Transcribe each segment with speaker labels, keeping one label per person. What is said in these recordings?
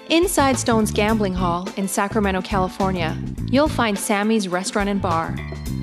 Speaker 1: Inside Stone's Gambling Hall in Sacramento, California, you'll find Sammy's Restaurant and Bar.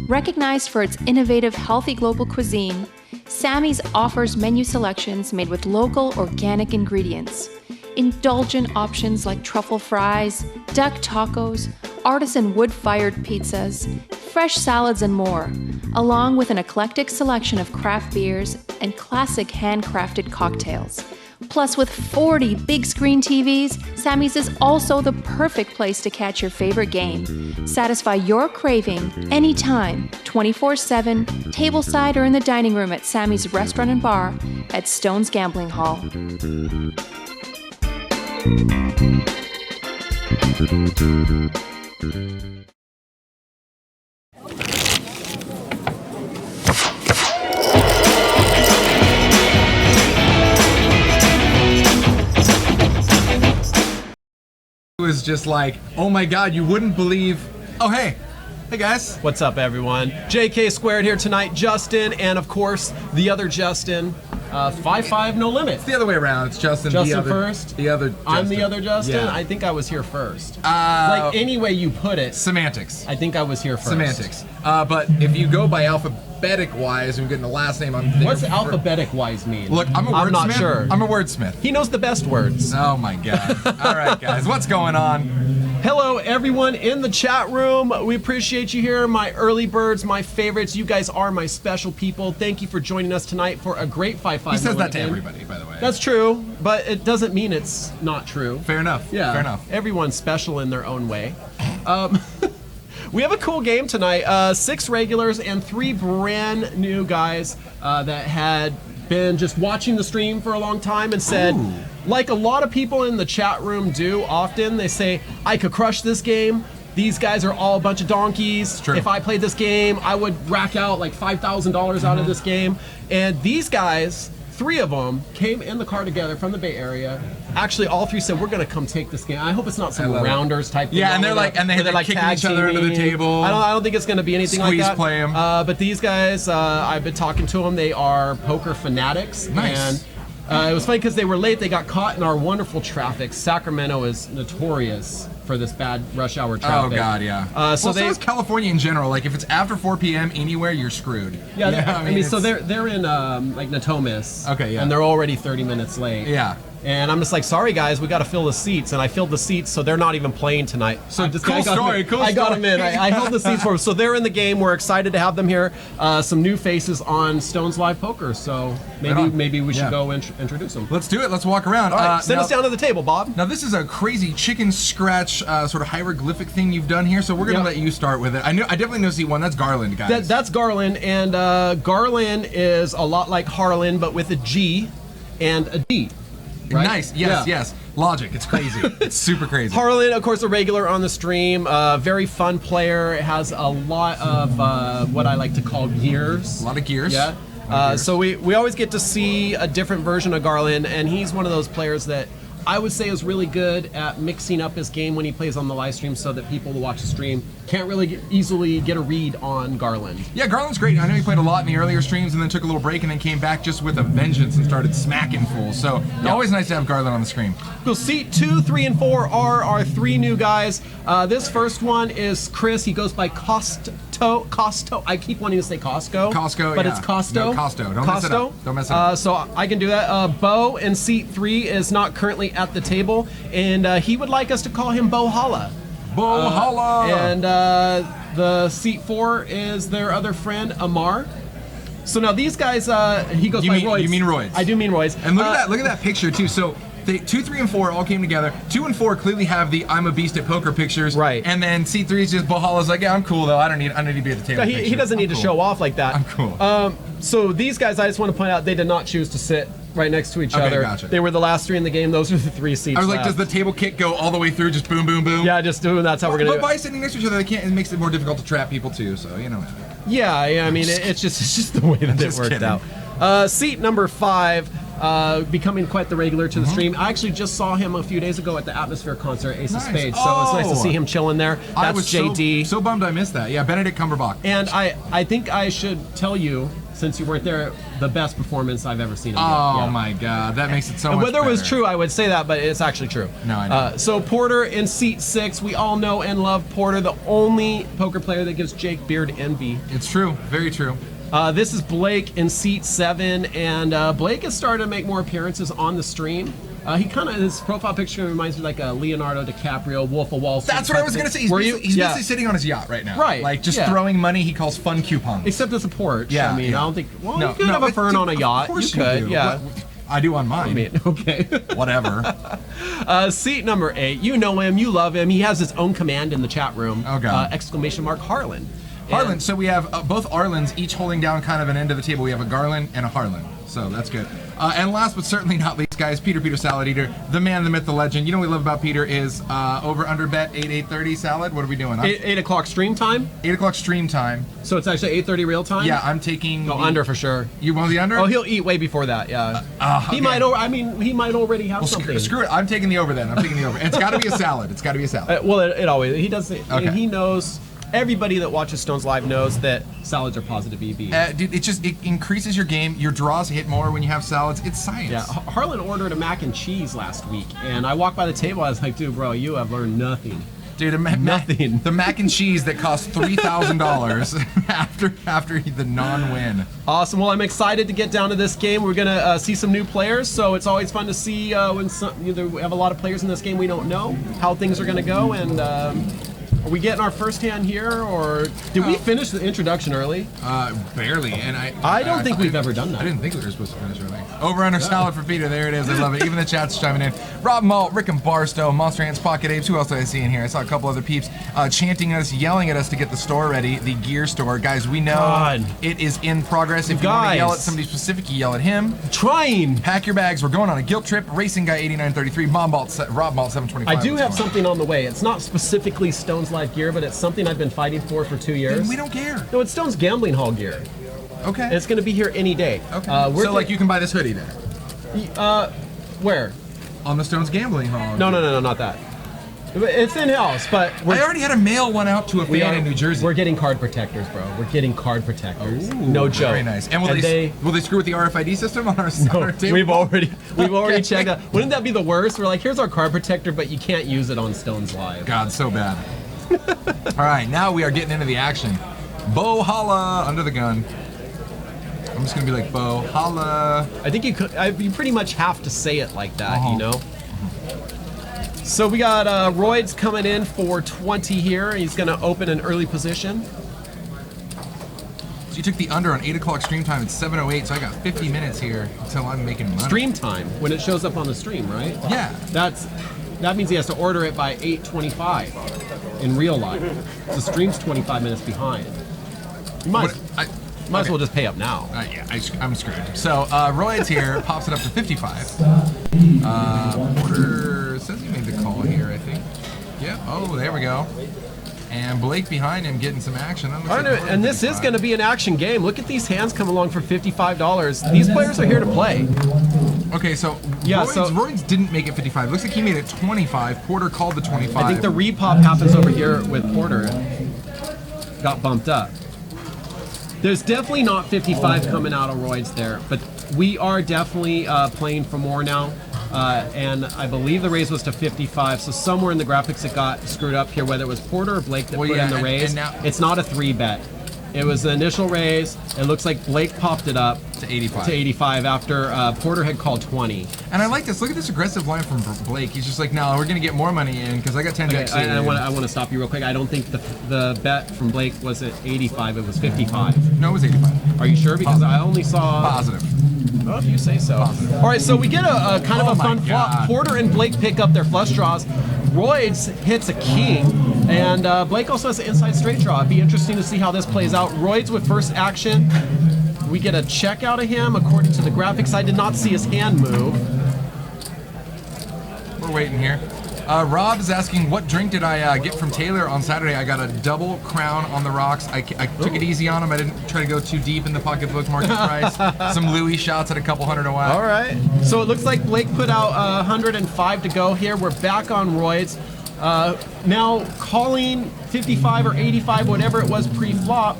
Speaker 1: Recognized for its innovative, healthy global cuisine, Sammy's offers menu selections made with local, organic ingredients. Indulgent options like truffle fries, duck tacos, artisan wood-fired pizzas, fresh salads, and more, along with an eclectic selection of craft beers and classic handcrafted cocktails. Plus, with 40 big screen TVs, Sammy's is also the perfect place to catch your favorite game. Satisfy your craving anytime, 24/7, tableside or in the dining room at Sammy's Restaurant and Bar at Stone's Gambling Hall.
Speaker 2: It was just like, oh my god, you wouldn't believe. Oh, hey guys.
Speaker 3: What's up, everyone? JK Squared here tonight. Justin, and of course the other Justin. 5-5 no limit.
Speaker 2: It's the other way around. It's Justin.
Speaker 3: Justin
Speaker 2: the other,
Speaker 3: first.
Speaker 2: The other. Justin.
Speaker 3: I'm the other Justin.
Speaker 2: Yeah.
Speaker 3: I think I was here first. Like any way you put it.
Speaker 2: Semantics.
Speaker 3: I think I was here first.
Speaker 2: Semantics. But if you go by alphabetic wise and we're getting the last name, I'm there.
Speaker 3: What's alphabetic wise mean?
Speaker 2: Look, I'm a wordsmith.
Speaker 3: I'm not sure.
Speaker 2: I'm a wordsmith.
Speaker 3: He knows the best words.
Speaker 2: Oh my god. All right, guys, what's going on?
Speaker 3: Hello, everyone in the chat room. We appreciate you here, my early birds, my favorites. You guys are my special people. Thank you for joining us tonight for a great 5-5.
Speaker 2: He says that to everybody, by the way.
Speaker 3: That's true, but it doesn't mean it's not true.
Speaker 2: Fair enough.
Speaker 3: Yeah,
Speaker 2: fair enough.
Speaker 3: Everyone's special in their own way. We have a cool game tonight. 6 regulars and 3 brand new guys that had been just watching the stream for a long time and said, ooh, like a lot of people in the chat room do often, they say, I could crush this game. These guys are all a bunch of donkeys. If I played this game, I would rack out like $5,000 out of this game. And these guys, 3 of them, came in the car together from the Bay Area. Actually, all 3 said, we're going to come take this game. I hope it's not some rounders type thing.
Speaker 2: Yeah, and they're like, they're like kicking each other under the table.
Speaker 3: I don't think it's going to be anything like that.
Speaker 2: Squeeze play them.
Speaker 3: But these guys, I've been talking to them. They are poker fanatics.
Speaker 2: Nice.
Speaker 3: And it was funny because they were late. They got caught in our wonderful traffic. Sacramento is notorious for this bad rush hour traffic.
Speaker 2: Oh god, yeah. So is California in general. Like if it's after 4 p.m. anywhere, you're screwed.
Speaker 3: Yeah, I mean so they're in like Natomas.
Speaker 2: Okay, yeah.
Speaker 3: And they're already 30 minutes late.
Speaker 2: Yeah.
Speaker 3: And I'm just like, sorry guys, we got to fill the seats, and I filled the seats, so they're not even playing tonight. So
Speaker 2: cool story.
Speaker 3: I got them in. I held the seats for them, so they're in the game. We're excited to have them here. Some new faces on Stone's Live Poker, so maybe we should go introduce them.
Speaker 2: Let's do it. Let's walk around.
Speaker 3: All right, send us down to the table, Bob.
Speaker 2: Now this is a crazy chicken scratch sort of hieroglyphic thing you've done here, so we're gonna let you start with it. I definitely know seat 1. That's Garland, guys.
Speaker 3: That's Garland, and Garland is a lot like Harlan, but with a G and a D. Right?
Speaker 2: Nice, yes, yes. Logic, it's crazy. It's super crazy.
Speaker 3: Harlan, of course, a regular on the stream, very fun player, has a lot of what I like to call gears.
Speaker 2: A lot of gears.
Speaker 3: Yeah. So we always get to see a different version of Garland, and he's one of those players that I would say is really good at mixing up his game when he plays on the live stream so that people who watch the stream can't really easily get a read on Garland.
Speaker 2: Yeah, Garland's great. I know he played a lot in the earlier streams and then took a little break and then came back just with a vengeance and started smacking full. So always nice to have Garland on the screen.
Speaker 3: Cool. Seat 2, 3, and 4 are our 3 new guys. This first one is Chris. He goes by Kosto. I keep wanting to say Costco.
Speaker 2: Costco,
Speaker 3: but it's Kosto.
Speaker 2: No, Kosto. Don't mess it up. Don't mess it up.
Speaker 3: So I can do that. Bo in seat 3 is not currently at the table, and he would like us to call him Bo Holla.
Speaker 2: Bo Holla.
Speaker 3: And the seat 4 is their other friend, Amar. So now these guys, he goes by Roids.
Speaker 2: You mean Roids.
Speaker 3: I do mean Roids.
Speaker 2: And look at that picture too. So 2, 3, and 4 all came together. 2 and 4 clearly have the I'm a beast at poker pictures.
Speaker 3: Right.
Speaker 2: And then seat 3 is just Bo Holla's like, yeah, I'm cool though. I don't need to be at the table.
Speaker 3: He doesn't need to show off like that.
Speaker 2: I'm cool.
Speaker 3: So these guys, I just want to point out, they did not choose to sit right next to each other.
Speaker 2: Gotcha.
Speaker 3: They were the last 3 in the game. Those are the 3 seats.
Speaker 2: I was like,
Speaker 3: left.
Speaker 2: does the table kick go all the way through? Just boom, boom, boom?
Speaker 3: Yeah, just doing. That's how we're gonna do it.
Speaker 2: But by sitting next to each other, it makes it more difficult to trap people too. So you know.
Speaker 3: Yeah. I mean, it's just the way that it worked out. Seat number 5. Becoming quite the regular to the stream. I actually just saw him a few days ago at the Atmosphere concert, Ace of Spades. So it's nice to see him chilling there. That's
Speaker 2: I was
Speaker 3: JD.
Speaker 2: So bummed I missed that. Yeah, Benedict Cumberbatch.
Speaker 3: And I think I should tell you, since you weren't there, the best performance I've ever seen him
Speaker 2: Oh
Speaker 3: give.
Speaker 2: my God, that makes it so
Speaker 3: And
Speaker 2: much
Speaker 3: whether it was
Speaker 2: better.
Speaker 3: true, I would say that, but it's actually true.
Speaker 2: No, I know.
Speaker 3: So Porter in seat 6. We all know and love Porter, the only poker player that gives Jake Beard envy.
Speaker 2: It's true, very true.
Speaker 3: This is Blake in seat 7, and Blake has started to make more appearances on the stream. He kind of, his profile picture reminds me like a Leonardo DiCaprio, Wolf of Wall Street.
Speaker 2: That's what I was gonna say. He's basically sitting on his yacht right now.
Speaker 3: Right,
Speaker 2: Like just
Speaker 3: yeah.
Speaker 2: throwing money he calls fun coupons.
Speaker 3: Except it's a porch.
Speaker 2: Yeah,
Speaker 3: I mean,
Speaker 2: yeah.
Speaker 3: I don't think. Well,
Speaker 2: No,
Speaker 3: you could
Speaker 2: no,
Speaker 3: have a
Speaker 2: it-
Speaker 3: fern on a yacht.
Speaker 2: Of course
Speaker 3: you could,
Speaker 2: do.
Speaker 3: yeah.
Speaker 2: Well, I do on mine.
Speaker 3: I mean, okay.
Speaker 2: Whatever.
Speaker 3: Seat number 8. You know him. You love him. He has his own command in the chat room.
Speaker 2: Oh, God.
Speaker 3: Exclamation mark Harlan.
Speaker 2: Harlan.
Speaker 3: And-
Speaker 2: So we have both Arlans each holding down kind of an end of the table. We have a Garland and a Harlan. So that's good. And last but certainly not least, guys, Peter Salad Eater, the man, the myth, the legend. You know what we love about Peter is over under bet 8:30 Salad. What are we doing?
Speaker 3: 8 o'clock stream time.
Speaker 2: 8 o'clock stream time.
Speaker 3: So it's actually 8:30 real time.
Speaker 2: Yeah, I'm taking.
Speaker 3: Go
Speaker 2: the-
Speaker 3: under for sure.
Speaker 2: You want the under?
Speaker 3: Oh, he'll eat way before that. Yeah.
Speaker 2: okay.
Speaker 3: He might. I mean, he might already have
Speaker 2: Well,
Speaker 3: something.
Speaker 2: screw it. I'm taking the over then. I'm taking the over. It's got to be a salad. It's got to be a salad.
Speaker 3: Well, it always. He does.
Speaker 2: Okay.
Speaker 3: And he knows. Everybody that watches Stones Live knows that salads are positive EV.
Speaker 2: Dude, it increases your game. Your draws hit more when you have salads. It's science.
Speaker 3: Yeah, Harlan ordered a mac and cheese last week, and I walked by the table. I was like, "Dude, bro, you have learned nothing."
Speaker 2: Dude,
Speaker 3: Nothing.
Speaker 2: The mac and cheese that cost $3,000 after the non-win.
Speaker 3: Awesome. Well, I'm excited to get down to this game. We're gonna see some new players, so it's always fun to see when we have a lot of players in this game we don't know how things are gonna go. And are we getting our first hand here, or did we finish the introduction early?
Speaker 2: Barely. And
Speaker 3: I don't think we've ever done that.
Speaker 2: I didn't think we were supposed to finish early. Over under salad for Peter. There it is. I love it. Even the chat's chiming in. Rob Malt, Rick and Barstow, Monster Ants, Pocket Apes. Who else did I see in here? I saw a couple other peeps chanting at us, yelling at us to get the store ready, the gear store. Guys, we know
Speaker 3: God.
Speaker 2: it is in progress. If you want to
Speaker 3: Guys.
Speaker 2: yell at somebody specific, you yell at him.
Speaker 3: Trying.
Speaker 2: Pack your bags. We're going on a guilt trip. Racing Guy 8933, Rob Malt 725.
Speaker 3: I do
Speaker 2: Let's
Speaker 3: have
Speaker 2: go.
Speaker 3: something on the way. It's not specifically Stones Live gear, but it's something I've been fighting for 2 years.
Speaker 2: We don't care.
Speaker 3: No, it's Stones Gambling Hall gear.
Speaker 2: Okay.
Speaker 3: And it's going to be here any day.
Speaker 2: Okay.
Speaker 3: We're
Speaker 2: So like you can buy this hoodie there
Speaker 3: where?
Speaker 2: on the Stones Gambling Hall.
Speaker 3: No, not that. It's in house, but
Speaker 2: I already had to mail one out to a fan in New Jersey.
Speaker 3: We're getting card protectors, bro. We're getting card protectors. No joke.
Speaker 2: Very nice. And will they screw with the RFID system on our table?
Speaker 3: We've already checked that. Wouldn't that be the worst? We're like, here's our card protector, but you can't use it on Stones Live.
Speaker 2: God, so bad. All right, now we are getting into the action. Bo Holla under the gun. I'm just gonna be like Bo Holla.
Speaker 3: I think you pretty much have to say it like that,
Speaker 2: Uh-huh.
Speaker 3: you know? So we got Roids coming in for 20 here. He's going to open an early position.
Speaker 2: So you took the under on 8 o'clock stream time. It's 7:08, so I got 50 minutes here until I'm making money.
Speaker 3: Stream time, when it shows up on the stream, right?
Speaker 2: Yeah.
Speaker 3: That means he has to order it by 8:25 in real life. The stream's 25 minutes behind. You might as well just pay up now.
Speaker 2: Yeah, I'm screwed. So Roids here pops it up to 55. Porter says he made the call here, I think. Yeah. Oh, there we go. And Blake behind him getting some action.
Speaker 3: And this is going to be an action game. Look at these hands come along for $55. These players are here to play.
Speaker 2: Okay, so
Speaker 3: Yeah,
Speaker 2: Roids didn't make it 55. Looks like he made it 25. Porter called the 25.
Speaker 3: I think the repop happens over here with Porter. Got bumped up. There's definitely not 55 coming out of Roids there, but we are definitely playing for more now. And I believe the raise was to 55, so somewhere in the graphics it got screwed up here, whether it was Porter or Blake that put in the raise.
Speaker 2: and now,
Speaker 3: it's not a 3-bet. It was the initial raise. It looks like Blake popped it up
Speaker 2: to 85.
Speaker 3: To 85 after Porter had called 20.
Speaker 2: And I like this. Look at this aggressive line from Blake. He's just like, no, we're going to get more money in because I got 10 decks.
Speaker 3: I want to stop you real quick. I don't think the bet from Blake was at 85. It was 55.
Speaker 2: No, it was 85.
Speaker 3: Are you sure? Because I only saw...
Speaker 2: Positive.
Speaker 3: Well, if you say so. All right, so we get a kind of a fun flop. Porter and Blake pick up their flush draws. Roids hits a king, and Blake also has an inside straight draw. It'd be interesting to see how this plays out. Roids with first action. We get a check out of him according to the graphics. I did not see his hand move.
Speaker 2: We're waiting here. Rob is asking, what drink did I get from Taylor on Saturday? I got a double crown on the rocks. I took it easy on him. I didn't try to go too deep in the pocketbook market price. Some Louis shots at a couple hundred a whack.
Speaker 3: All right. So it looks like Blake put out 105 to go here. We're back on Roids. Now calling 55 or 85, whatever it was pre-flop.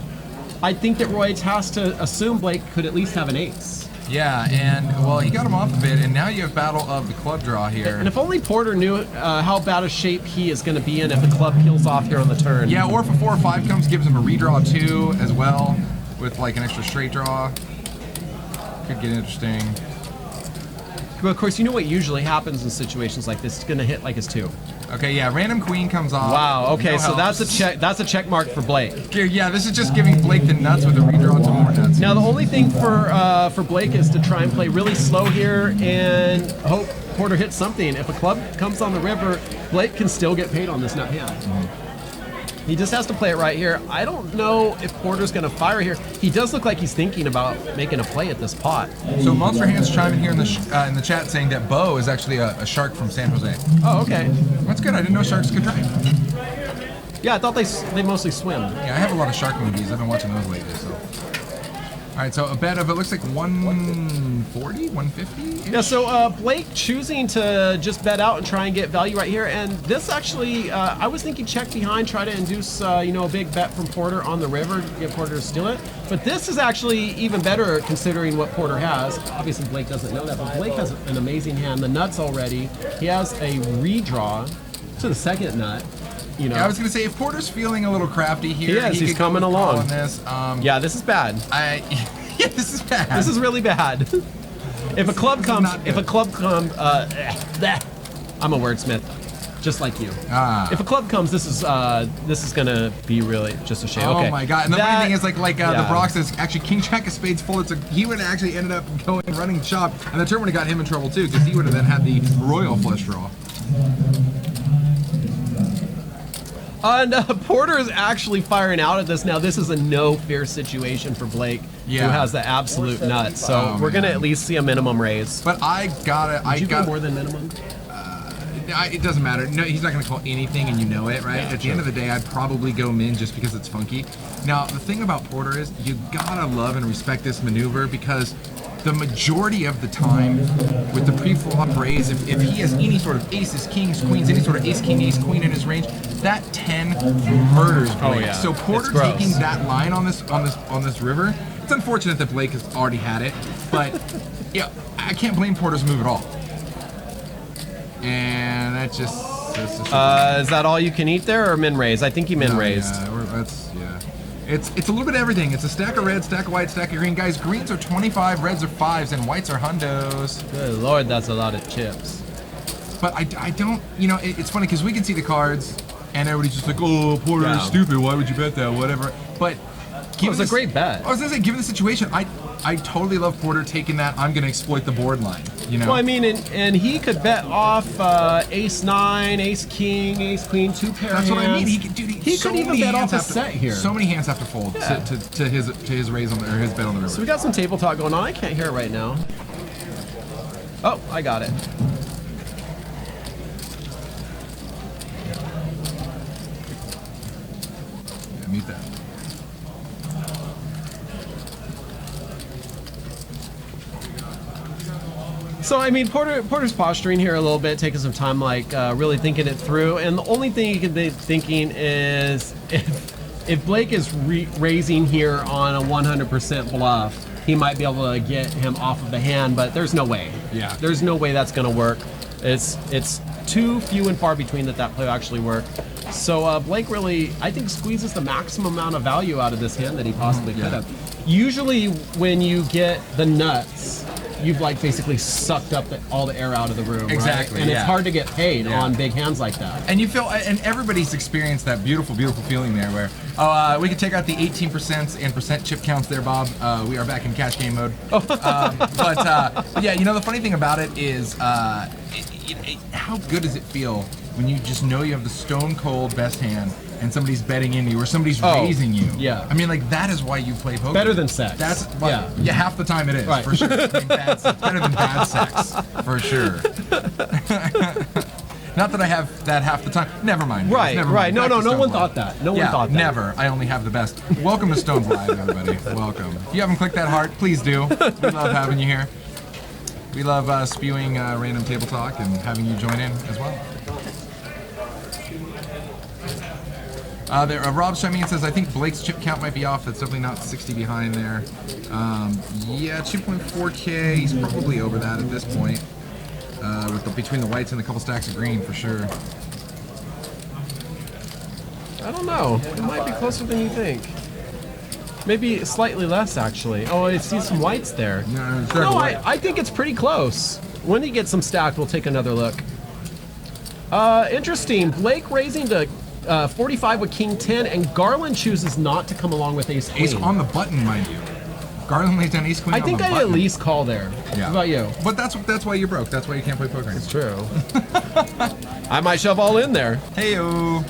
Speaker 3: I think that Roids has to assume Blake could at least have an ace.
Speaker 2: Yeah, and well, he got him off a bit, and now you have battle of the club draw here.
Speaker 3: And if only Porter knew how bad a shape he is going to be in if the club peels off here on the turn.
Speaker 2: Yeah, or if a 4 or 5 comes, gives him a redraw too, as well, with like an extra straight draw. Could get interesting.
Speaker 3: Well, of course, you know what usually happens in situations like this? It's going to hit like his 2.
Speaker 2: Okay, yeah, random queen comes off.
Speaker 3: Wow. Okay,
Speaker 2: No
Speaker 3: so
Speaker 2: helps.
Speaker 3: that's a check. That's a check mark for Blake.
Speaker 2: Yeah, this is just giving Blake the nuts with a redraw to more nuts.
Speaker 3: Now the only thing for Blake is to try and play really slow here and hope Porter hits something. If a club comes on the river, Blake can still get paid on this nut hand. He just has to play it right here. I don't know if Porter's going to fire here. He does look like he's thinking about making a play at this pot.
Speaker 2: So Monster Hands chiming here in the chat saying that Bo is actually a shark from San Jose.
Speaker 3: Oh, okay.
Speaker 2: That's good. I didn't know sharks could drive.
Speaker 3: Yeah, I thought they mostly swim.
Speaker 2: Yeah, I have a lot of shark movies. I've been watching those lately. So, all right. So a bet of it looks like 140, 150.
Speaker 3: Yeah, so Blake choosing to just bet out and try and get value right here. And this actually, I was thinking check behind, try to induce, a big bet from Porter on the river, get Porter to steal it. But this is actually even better considering what Porter has. Obviously, Blake doesn't know that, but Blake has an amazing hand. The nuts already. He has a redraw to the second nut.
Speaker 2: Yeah, I was gonna say if Porter's feeling a little crafty here,
Speaker 3: he's coming along.
Speaker 2: This.
Speaker 3: Yeah, this is bad.
Speaker 2: Yeah, this is bad.
Speaker 3: This is really bad. If a club comes, I'm a wordsmith, just like you. If a club comes, this is gonna be really just a shame.
Speaker 2: Oh
Speaker 3: okay.
Speaker 2: my god! And the funny thing is, the Brock
Speaker 3: yeah.
Speaker 2: says actually King Jack of Spades full. He would have actually ended up going running chop, and the turn would have got him in trouble too because he would have then had the royal flush draw.
Speaker 3: And Porter is actually firing out at this now. This is a no fear situation for Blake, who has the absolute nuts. So we're gonna at least see a minimum raise.
Speaker 2: But I got
Speaker 3: Did you go more than minimum?
Speaker 2: It doesn't matter. No, he's not going to call anything, and you know it, right? At the end of the day, I'd probably go min just because it's funky. Now, the thing about Porter is you gotta love and respect this maneuver because the majority of the time with the pre-flop raise, if he has any sort of aces, kings, queens, any sort of ace, king, ace, queen in his range, that 10 murders Blake.
Speaker 3: Oh, yeah.
Speaker 2: So Porter taking that line on this river, it's unfortunate that Blake has already had it, but yeah, I can't blame Porter's move at all. And that's just
Speaker 3: is that all you can eat there, or min raise? I think he min raised.
Speaker 2: Yeah, it's a little bit of everything. It's a stack of red, stack of white, stack of green. Guys, greens are 25, reds are 5s, and whites are hundos.
Speaker 3: Good lord, that's a lot of chips.
Speaker 2: But I don't, it's funny because we can see the cards, and everybody's just like, oh, Porter is stupid. Why would you bet that? Whatever. But
Speaker 3: it's a great bet.
Speaker 2: I was gonna say, given the situation, I totally love Porter taking that. I'm gonna exploit the board line.
Speaker 3: Well, I mean, and he could bet off ace 9, ace king, ace queen, 2 pair
Speaker 2: That's
Speaker 3: hands.
Speaker 2: what I mean. He
Speaker 3: could even bet off a set here.
Speaker 2: So many hands have to fold to his raise on his bet on the river.
Speaker 3: So we got some table talk going on. I can't hear it right now. Oh, I got it.
Speaker 2: Yeah, mute that.
Speaker 3: So, I mean, Porter's posturing here a little bit, taking some time, really thinking it through. And the only thing he can be thinking is if Blake is raising here on a 100% bluff, he might be able to get him off of the hand, but there's no way.
Speaker 2: Yeah.
Speaker 3: There's no way that's going to work. It's too few and far between that play will actually work. So Blake really, I think, squeezes the maximum amount of value out of this hand that he possibly could have. Usually when you get the nuts, you've basically sucked up all the air out of the room,
Speaker 2: exactly,
Speaker 3: right? And it's hard to get paid on big hands like that.
Speaker 2: And you feel, and everybody's experienced that beautiful, beautiful feeling there where, we can take out the 18% and percent chip counts there, Bob. We are back in cash game mode. But yeah, the funny thing about it is, how good does it feel when you just know you have the stone cold best hand and somebody's betting into you or somebody's raising you?
Speaker 3: Yeah.
Speaker 2: I mean, that is why you play poker.
Speaker 3: Better than sex.
Speaker 2: That's half the time it is, for sure. I mean, better than bad sex, for sure. Not that I have that half the time. Never mind.
Speaker 3: Right,
Speaker 2: never
Speaker 3: right.
Speaker 2: mind.
Speaker 3: No one thought that. No one thought that.
Speaker 2: Never. I only have the best. Welcome to Stones Live, everybody. Welcome. If you haven't clicked that heart, please do. We love having you here. We love spewing random table talk and having you join in as well. Rob Shimeen says, I think Blake's chip count might be off. That's definitely not 60 behind there. Yeah, 2.4K. He's probably over that at this point. Between the whites and a couple stacks of green, for sure.
Speaker 3: I don't know. It might be closer than you think. Maybe slightly less, actually. Oh, I see some whites there. No, I think it's pretty close. When he gets some stacked, we'll take another look. Interesting. Blake raising to 45 with King 10, and Garland chooses not to come along with Ace Queen.
Speaker 2: Ace on the button, mind you. Garland lays down Ace Queen
Speaker 3: I think
Speaker 2: on the
Speaker 3: I
Speaker 2: button.
Speaker 3: at least call there.
Speaker 2: Yeah.
Speaker 3: How about you?
Speaker 2: But that's why you're broke. That's why you can't play poker.
Speaker 3: It's true. I might shove all in there.
Speaker 2: Hey-o.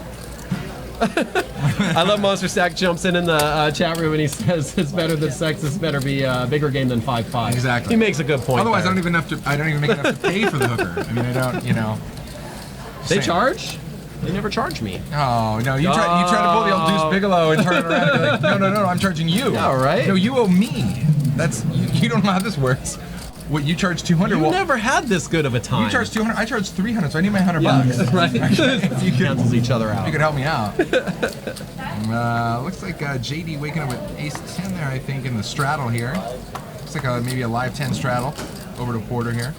Speaker 3: I love Monster Stack jumps in the chat room and he says it's better than sex. This better be a bigger game than 5-5.
Speaker 2: Exactly.
Speaker 3: He makes a good point.
Speaker 2: Otherwise,
Speaker 3: there.
Speaker 2: I don't even make enough to pay for the hooker. I mean, I don't, you know.
Speaker 3: They
Speaker 2: Same.
Speaker 3: charge? They never charge me.
Speaker 2: Oh no! You try to pull the old Deuce Bigelow and turn it around and be like, no, I'm charging you.
Speaker 3: Yeah, right.
Speaker 2: No, you owe me. That's you don't know how this works. What you charge 200?
Speaker 3: You
Speaker 2: well,
Speaker 3: never had this good of a time.
Speaker 2: You charge 200. I charge 300, so I need my $100.
Speaker 3: Right.
Speaker 2: If you could,
Speaker 3: cancels each other out.
Speaker 2: You could help me out. Looks like JD waking up with Ace 10 there. I think in the straddle here. Looks like maybe a live 10 straddle over to Porter here.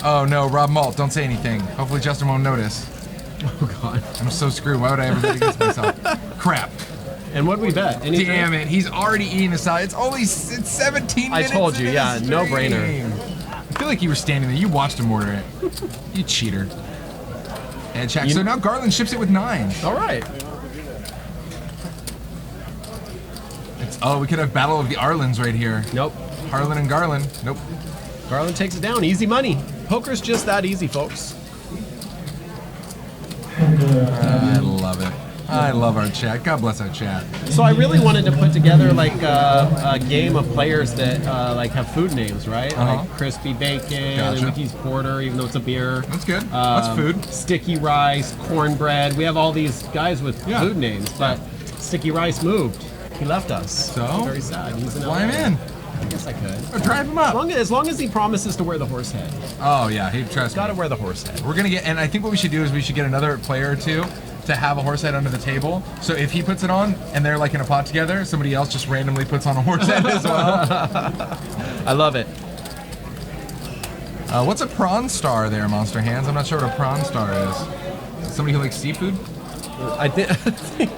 Speaker 2: Oh no, Rob Malt, don't say anything. Hopefully Justin won't notice.
Speaker 3: Oh god.
Speaker 2: I'm so screwed. Why would I ever bet against myself? Crap.
Speaker 3: And what did we bet? Anything?
Speaker 2: Damn it, he's already eating the salad. It's 17 minutes.
Speaker 3: I told you, yeah, no brainer.
Speaker 2: I feel like you were standing there. You watched him order it. You cheater. And check. So now Garland ships it with 9.
Speaker 3: All right.
Speaker 2: We could have Battle of the Arlans right here.
Speaker 3: Nope.
Speaker 2: Harlan and Garland. Nope.
Speaker 3: Garland takes it down. Easy money. Poker's just that easy, folks.
Speaker 2: I love it. I love our chat. God bless our chat.
Speaker 3: So I really wanted to put together like a game of players that like have food names, right? Like crispy bacon,
Speaker 2: Gotcha.
Speaker 3: and Mickey's porter, even though it's a beer.
Speaker 2: That's good. That's food.
Speaker 3: Sticky rice, cornbread. We have all these guys with food names, but Sticky Rice moved. He left us.
Speaker 2: So?
Speaker 3: I'm very sad. He's in
Speaker 2: Fly
Speaker 3: LA.
Speaker 2: him in.
Speaker 3: I guess I could.
Speaker 2: Or drive him up.
Speaker 3: As long as he promises to wear the horse head.
Speaker 2: Oh yeah, he trusts me.
Speaker 3: Got to wear the horse head.
Speaker 2: We're gonna get, and I think what we should do is we should get another player or two to have a horse head under the table. So if he puts it on and they're like in a pot together, somebody else just randomly puts on a horse head as well.
Speaker 3: I love it.
Speaker 2: What's a prawn star there, Monster Hands? I'm not sure what a prawn star is. Somebody who likes seafood?
Speaker 3: I think.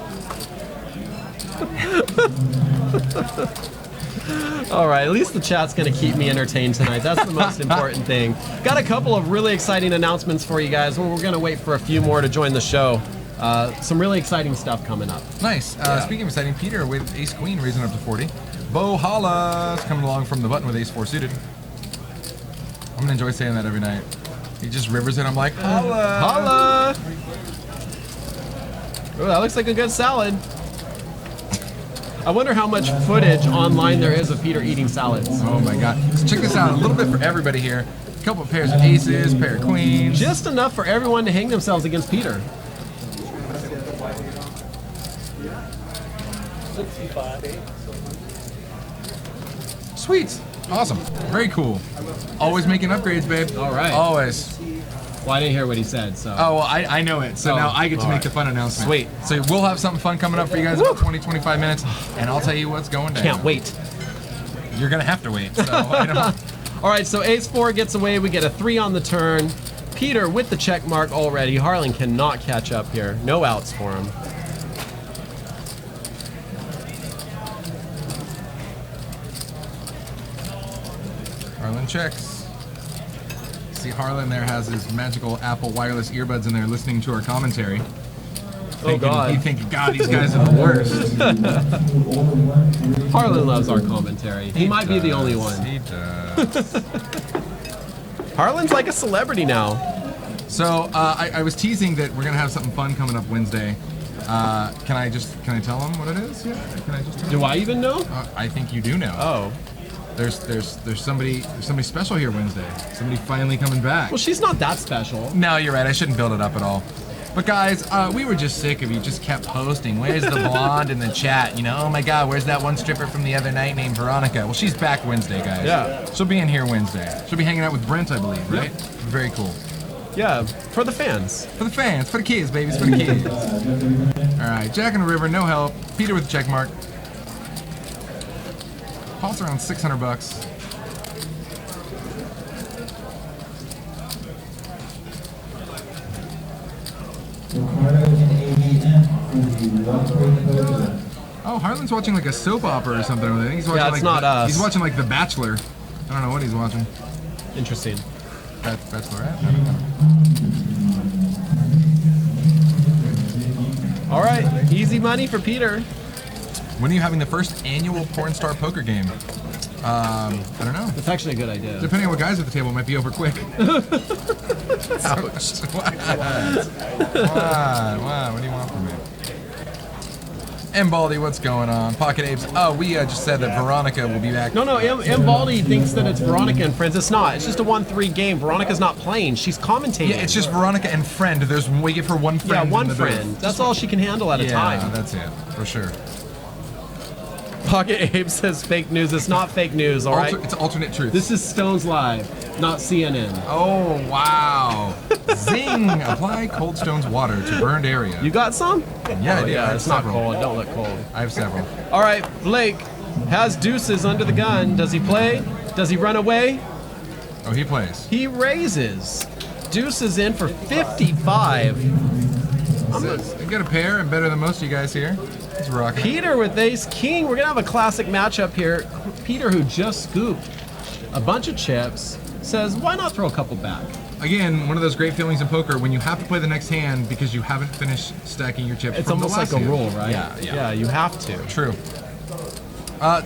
Speaker 3: All right, at least the chat's going to keep me entertained tonight. That's the most important thing. Got a couple of really exciting announcements for you guys. We're going to wait for a few more to join the show. Some really exciting stuff coming up.
Speaker 2: Nice. Speaking of exciting, Peter with Ace Queen raising up to 40. Bo Holla is coming along from the button with Ace 4 suited. I'm going to enjoy saying that every night. He just rivers it. I'm like, Holla!
Speaker 3: Holla! Oh, that looks like a good salad. I wonder how much footage online there is of Peter eating salads.
Speaker 2: Oh my god. So check this out, a little bit for everybody here. A couple of pairs of aces, pair of queens.
Speaker 3: Just enough for everyone to hang themselves against Peter.
Speaker 2: Sweet. Awesome. Very cool. Always making upgrades, babe.
Speaker 3: All right.
Speaker 2: Always.
Speaker 3: Well, I didn't hear what he said, so.
Speaker 2: Oh, well, I know it. So now I get to make the fun announcement.
Speaker 3: Sweet.
Speaker 2: So we'll have something fun coming up for you guys in about 20, 25 minutes, and I'll tell you what's going down.
Speaker 3: Can't wait.
Speaker 2: You're going to have to wait. So I don't...
Speaker 3: All right, so Ace 4 gets away. We get a 3 on the turn. Peter with the check mark already. Harlan cannot catch up here. No outs for him.
Speaker 2: Harlan checks. See, Harlan there has his magical Apple wireless earbuds in there listening to our commentary.
Speaker 3: God.
Speaker 2: He thinking, God, these guys are the worst.
Speaker 3: Harlan loves our commentary. He might be the only one.
Speaker 2: He does.
Speaker 3: Harlan's like a celebrity now.
Speaker 2: So I was teasing that we're gonna have something fun coming up Wednesday. Can I tell them what it is? Yeah. Can I just tell
Speaker 3: Do I even know?
Speaker 2: I think you do know.
Speaker 3: Oh.
Speaker 2: There's somebody special here Wednesday. Somebody finally coming back.
Speaker 3: Well, she's not that special.
Speaker 2: No, you're right. I shouldn't build it up at all. But guys, we were just sick of you just kept posting. Where's the blonde in the chat? You know, oh my God, where's that one stripper from the other night named Veronica? Well, she's back Wednesday, guys.
Speaker 3: Yeah.
Speaker 2: She'll be in here Wednesday. She'll be hanging out with Brent, I believe, right? Very cool.
Speaker 3: Yeah, for the fans.
Speaker 2: For the fans, for the kids, babies, for the kids. All right, Jack in the river, no help. Peter with the check mark. Paul's around 600 bucks. Oh, Harlan's watching like a soap opera or something. I think he's watching
Speaker 3: it's not us.
Speaker 2: He's watching like The Bachelor. I don't know what he's watching.
Speaker 3: Interesting.
Speaker 2: Bachelorette? I don't know.
Speaker 3: All right, easy money for Peter.
Speaker 2: When are you having the first annual Porn Star Poker game? I don't know.
Speaker 3: That's actually a good idea.
Speaker 2: Depending on what guys at the table, it might be over quick.
Speaker 3: Ouch.
Speaker 2: What? What do you want from me? M. Baldy, what's going on? Pocket Apes. Oh, we just said that Veronica will be back.
Speaker 3: No, M. Baldy thinks that it's Veronica and friends. It's not. It's just a 1-3 game. Veronica's not playing. She's commentating.
Speaker 2: Yeah, it's just Veronica and friend. We give her one friend.
Speaker 3: Yeah, one
Speaker 2: in the
Speaker 3: friend.
Speaker 2: booth.
Speaker 3: That's all she can handle at a time.
Speaker 2: Yeah, that's it, for sure.
Speaker 3: Pocket Ape says fake news. It's not fake news, all right?
Speaker 2: It's alternate truth.
Speaker 3: This is Stones Live, not CNN.
Speaker 2: Oh, wow. Zing! Apply Cold Stone's water to burned area.
Speaker 3: You got some?
Speaker 2: Yeah, I do. I
Speaker 3: Yeah,
Speaker 2: have
Speaker 3: it's not
Speaker 2: several.
Speaker 3: cold. Don't look cold.
Speaker 2: I have several.
Speaker 3: All right, Blake has deuces under the gun. Does he play? Does he run away?
Speaker 2: Oh, he plays.
Speaker 3: He raises. Deuces in for 55.
Speaker 2: I got a pair and better than most of you guys here. It's rocking.
Speaker 3: Peter with ace king. We're gonna have a classic matchup here. Peter, who just scooped a bunch of chips, says, why not throw a couple back?
Speaker 2: Again, one of those great feelings in poker when you have to play the next hand because you haven't finished stacking your chips.
Speaker 3: It's
Speaker 2: from
Speaker 3: almost
Speaker 2: the
Speaker 3: like
Speaker 2: last
Speaker 3: a
Speaker 2: hand.
Speaker 3: rule, right? Yeah, you have to.
Speaker 2: True.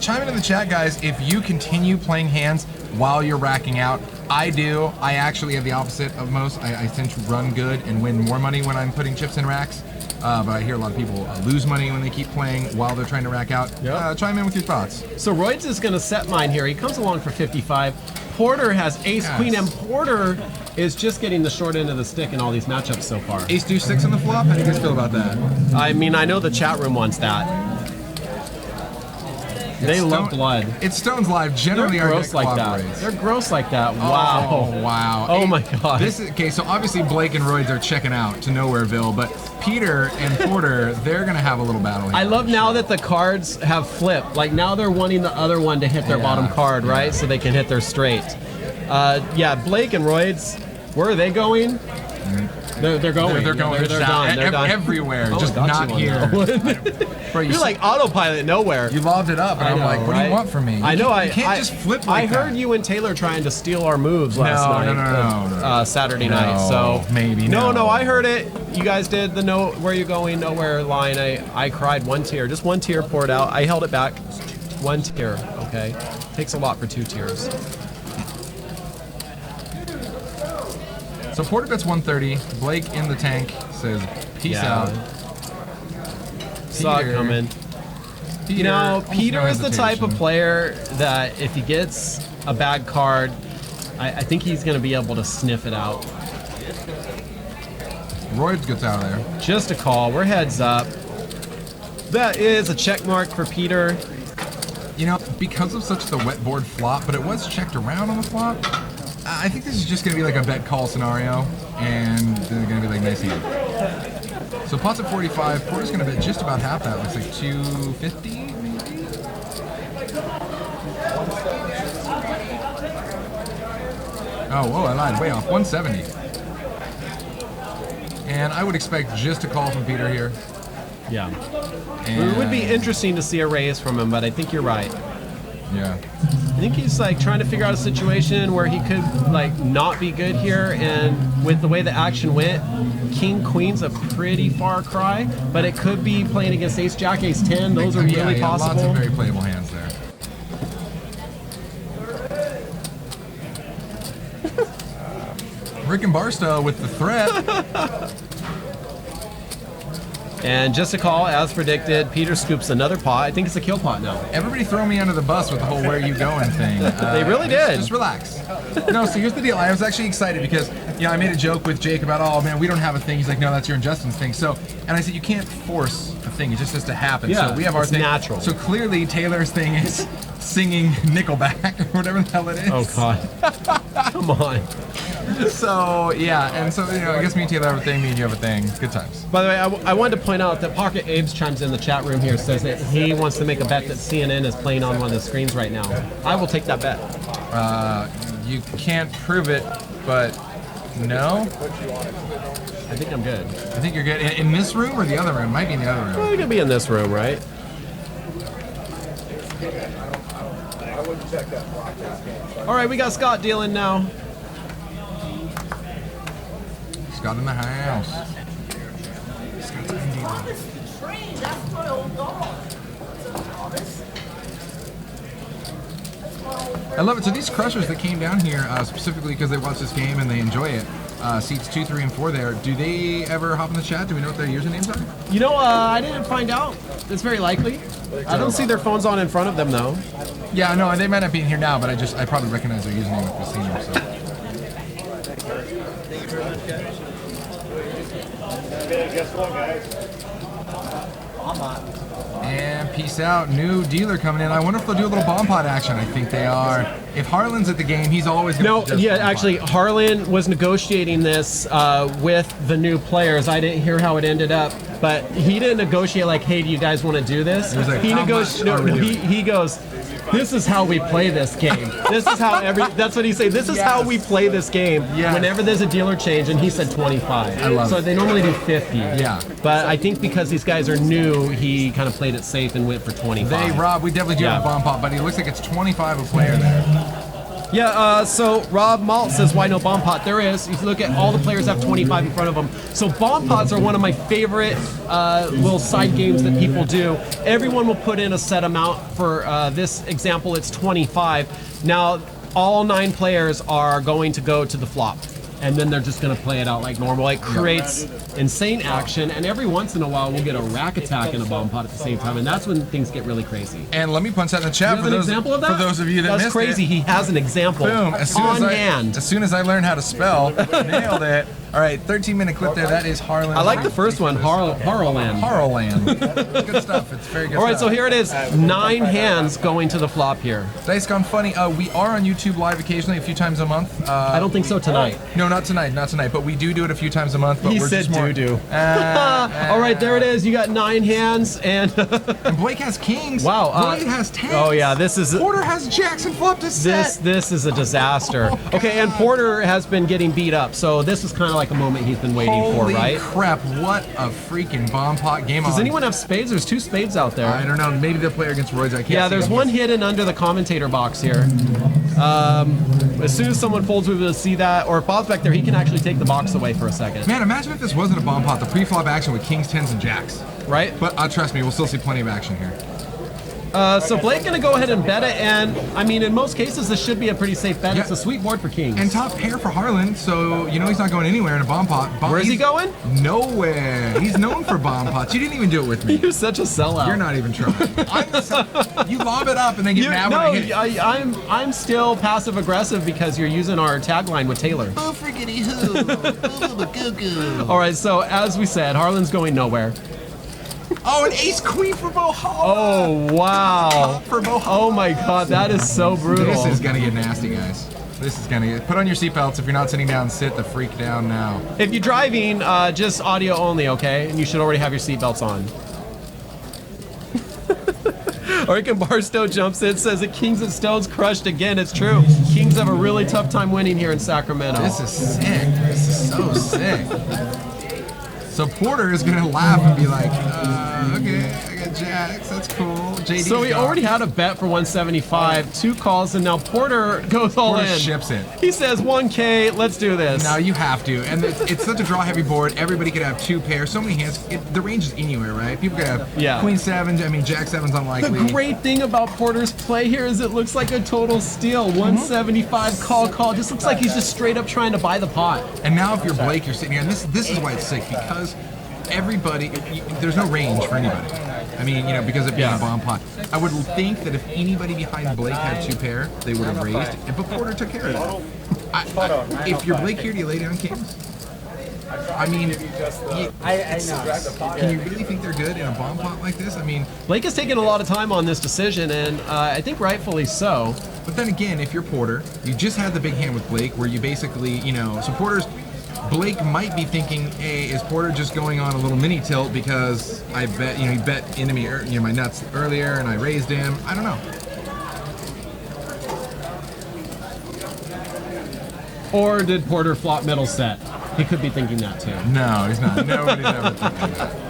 Speaker 2: Chime in the chat, guys, if you continue playing hands while you're racking out. I do. I actually have the opposite of most. I tend to run good and win more money when I'm putting chips in racks. But I hear a lot of people lose money when they keep playing while they're trying to rack out.
Speaker 3: Yep.
Speaker 2: Chime in with your thoughts.
Speaker 3: So Roids is going to set mine here. He comes along for 55. Porter has ace,
Speaker 2: Yes.
Speaker 3: queen, and Porter is just getting the short end of the stick in all these matchups so far.
Speaker 2: Ace deuce 6 on the flop. How do you guys feel about that?
Speaker 3: I mean, I know the chat room wants that. They love blood.
Speaker 2: It's Stones Live. Generally,
Speaker 3: They're
Speaker 2: our
Speaker 3: gross
Speaker 2: deck
Speaker 3: like that.
Speaker 2: cooperates.
Speaker 3: They're gross like that. Wow.
Speaker 2: Oh, wow.
Speaker 3: Oh my god.
Speaker 2: This is okay. So obviously Blake and Roids are checking out to Nowhereville, but Peter and Porter, they're gonna have a little battle here.
Speaker 3: I love now that the cards have flipped. Like now they're wanting the other one to hit their bottom card, right? So they can hit their straight. Yeah, Blake and Roids, where are they going? They're going.
Speaker 2: They're going.
Speaker 3: They're done. They're done.
Speaker 2: Everywhere,
Speaker 3: Oh,
Speaker 2: just
Speaker 3: got
Speaker 2: not
Speaker 3: you on
Speaker 2: here.
Speaker 3: that one.
Speaker 2: Bro,
Speaker 3: You're like autopilot nowhere.
Speaker 2: you lobbed it up, and I'm like, what do you want from me?
Speaker 3: I know.
Speaker 2: You can't just flip
Speaker 3: I
Speaker 2: like that.
Speaker 3: heard you and Taylor trying to steal our moves last
Speaker 2: No,
Speaker 3: night.
Speaker 2: no.
Speaker 3: Saturday night. So
Speaker 2: maybe
Speaker 3: No,
Speaker 2: no.
Speaker 3: I heard it. You guys did the no where you going nowhere line. I cried one tear. Just one tear poured out. I held it back. One tear. Okay. Takes a lot for 2 tears.
Speaker 2: So Porter bets 130. Blake in the tank says, peace out.
Speaker 3: Saw it coming. You know, Peter is the type of player that if he gets a bad card, I think he's going to be able to sniff it out.
Speaker 2: Roids gets out of there.
Speaker 3: Just a call. We're heads up. That is a check mark for Peter.
Speaker 2: You know, because of such the wet board flop, but it was checked around on the flop, I think this is just going to be like a bet call scenario, and they're going to be like nice hand. So pot's at 45. Porter's going to bet just about half that. Looks like 250, maybe? Oh, whoa, I lied. Way off. 170. And I would expect just a call from Peter here.
Speaker 3: Yeah.
Speaker 2: And
Speaker 3: It would be interesting to see a raise from him, but I think you're right.
Speaker 2: Yeah.
Speaker 3: I think he's like trying to figure out a situation where he could like not be good here, and with the way the action went, King Queen's a pretty far cry, but it could be playing against Ace Jack, Ace 10. Those are really possible.
Speaker 2: Lots of very playable hands there. Rick and Barstow with the threat.
Speaker 3: And just a call, as predicted, Peter scoops another pot. I think it's a kill pot now.
Speaker 2: Everybody throw me under the bus with the whole "where are you going" thing.
Speaker 3: They really did.
Speaker 2: Just relax. No, so here's the deal. I was actually excited because, I made a joke with Jake about, oh man, we don't have a thing. He's like, no, that's your and Justin's thing. So, and I said, you can't force a thing. It just has to happen.
Speaker 3: Yeah,
Speaker 2: so we have our
Speaker 3: it's
Speaker 2: thing.
Speaker 3: natural.
Speaker 2: So clearly Taylor's thing is singing Nickelback or whatever the hell it is.
Speaker 3: Oh God. Come on.
Speaker 2: So yeah, and so I guess me and Taylor have a thing, me and you have a thing. Good times.
Speaker 3: By the way, I wanted to point out that Pocket Abe's chimes in the chat room here, says that he wants to make a bet that CNN is playing on one of the screens right now. I will take that bet.
Speaker 2: You can't prove it, but no.
Speaker 3: I think I'm good.
Speaker 2: I think you're good. In this room or the other room? Might be in the other room.
Speaker 3: Well, you're gonna be in this room, right? All right, we got Scott dealing now.
Speaker 2: Scott in the house. Scott's been dealing. I love it. So these crushers that came down here specifically because they watch this game and they enjoy it, seats 2, 3, and 4 there, do they ever hop in the chat? Do we know what their usernames are?
Speaker 3: I didn't find out. It's very likely. I don't see their phones on in front of them, though.
Speaker 2: Yeah, no, they might not be in here now, but I probably recognize their username if I've seen them. So.
Speaker 4: Guess what, guys?
Speaker 2: And peace out. New dealer coming in. I wonder if they'll do a little bomb pot action. I think they are. If Harlan's at the game, he's always going to
Speaker 3: actually, Harlan was negotiating this with the new players. I didn't hear how it ended up, but he didn't negotiate like, hey, do you guys want to do this?
Speaker 2: He was like,
Speaker 3: he goes, this is how we play this game. This is how that's what he said. This is how we play this game.
Speaker 2: Yes.
Speaker 3: Whenever there's a dealer change, and he said 25.
Speaker 2: I love
Speaker 3: so
Speaker 2: it.
Speaker 3: they normally do 50.
Speaker 2: Yeah.
Speaker 3: But I think because these guys are new, he kind of played it safe and went for 25.
Speaker 2: Rob, we definitely do have a bomb pot, but it looks like it's 25 a player there.
Speaker 3: Yeah, so Rob Malt says, why no bomb pot? There is. If you look at all the players have 25 in front of them. So bomb pots are one of my favorite little side games that people do. Everyone will put in a set amount. For this example, it's 25. Now, all 9 players are going to go to the flop. And then they're just going to play it out like normal. It creates insane action, and every once in a while we'll get a rack attack and a bomb pot at the same time, and that's when things get really crazy.
Speaker 2: And let me punch that in the chat
Speaker 3: for those of you that
Speaker 2: missed
Speaker 3: That's crazy.
Speaker 2: It.
Speaker 3: He has an example.
Speaker 2: Boom.
Speaker 3: Hand.
Speaker 2: As soon as I learned how to spell, nailed it. All right, 13-minute clip there. That is Harlan.
Speaker 3: I like the first one, Harlan.
Speaker 2: Harlan. Good stuff. It's very good.
Speaker 3: All right, so here it is. 9 hands going to the flop here.
Speaker 2: Dice Gone Funny. We are on YouTube live occasionally, a few times a month.
Speaker 3: I don't think so tonight.
Speaker 2: No, not tonight. But we do it a few times a month. But
Speaker 3: He
Speaker 2: we're
Speaker 3: said
Speaker 2: just more,
Speaker 3: do. All right, there it is. You got 9 hands, and
Speaker 2: and Blake has kings.
Speaker 3: Wow.
Speaker 2: Blake has 10s.
Speaker 3: Oh yeah, this is.
Speaker 2: Porter has jacks and flopped his set.
Speaker 3: This is a disaster. Okay, and Porter has been getting beat up, so this is kind of like a moment he's been waiting for, right?
Speaker 2: Holy crap! What a freaking bomb pot game!
Speaker 3: Does anyone have spades? There's 2 spades out there.
Speaker 2: I don't know. Maybe they'll play against Roids. I can't.
Speaker 3: Yeah,
Speaker 2: see
Speaker 3: there's
Speaker 2: them.
Speaker 3: one hidden under the commentator box here. As soon as someone folds, we'll be able to see that. Or if Bob's back there, he can actually take the box away for a second.
Speaker 2: Man, imagine if this wasn't a bomb pot. The pre-flop action with kings, 10s, and jacks.
Speaker 3: Right?
Speaker 2: But trust me, we'll still see plenty of action here.
Speaker 3: So Blake's going to go ahead and bet it, and I mean, in most cases, this should be a pretty safe bet.
Speaker 2: Yeah.
Speaker 3: It's a sweet board for kings.
Speaker 2: And top pair for Harlan, so you know he's not going anywhere in a bomb pot.
Speaker 3: Where's he going?
Speaker 2: Nowhere. He's known for bomb pots. You didn't even do it with me.
Speaker 3: You're such a sellout.
Speaker 2: You're not even trying. You lob it up and then get mad when I hit it.
Speaker 3: I'm still passive aggressive because you're using our tagline with Taylor.
Speaker 2: Oh, friggity hoo.
Speaker 3: All right, so as we said, Harlan's going nowhere.
Speaker 2: Oh, an ace queen for Holla.
Speaker 3: Oh, wow.
Speaker 2: For Holla.
Speaker 3: Oh my God, that is so brutal.
Speaker 2: This is gonna get nasty, guys. This is gonna get. Put on your seatbelts. If you're not sitting down, sit the freak down now.
Speaker 3: If you're driving, just audio only, okay? And you should already have your seatbelts on. Orkin Barstow jumps in, says that Kings and Stones crushed again. It's true. Kings have a really tough time winning here in Sacramento.
Speaker 2: This is sick. This is so sick. So Porter is gonna laugh and be like, okay, I got jacks, that's cool. JD's
Speaker 3: So he
Speaker 2: gone.
Speaker 3: already had a bet for 175, 2 calls, and now Porter goes all
Speaker 2: Porter
Speaker 3: in.
Speaker 2: ships it.
Speaker 3: He says 1K, let's do this.
Speaker 2: Now you have to, and it's such a draw-heavy board. Everybody could have 2 pairs, so many hands. The range is anywhere, right? People could have queen 7. I mean, jack 7's unlikely.
Speaker 3: The great thing about Porter's play here is it looks like a total steal. 175 call. Just looks like he's just straight up trying to buy the pot.
Speaker 2: And now if you're Blake, you're sitting here, and this is why it's sick, because everybody, there's no range for anybody. I mean, because of being a bomb pot. I would think that if anybody behind Blake had 2 pair, they would have raised, but Porter took care of that. If you're Blake here, do you lay down kings? I mean, can you really think they're good in a bomb pot like this? I mean,
Speaker 3: Blake has taken a lot of time on this decision, and I think rightfully so.
Speaker 2: but then again, if you're Porter, you just had the big hand with Blake, where you basically, supporters. Blake might be thinking, hey, is Porter just going on a little mini tilt because I bet, he bet into me, my nuts earlier, and I raised him. I don't know.
Speaker 3: Or did Porter flop middle set? He could be thinking that too.
Speaker 2: No, he's not. Nobody's ever thinking that.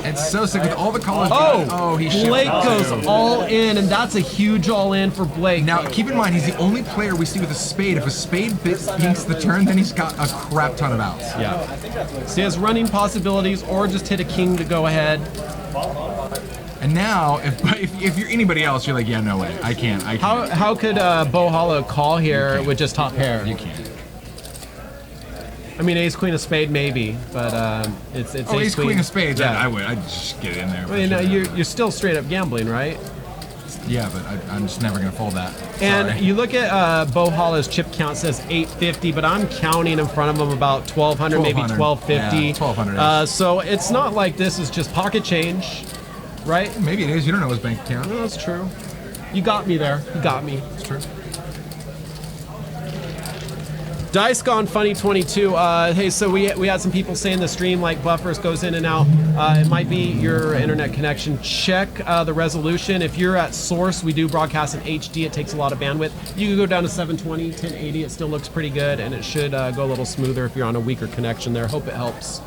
Speaker 2: It's so sick with all the callers. He
Speaker 3: Blake
Speaker 2: shipped
Speaker 3: goes
Speaker 2: too.
Speaker 3: all in, and that's a huge all in for Blake.
Speaker 2: Now, keep in mind, he's the only player we see with a spade. If a spade pinks the turn, then he's got a crap ton of outs.
Speaker 3: Yeah. So he has running possibilities, or just hit a king to go ahead.
Speaker 2: And now, if you're anybody else, you're like, yeah, no way, I can't.
Speaker 3: How could Bo Holla call here with just top pair?
Speaker 2: You can't.
Speaker 3: I mean, ace queen of spade maybe, but it's
Speaker 2: ace queen of spades.
Speaker 3: Yeah.
Speaker 2: I'd just get it in there.
Speaker 3: I mean, you're still straight up gambling, right?
Speaker 2: Yeah, but I'm just never gonna fold that.
Speaker 3: And
Speaker 2: Sorry.
Speaker 3: you look at Bo Holla's chip count says 850, but I'm counting in front of him about 1200, maybe 1250.
Speaker 2: Yeah, 1200.
Speaker 3: So it's not like this is just pocket change, right?
Speaker 2: Maybe it is. You don't know his bank account.
Speaker 3: No, that's true. You got me there. You got me.
Speaker 2: It's true.
Speaker 3: Dice Gone Funny 22. Hey, so we had some people saying the stream like buffers goes in and out. It might be your internet connection. Check the resolution. If you're at source, we do broadcast in HD. It takes a lot of bandwidth. You can go down to 720, 1080. It still looks pretty good, and it should go a little smoother if you're on a weaker connection there. Hope it helps.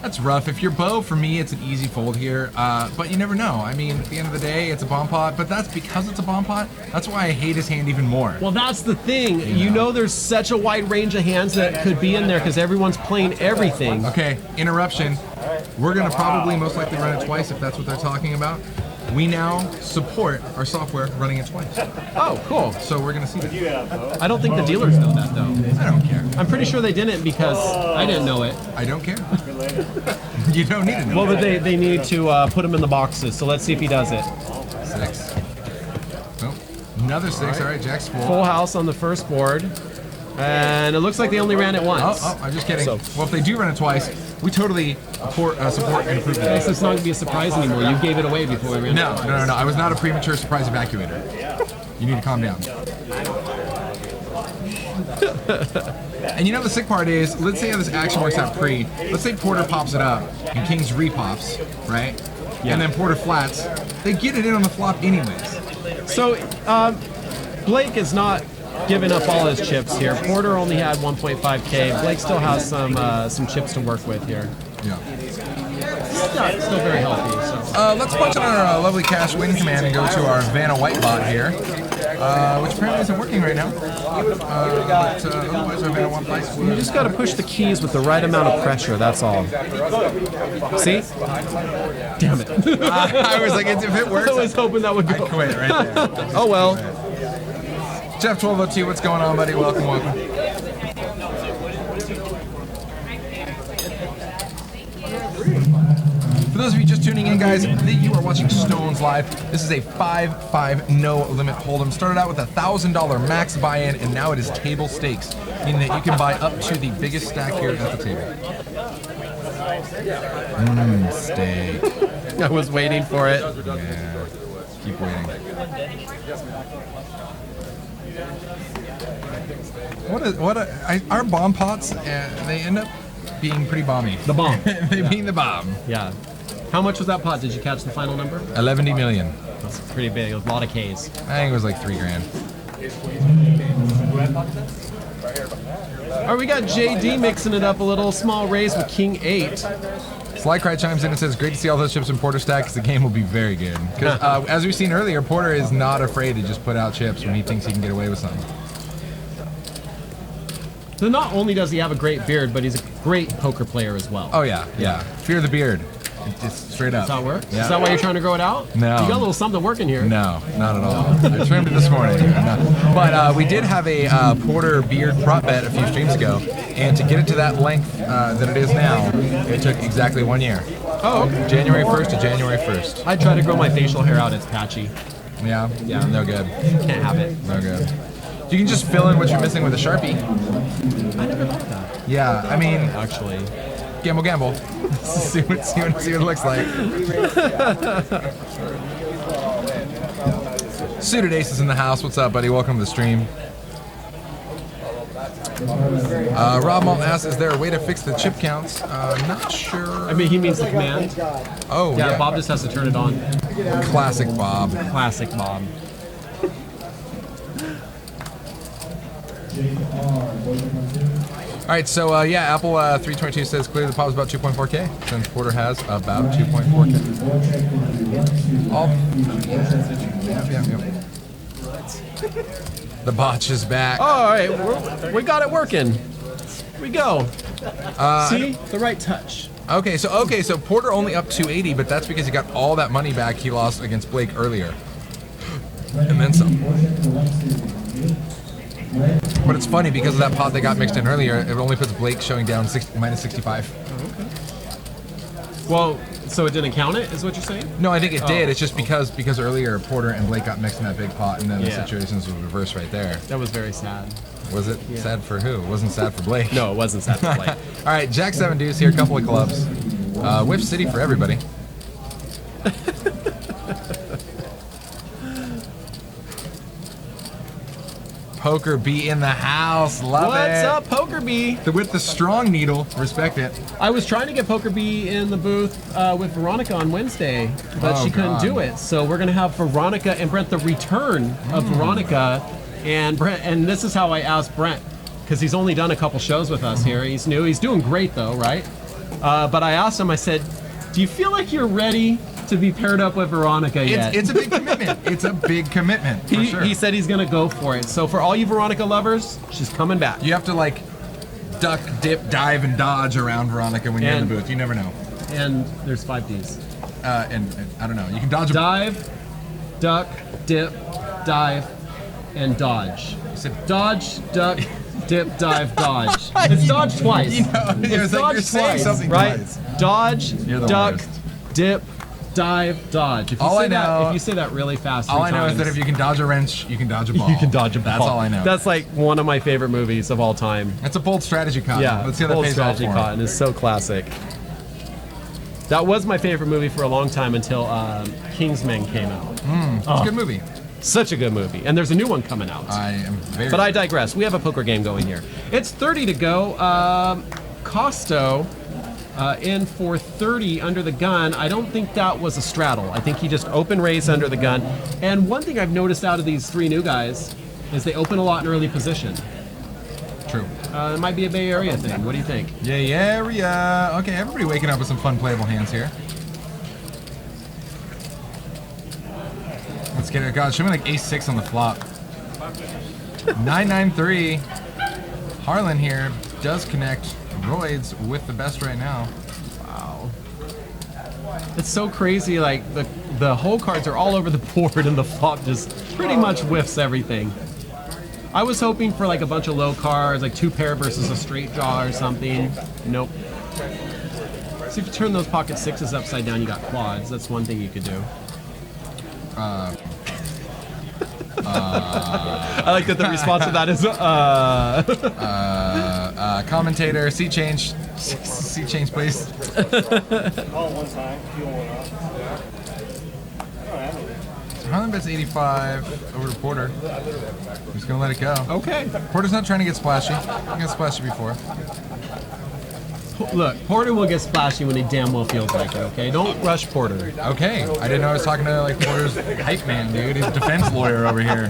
Speaker 2: That's rough. If you're Bo, for me, it's an easy fold here. But you never know. I mean, at the end of the day, it's a bomb pot. But that's because it's a bomb pot. That's why I hate his hand even more.
Speaker 3: Well, that's the thing. You know there's such a wide range of hands that could be in there because everyone's playing everything.
Speaker 2: Okay, interruption. We're going to probably most likely run it twice if that's what they're talking about. We now support our software running it twice.
Speaker 3: Oh, cool.
Speaker 2: So we're going to see that.
Speaker 3: I don't think the dealers know that, though.
Speaker 2: I don't care.
Speaker 3: I'm pretty sure they didn't because I didn't know it.
Speaker 2: I don't care. You don't need to know.
Speaker 3: Well, but they need to put him in the boxes, so let's see if he does it.
Speaker 2: 6. Oh, another 6. All right, Jack's full.
Speaker 3: Full house on the first board. And it looks like they only ran it once.
Speaker 2: Oh, I'm just kidding.
Speaker 3: So-
Speaker 2: Well, if they do run it twice, we totally support and approve
Speaker 3: I
Speaker 2: that.
Speaker 3: guess it's not going to be a surprise anymore. You gave it away before we ran
Speaker 2: No,
Speaker 3: it twice.
Speaker 2: no. I was not a premature surprise evacuator. You need to calm down. And you know the sick part is, let's say how this action works out pre. Let's say Porter pops it up and King's repops, right?
Speaker 3: Yeah.
Speaker 2: And then Porter flats. They get it in on the flop anyways.
Speaker 3: So Blake is not giving up all his chips here. Porter only had 1.5K. Blake still has some chips to work with here.
Speaker 2: Yeah.
Speaker 3: Still very healthy. So.
Speaker 2: Let's punch on our lovely cash win command and go to our Vanna White bot here, which apparently isn't working right now. But otherwise, our Vanna White bot.
Speaker 3: You just got to push the keys with the right amount of pressure. That's all. See? Damn it!
Speaker 2: I was like, if it works,
Speaker 3: I was hoping that would
Speaker 2: I'd
Speaker 3: go.
Speaker 2: quit right there.
Speaker 3: Oh well.
Speaker 2: Jeff 1202, what's going on, buddy? Welcome. For those of you just tuning in, guys, you are watching Stones Live. This is a 5-5 no limit hold'em. Started out with $1,000 max buy-in, and now it is table stakes, meaning that you can buy up to the biggest stack here at the table. Steak.
Speaker 3: I was waiting for it.
Speaker 2: Yeah. Keep waiting. Our bomb pots, they end up being pretty bomby.
Speaker 3: The bomb.
Speaker 2: They mean the bomb.
Speaker 3: Yeah. How much was that pot? Did you catch the final number?
Speaker 2: 11 million.
Speaker 3: That's pretty big. A lot of Ks.
Speaker 2: I think it was like $3,000.
Speaker 3: All right, we got JD mixing it up a little. Small raise with King 8.
Speaker 2: Sly Cry chimes in and says, great to see all those chips in Porter stack because the game will be very good. Because as we've seen earlier, Porter is not afraid to just put out chips when he thinks he can get away with something.
Speaker 3: So not only does he have a great beard, but he's a great poker player as well.
Speaker 2: Oh, yeah. Fear the beard. Just straight up.
Speaker 3: That's how it works?
Speaker 2: Yeah.
Speaker 3: Is that why you're trying to grow it out?
Speaker 2: No.
Speaker 3: You got a little something working here.
Speaker 2: No, not at all. I trimmed it this morning. But we did have a Porter beard prop bet a few streams ago, and to get it to that length that it is now, it took exactly 1 year.
Speaker 3: Oh, okay.
Speaker 2: January 1st to January 1st.
Speaker 3: I try to grow my facial hair out. It's patchy.
Speaker 2: Yeah, no good.
Speaker 3: Can't have it.
Speaker 2: No good. You can just fill in what you're missing with a Sharpie.
Speaker 3: I never thought that.
Speaker 2: Yeah, I mean,
Speaker 3: Actually.
Speaker 2: gamble. see what it looks like. Suited Ace is in the house. What's up, buddy? Welcome to the stream. Rob Malt asks, is there a way to fix the chip counts? Not sure.
Speaker 3: I mean, he means the command.
Speaker 2: Oh,
Speaker 3: Yeah,
Speaker 2: yeah.
Speaker 3: Bob just has to turn it on.
Speaker 2: Classic Bob.
Speaker 3: Classic Bob.
Speaker 2: All right, so yeah, Apple 322 says clearly the pop is about 2.4K, since Porter has about 2.4K. Yeah. The botch is back.
Speaker 3: All right, we got it working. Here we go. See? The right touch.
Speaker 2: Okay, so Porter only up 280, but that's because he got all that money back he lost against Blake earlier. And then some. But it's funny because of that pot that got mixed in earlier, it only puts Blake showing down minus 65.
Speaker 3: Well, so it didn't count it, is what you're saying?
Speaker 2: No, I think it did. It's just because earlier Porter and Blake got mixed in that big pot, and then the situations were reversed right there.
Speaker 3: That was very sad.
Speaker 2: Was it sad for who? It wasn't sad for Blake.
Speaker 3: No, it wasn't sad for Blake.
Speaker 2: All right, Jack 7 deuce here, couple of clubs. Whiff City for everybody. Poker B in the house, love it.
Speaker 3: What's up, Poker B?
Speaker 2: With the strong needle, respect it.
Speaker 3: I was trying to get Poker B in the booth with Veronica on Wednesday, but she couldn't do it. So we're gonna have Veronica and Brent, the return of Veronica and Brent. And this is how I asked Brent, because he's only done a couple shows with us here. He's new. He's doing great though, right? But I asked him. I said, "Do you feel like you're ready to be paired up with Veronica yet?"
Speaker 2: It's a big commitment. It's a big commitment, for sure.
Speaker 3: He said he's gonna go for it. So for all you Veronica lovers, she's coming back.
Speaker 2: You have to like duck, dip, dive, and dodge around Veronica when you're in the booth. You never know.
Speaker 3: And there's 5 Ds.
Speaker 2: And I don't know. You can dodge a
Speaker 3: Dive, duck, dip, dive, and dodge. Dodge, duck, dip, dive, dodge. It's dodge twice.
Speaker 2: You know,
Speaker 3: It's
Speaker 2: like
Speaker 3: dodge
Speaker 2: you're saying
Speaker 3: twice,
Speaker 2: something
Speaker 3: right?
Speaker 2: twice.
Speaker 3: Dodge,
Speaker 2: You're the
Speaker 3: duck,
Speaker 2: worst.
Speaker 3: dip, dive, dodge. If you
Speaker 2: All
Speaker 3: say
Speaker 2: I know-
Speaker 3: if you say that really fast,
Speaker 2: All I know is
Speaker 3: times,
Speaker 2: that if you can dodge a wrench, you can dodge a ball.
Speaker 3: you can dodge a ball.
Speaker 2: That's all I know.
Speaker 3: That's like one of my favorite movies of all time.
Speaker 2: That's a bold strategy, Cotton.
Speaker 3: Yeah,
Speaker 2: Let's see how that
Speaker 3: Bold
Speaker 2: pays off
Speaker 3: Strategy
Speaker 2: for him.
Speaker 3: Cotton is so classic. That was my favorite movie for a long time until Kingsman came out.
Speaker 2: It's a good movie.
Speaker 3: Such a good movie. And there's a new one coming out.
Speaker 2: I am very.
Speaker 3: But I digress. We have a poker game going here. It's 30 to go. Kosto in for 30 under the gun. I don't think that was a straddle. I think he just open raised under the gun. And one thing I've noticed out of these 3 new guys is they open a lot in early position.
Speaker 2: True.
Speaker 3: It might be a Bay Area thing. What do you think?
Speaker 2: Yeah. Okay, everybody waking up with some fun playable hands here. Let's get it. God, show me like ace-6 on the flop. 9-9-3. Harlan here does connect Roids with the best right now.
Speaker 3: Wow. It's so crazy. Like the whole cards are all over the board and the flop just pretty much whiffs everything. I was hoping for like a bunch of low cards, like 2 pair versus a straight draw or something. Nope. See, if you turn those pocket 6s upside down, you got quads. That's one thing you could do. I like that the response to that is
Speaker 2: Commentator, seat change, please.
Speaker 4: All one time, feel one off.
Speaker 2: Harlan bets 85 over to Porter. He's gonna let it go.
Speaker 3: okay.
Speaker 2: Porter's not trying to get splashy. He got splashy before.
Speaker 3: Look, Porter will get splashy when he damn well feels like it. Okay, don't rush Porter.
Speaker 2: Okay, I didn't know I was talking to like Porter's hype man, dude. He's a defense lawyer over here.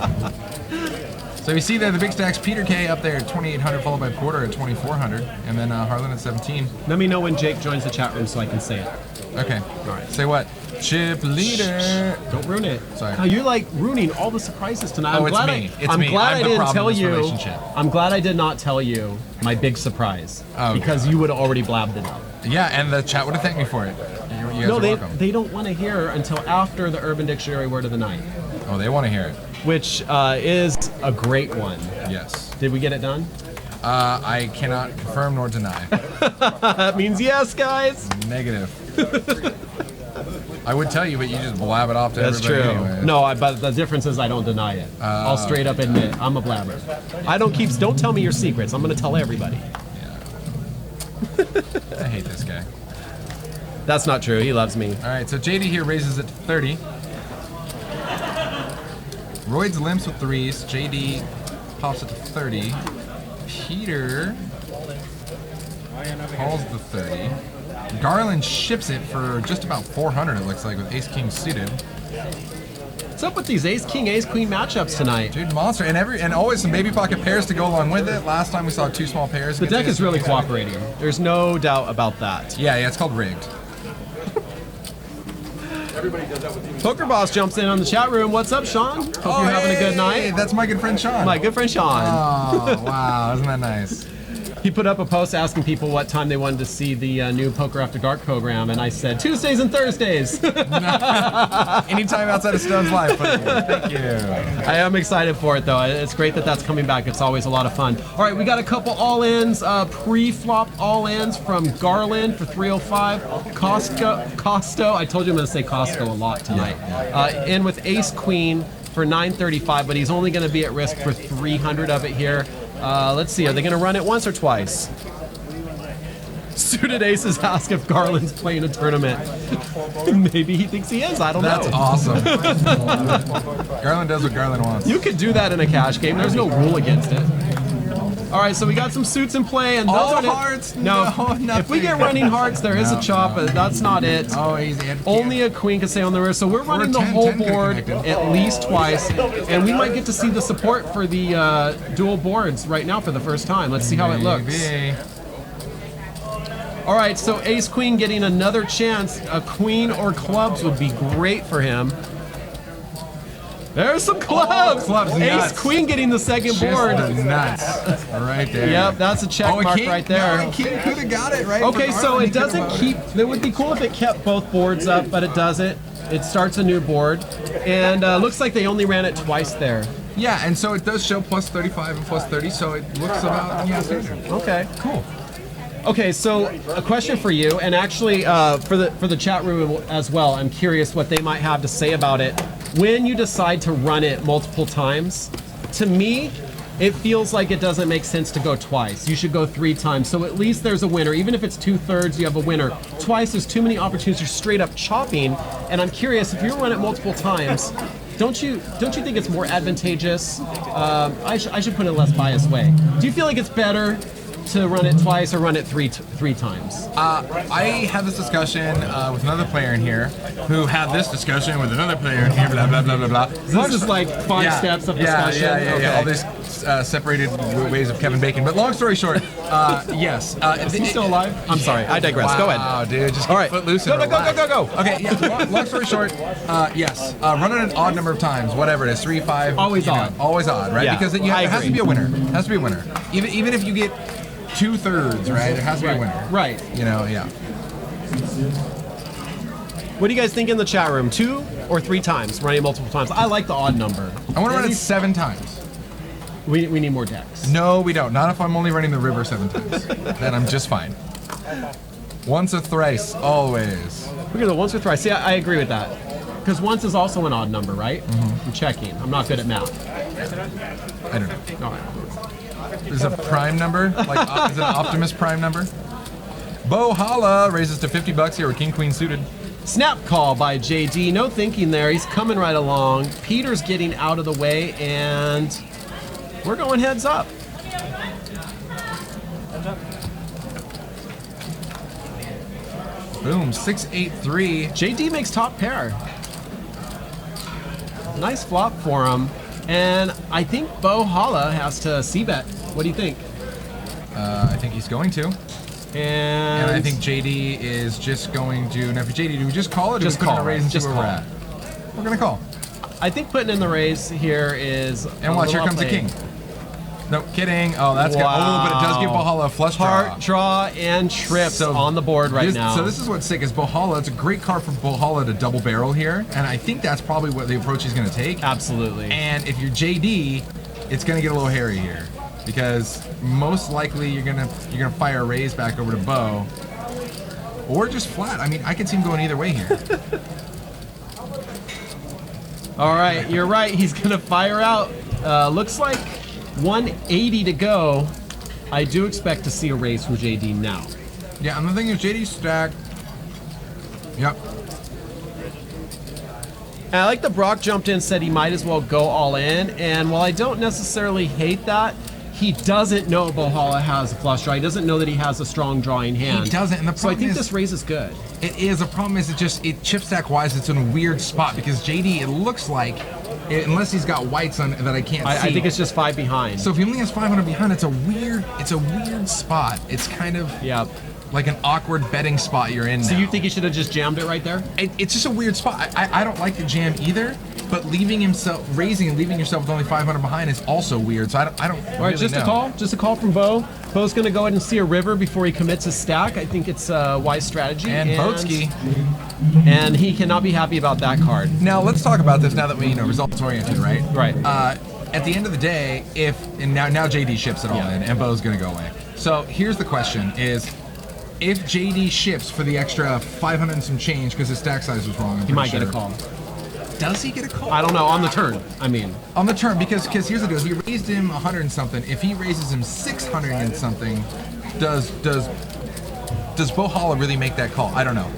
Speaker 2: So you see there the big stacks. Peter K up there at 2,800, followed by Porter at 2,400, and then Harlan at 17.
Speaker 3: Let me know when Jake joins the chat room so I can say it.
Speaker 2: Okay. All right. Say what? Chip leader.
Speaker 3: Don't ruin it.
Speaker 2: Sorry.
Speaker 3: Now, you're like ruining all the surprises tonight.
Speaker 2: Oh, it's me. It's
Speaker 3: I'm
Speaker 2: me.
Speaker 3: glad
Speaker 2: I'm
Speaker 3: I
Speaker 2: the
Speaker 3: didn't
Speaker 2: problem
Speaker 3: tell
Speaker 2: in this
Speaker 3: you.
Speaker 2: relationship.
Speaker 3: I'm glad I did not tell you my big surprise
Speaker 2: Oh,
Speaker 3: because you would have already blabbed it up.
Speaker 2: Yeah, and the chat would have thanked me for it. You guys
Speaker 3: No,
Speaker 2: are
Speaker 3: they
Speaker 2: welcome.
Speaker 3: they don't want to hear until after the Urban Dictionary word of the night,
Speaker 2: Oh, they want to hear it.
Speaker 3: which is a great one.
Speaker 2: Yes.
Speaker 3: Did we get it done?
Speaker 2: I cannot confirm nor deny.
Speaker 3: That means yes, guys.
Speaker 2: Negative. I would tell you, but you just blab it off to
Speaker 3: That's true.
Speaker 2: everybody anyway.
Speaker 3: No, but the difference is I don't deny it. I'll straight up admit I'm a blabber. Don't tell me your secrets. I'm gonna tell everybody.
Speaker 2: I hate this guy.
Speaker 3: That's not true. He loves me.
Speaker 2: All right, so JD here raises it to 30. Roids limps with threes. JD pops it to 30. Peter calls the 30. Garland ships it for just about 400, it looks like, with ace-king suited.
Speaker 3: What's up with these ace-king, ace-queen matchups tonight?
Speaker 2: Dude, monster. And always some baby pocket pairs to go along with it. Last time we saw two small pairs.
Speaker 3: The deck is really cooperating. There's no doubt about that.
Speaker 2: Yeah, it's called rigged.
Speaker 3: Poker Boss jumps in on the chat room. What's up, Sean? Hope you're having a good night.
Speaker 2: That's my good friend Sean.
Speaker 3: My good friend Sean.
Speaker 2: Oh, wow. Isn't that nice?
Speaker 3: He put up a post asking people what time they wanted to see the new Poker After Dark program, and I said Tuesdays and Thursdays.
Speaker 2: Anytime outside of Stone's Live. Thank you.
Speaker 3: I am excited for it, though. It's great that that's coming back. It's always a lot of fun. All right, we got a couple all-ins, pre-flop all-ins from Garland for 305. Kosto. I told you I'm going to say Kosto a lot tonight. In with Ace-Queen for 935, but he's only going to be at risk for 300 of it here. Let's see, are they going to run it once or twice? Suited Aces ask if Garland's playing a tournament. Maybe he thinks he is, I don't know.
Speaker 2: That's awesome. Garland does what Garland wants.
Speaker 3: You could do that in a cash game, there's no rule against it. All right, so we got some suits in play, and those
Speaker 2: all
Speaker 3: are
Speaker 2: hearts.
Speaker 3: No,
Speaker 2: nothing.
Speaker 3: if we get running hearts, there is a chop, but that's not it.
Speaker 2: Oh, easy.
Speaker 3: Only a queen can stay on the river, so we're running the
Speaker 2: 10,
Speaker 3: whole
Speaker 2: 10
Speaker 3: board at least twice, and we might get to see the support for the dual boards right now for the first time. Let's see how it looks.
Speaker 2: Maybe.
Speaker 3: All right, so Ace Queen getting another chance. A queen or clubs would be great for him. There's some clubs.
Speaker 2: Clubs,
Speaker 3: Ace
Speaker 2: nuts.
Speaker 3: Queen getting the second
Speaker 2: Just
Speaker 3: board.
Speaker 2: the nuts. Right there.
Speaker 3: Yep, that's a check mark
Speaker 2: king,
Speaker 3: right there.
Speaker 2: No, king could have got it, right?
Speaker 3: Okay,
Speaker 2: For
Speaker 3: so
Speaker 2: Harlan,
Speaker 3: it
Speaker 2: he could've
Speaker 3: doesn't
Speaker 2: allowed
Speaker 3: keep. It would be cool if it kept both boards up, but it doesn't. It starts a new board, and looks like they only ran it twice there.
Speaker 2: Yeah, and so it does show plus 35 and plus 30, so it looks about standard.
Speaker 3: Okay.
Speaker 2: Cool.
Speaker 3: Okay, so a question for you, and actually for the chat room as well. I'm curious what they might have to say about it. When you decide to run it multiple times, to me, it feels like it doesn't make sense to go twice. You should go 3 times, so at least there's a winner. Even if it's 2/3, you have a winner. Twice, there's too many opportunities for straight up chopping. And I'm curious, if you run it multiple times, don't you think it's more advantageous? I should put it a less biased way. Do you feel like it's better to run it twice or run it three times?
Speaker 2: I had this discussion with another player in here who had this discussion with another player in here, blah, blah, blah, blah, blah.
Speaker 3: This is like 5 steps of discussion?
Speaker 2: Yeah. All these separated ways of Kevin Bacon. But long story short, yes.
Speaker 3: Is he still alive? I'm sorry, I digress. Go ahead.
Speaker 2: Wow, dude, just
Speaker 3: All
Speaker 2: get
Speaker 3: right.
Speaker 2: foot loose and
Speaker 3: Go.
Speaker 2: relax. Okay, yeah, long story short, yes. Run it an odd number of times, whatever it is, 3, 5.
Speaker 3: Always
Speaker 2: you know,
Speaker 3: odd.
Speaker 2: Always odd, right?
Speaker 3: Yeah,
Speaker 2: Because it has to be a winner. It has to be a winner. Even if you get 2/3, right? It has to be a winner.
Speaker 3: Right.
Speaker 2: You know, yeah.
Speaker 3: What do you guys think in the chat room? 2 or 3 times, running multiple times? I like the odd number.
Speaker 2: I want to run it 7 times.
Speaker 3: We need more decks.
Speaker 2: No, we don't. Not if I'm only running the river 7 times. Then I'm just fine. Once or thrice, always.
Speaker 3: We're gonna once or thrice. See, I agree with that. Because once is also an odd number, right? I'm checking. I'm not good at math.
Speaker 2: I don't know.
Speaker 3: All right.
Speaker 2: Is it a prime number? Like, is it an Optimus prime number? Bo Holla raises to $50 here with King Queen suited.
Speaker 3: Snap call by JD. No thinking there. He's coming right along. Peter's getting out of the way, and we're going heads up.
Speaker 2: Boom, 6-8-3.
Speaker 3: JD makes top pair. Nice flop for him. And I think Bo Holla has to c-bet. What do you think?
Speaker 2: I think he's going to. And I think JD is just going to. Now, for JD, do we just call it? Or
Speaker 3: Just
Speaker 2: do we put in
Speaker 3: call.
Speaker 2: a raise and see
Speaker 3: Just
Speaker 2: where
Speaker 3: call.
Speaker 2: we're at? We're gonna call.
Speaker 3: I think putting in the raise here is.
Speaker 2: And watch, here comes the king. No, kidding. Oh, that's good. Oh, but it does give Bo Holla a flush draw.
Speaker 3: Heart draw and trips on the board right now.
Speaker 2: So this is what's sick is Bo Holla. It's a great card for Bo Holla to double barrel here, and I think that's probably what the approach he's gonna take.
Speaker 3: Absolutely.
Speaker 2: And if you're JD, it's gonna get a little hairy here, because most likely you're gonna fire a raise back over to Bo, or just flat. I mean, I can see him going either way here.
Speaker 3: All right, you're right. He's gonna fire out. Looks like 180 to go. I do expect to see a raise from JD now.
Speaker 2: Yeah, and the thing is, JD's stacked. Yep.
Speaker 3: And I like that Brock jumped in and said he might as well go all in. And while I don't necessarily hate that, he doesn't know Holla has a flush draw. He doesn't know that he has a strong drawing hand.
Speaker 2: He doesn't, and the
Speaker 3: so I
Speaker 2: problem
Speaker 3: think
Speaker 2: is,
Speaker 3: this raise is good.
Speaker 2: It is. The problem is it chip stack wise, it's in a weird spot because JD, it looks like, unless he's got whites on that I can't see.
Speaker 3: I think it's just 5 behind.
Speaker 2: So if he only has 500 behind, it's a weird spot. It's kind of like an awkward betting spot you're in.
Speaker 3: So
Speaker 2: now.
Speaker 3: you think he should have just jammed it right there?
Speaker 2: It's just a weird spot. I don't like the jam either, but raising and leaving yourself with only 500 behind is also weird. So I don't
Speaker 3: All right,
Speaker 2: really
Speaker 3: just
Speaker 2: know.
Speaker 3: a call. Just a call from Bo. Bo's going to go ahead and see a river before he commits his stack. I think it's a wise strategy.
Speaker 2: And Boatski.
Speaker 3: And he cannot be happy about that card.
Speaker 2: Now let's talk about this. Now that we results oriented, right?
Speaker 3: Right.
Speaker 2: At the end of the day, now JD ships it all in, and Bo's going to go away. So here's the question: is if JD ships for the extra 500 and some change because his stack size was wrong,
Speaker 3: He might get a call.
Speaker 2: Does he get a call?
Speaker 3: I don't know. On the turn, I mean.
Speaker 2: On the turn, because here's the deal: he raised him 100 and something. If he raises him 600 and something, does Bo Holla really make that call? I don't know.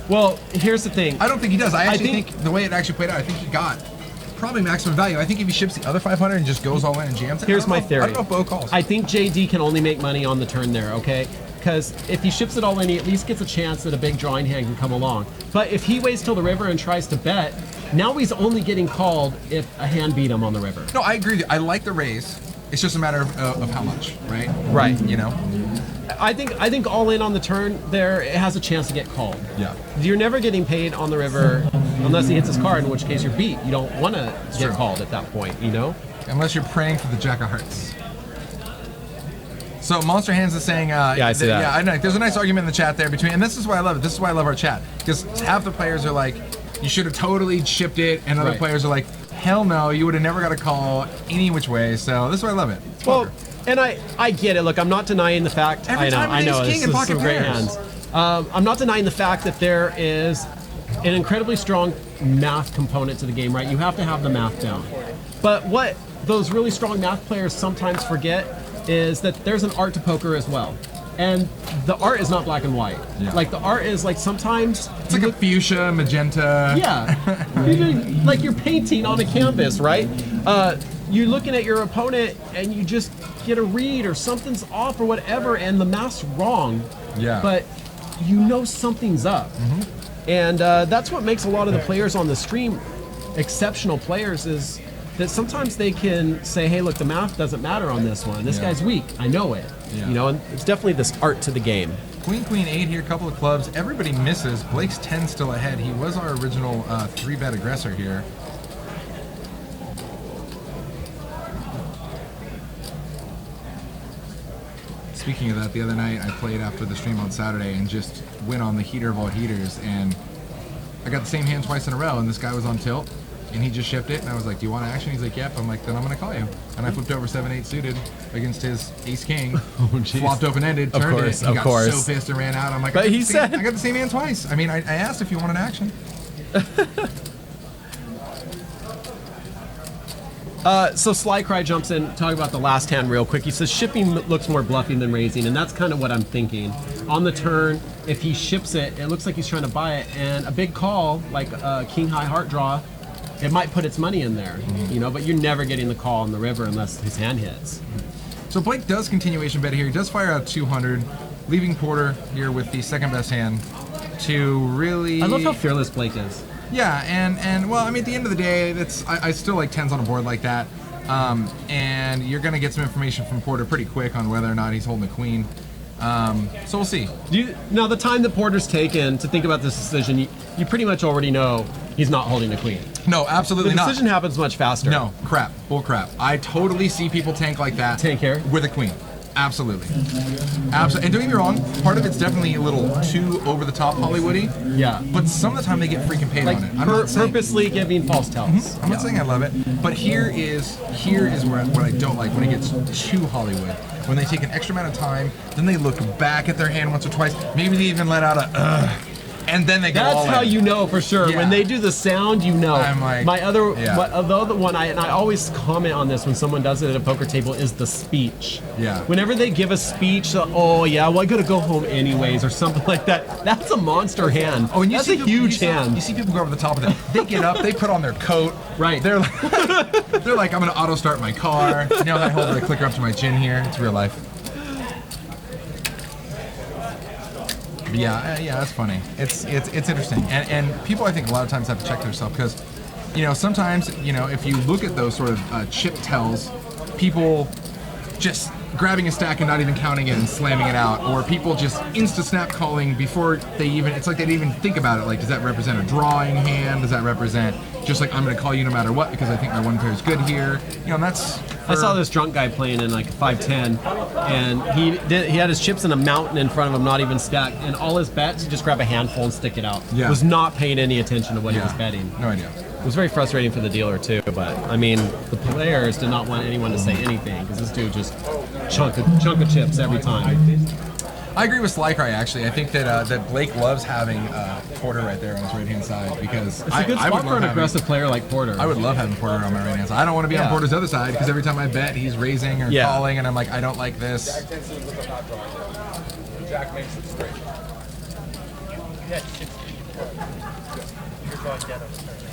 Speaker 3: Well, here's the thing.
Speaker 2: I don't think he does. I actually think the way it actually played out, I think he got probably maximum value. I think if he ships the other 500 and just goes all in and jams it.
Speaker 3: Here's my theory.
Speaker 2: I don't know if Bo calls.
Speaker 3: I think JD can only make money on the turn there, okay? Because if he ships it all in, he at least gets a chance that a big drawing hand can come along. But if he waits till the river and tries to bet, now he's only getting called if a hand beat him on the river.
Speaker 2: No, I agree with you. I like the raise. It's just a matter of how much, right?
Speaker 3: Right.
Speaker 2: You know?
Speaker 3: I think all in on the turn there, it has a chance to get called.
Speaker 2: Yeah.
Speaker 3: You're never getting paid on the river unless he hits his card, in which case you're beat. You don't want to get called at that point, you know?
Speaker 2: Unless you're praying for the Jack of Hearts. So Monster Hands is saying,
Speaker 3: I see that.
Speaker 2: Yeah, I know. There's a nice argument in the chat there between, and this is why I love it. This is why I love our chat, because half the players are like, you should have totally shipped it, and other players are like, hell no, you would have never got a call any which way. So this is why I love it. It's
Speaker 3: well,
Speaker 2: poker.
Speaker 3: and I get it. Look, I'm not denying the fact.
Speaker 2: Every time
Speaker 3: I know.
Speaker 2: King
Speaker 3: This
Speaker 2: and
Speaker 3: is
Speaker 2: pocket
Speaker 3: some great
Speaker 2: pairs.
Speaker 3: hands. I'm not denying the fact that there is an incredibly strong math component to the game, right? You have to have the math down. But what those really strong math players sometimes forget is that there's an art to poker as well. And the art is not black and white.
Speaker 2: Yeah.
Speaker 3: Like the art is like sometimes
Speaker 2: It's like a fuchsia, magenta.
Speaker 3: yeah. Like you're painting on a canvas, right? You're looking at your opponent and you just get a read or something's off or whatever and the math's wrong.
Speaker 2: Yeah.
Speaker 3: But you know something's up. And that's what makes a lot of the players on the stream exceptional players is that sometimes they can say, hey, look, the math doesn't matter on this one. This guy's weak. I know it.
Speaker 2: Yeah.
Speaker 3: You know, and it's definitely this art to the game.
Speaker 2: Queen, Queen 8 here, couple of clubs. Everybody misses. Blake's 10 still ahead. He was our original 3-bet aggressor here. Speaking of that, the other night I played after the stream on Saturday and just went on the heater of all heaters, and I got the same hand twice in a row, and this guy was on tilt, and he just shipped it, and I was like, do you want action? He's like, yep. I'm like, then I'm going to call you. And I flipped over 7-8 suited against his ace-king, flopped open-ended, turned it, and he got so pissed and ran out. I'm like,
Speaker 3: but he said,
Speaker 2: I got the same hand twice. I mean, I asked if you wanted action.
Speaker 3: So Sly Cry jumps in, talking about the last hand real quick. He says shipping looks more bluffing than raising, and that's kind of what I'm thinking. On the turn, if he ships it, it looks like he's trying to buy it, and a big call, like King High Heart draw, it might put its money in there, you know, but you're never getting the call on the river unless his hand hits.
Speaker 2: So Blake does continuation bet here. He does fire out 200, leaving Porter here with the second best hand to really...
Speaker 3: I love how fearless Blake is.
Speaker 2: Yeah, and well, I mean, at the end of the day, I still like 10s on a board like that, and you're going to get some information from Porter pretty quick on whether or not he's holding a queen. So we'll see.
Speaker 3: Now, the time that Porter's taken to think about this decision, you pretty much already know he's not holding a queen.
Speaker 2: No, absolutely not.
Speaker 3: The decision happens much faster.
Speaker 2: No, crap, bull crap. I totally see people tank like that.
Speaker 3: Tank here?
Speaker 2: With a queen. Absolutely. Absolutely. And don't get me wrong, part of it's definitely a little too over the top Hollywoody.
Speaker 3: Yeah.
Speaker 2: But some of the time they get freaking paid
Speaker 3: Like
Speaker 2: on it. I'm not saying,
Speaker 3: purposely giving false tells.
Speaker 2: I'm not saying I love it, but here is where what I don't like when it gets too Hollywood. When they take an extra amount of time, then they look back at their hand once or twice. Maybe they even let out a And then they go all
Speaker 3: That's how
Speaker 2: in.
Speaker 3: you know for sure.
Speaker 2: Yeah.
Speaker 3: When they do the sound, you know.
Speaker 2: I'm like,
Speaker 3: my other,
Speaker 2: yeah.
Speaker 3: although the one and I always comment on this when someone does it at a poker table is the speech.
Speaker 2: Yeah.
Speaker 3: Whenever they give a speech, oh yeah, well I gotta go home anyways or something like that. That's a monster hand.
Speaker 2: Oh, and you
Speaker 3: that's
Speaker 2: see
Speaker 3: a
Speaker 2: people,
Speaker 3: huge
Speaker 2: you
Speaker 3: hand.
Speaker 2: see people go over the top of it. They get up, they put on their coat.
Speaker 3: Right.
Speaker 2: They're like, I'm gonna auto start my car. You know, I hold the clicker up to my chin here. It's real life. But yeah, that's funny. It's interesting, and people I think a lot of times have to check themselves because, you know, sometimes, you know, if you look at those sort of chip tells, people just grabbing a stack and not even counting it and slamming it out, or people just insta-snap calling before they even, it's like they didn't even think about it. Like, does that represent a drawing hand? Does that represent just like, I'm going to call you no matter what because I think my one pair is good here? You know, and that's...
Speaker 3: I saw this drunk guy playing in like 510, and he had his chips in a mountain in front of him, not even stacked, and all his bets, he just grab a handful and stick it out.
Speaker 2: Yeah.
Speaker 3: Was not paying any attention to what he was betting.
Speaker 2: No idea.
Speaker 3: It was very frustrating for the dealer too, but I mean, the players did not want anyone to say anything because this dude just chunk of chips every time.
Speaker 2: I agree with Slycry, actually. I think that Blake loves having Porter right there on his right-hand side because
Speaker 3: It's a good spot for an aggressive player like Porter.
Speaker 2: I would love having Porter on my right-hand side. I don't want to be on Porter's other side because every time I bet, he's raising or calling, and I'm like, I don't like this.
Speaker 4: Jack makes it straight.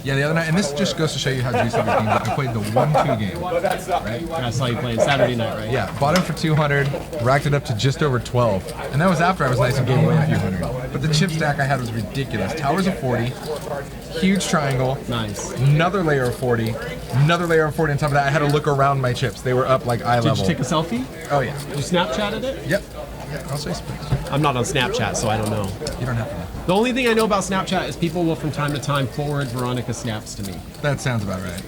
Speaker 2: Yeah, the other night, and this just goes to show you how juicy the games are. I played the 1-2 game, right?
Speaker 3: I saw you playing Saturday night, right?
Speaker 2: Yeah, bought him for 200, racked it up to just over 12, and that was after I was nice and gave away a few hundred. But the chip stack I had was ridiculous. Towers of 40, huge triangle,
Speaker 3: Nice.
Speaker 2: another layer of 40, another layer of 40 on top of that. I had to look around my chips. They were up like eye level.
Speaker 3: Did you take a selfie?
Speaker 2: Oh yeah.
Speaker 3: You Snapchatted it?
Speaker 2: Yep. I'll say space.
Speaker 3: I'm not on Snapchat, so I don't know.
Speaker 2: You don't have to know.
Speaker 3: The only thing I know about Snapchat is people will from time to time forward Veronica snaps to me.
Speaker 2: That sounds about right.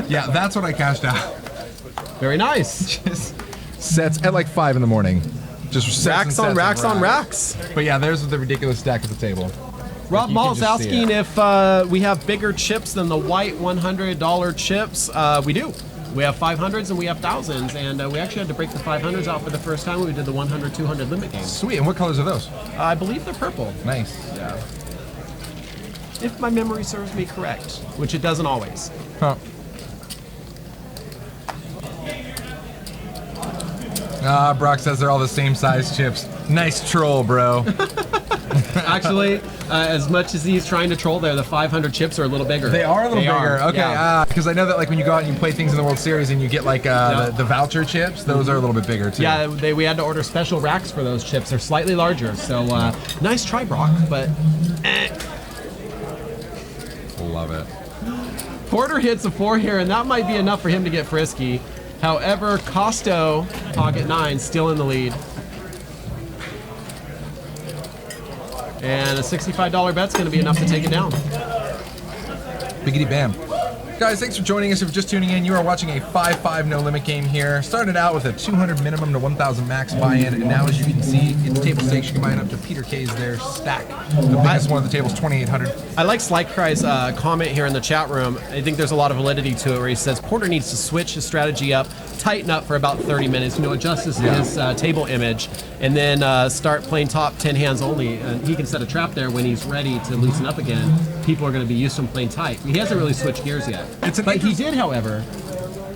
Speaker 2: Yeah, that's what I cashed out.
Speaker 3: Very nice.
Speaker 2: Just sets at like 5 in the morning. Just sets
Speaker 3: Racks
Speaker 2: and
Speaker 3: on
Speaker 2: sets
Speaker 3: racks
Speaker 2: and
Speaker 3: on racks.
Speaker 2: But yeah, there's the ridiculous stack at the table.
Speaker 3: Rob
Speaker 2: You
Speaker 3: Mall's
Speaker 2: can just see
Speaker 3: asking
Speaker 2: it.
Speaker 3: if we have bigger chips than the white $100 chips. We do. We have 500s and we have 1000s, and we actually had to break the 500s out for the first time when we did the 100-200 limit game.
Speaker 2: Sweet. And what colors are those?
Speaker 3: I believe they're purple.
Speaker 2: Nice.
Speaker 3: Yeah. If my memory serves me correct, which it doesn't always.
Speaker 2: Huh. Brock says they're all the same size chips. Nice troll, bro.
Speaker 3: Actually, as much as he's trying to troll there, the 500 chips are a little bigger.
Speaker 2: They are a little bigger. Okay,
Speaker 3: yeah.
Speaker 2: because I know that like when you go out and you play things in the World Series and you get like the voucher chips, those are a little bit bigger too.
Speaker 3: Yeah, we had to order special racks for those chips. They're slightly larger. So nice try, Brock, but
Speaker 2: Love it.
Speaker 3: Porter hits a 4 here, and that might be enough for him to get frisky. However, Kosto, pocket 9, still in the lead. And a $65 bet's going to be enough to take it down.
Speaker 2: Biggity bam. Guys, thanks for joining us. If you're just tuning in, you are watching a 5-5 no limit game here. Started out with a 200 minimum to 1,000 max buy-in, and now as you can see, it's table stakes. You can buy it up to Peter K's there stack. The biggest one of the table is 2,800.
Speaker 3: I like Slycry's comment here in the chat room. I think there's a lot of validity to it where he says Porter needs to switch his strategy up, tighten up for about 30 minutes, adjust his table image, and then start playing top 10 hands only. And he can set a trap there when he's ready to loosen up again. People are going to be used to him playing tight. He hasn't really switched gears yet. But he did, however,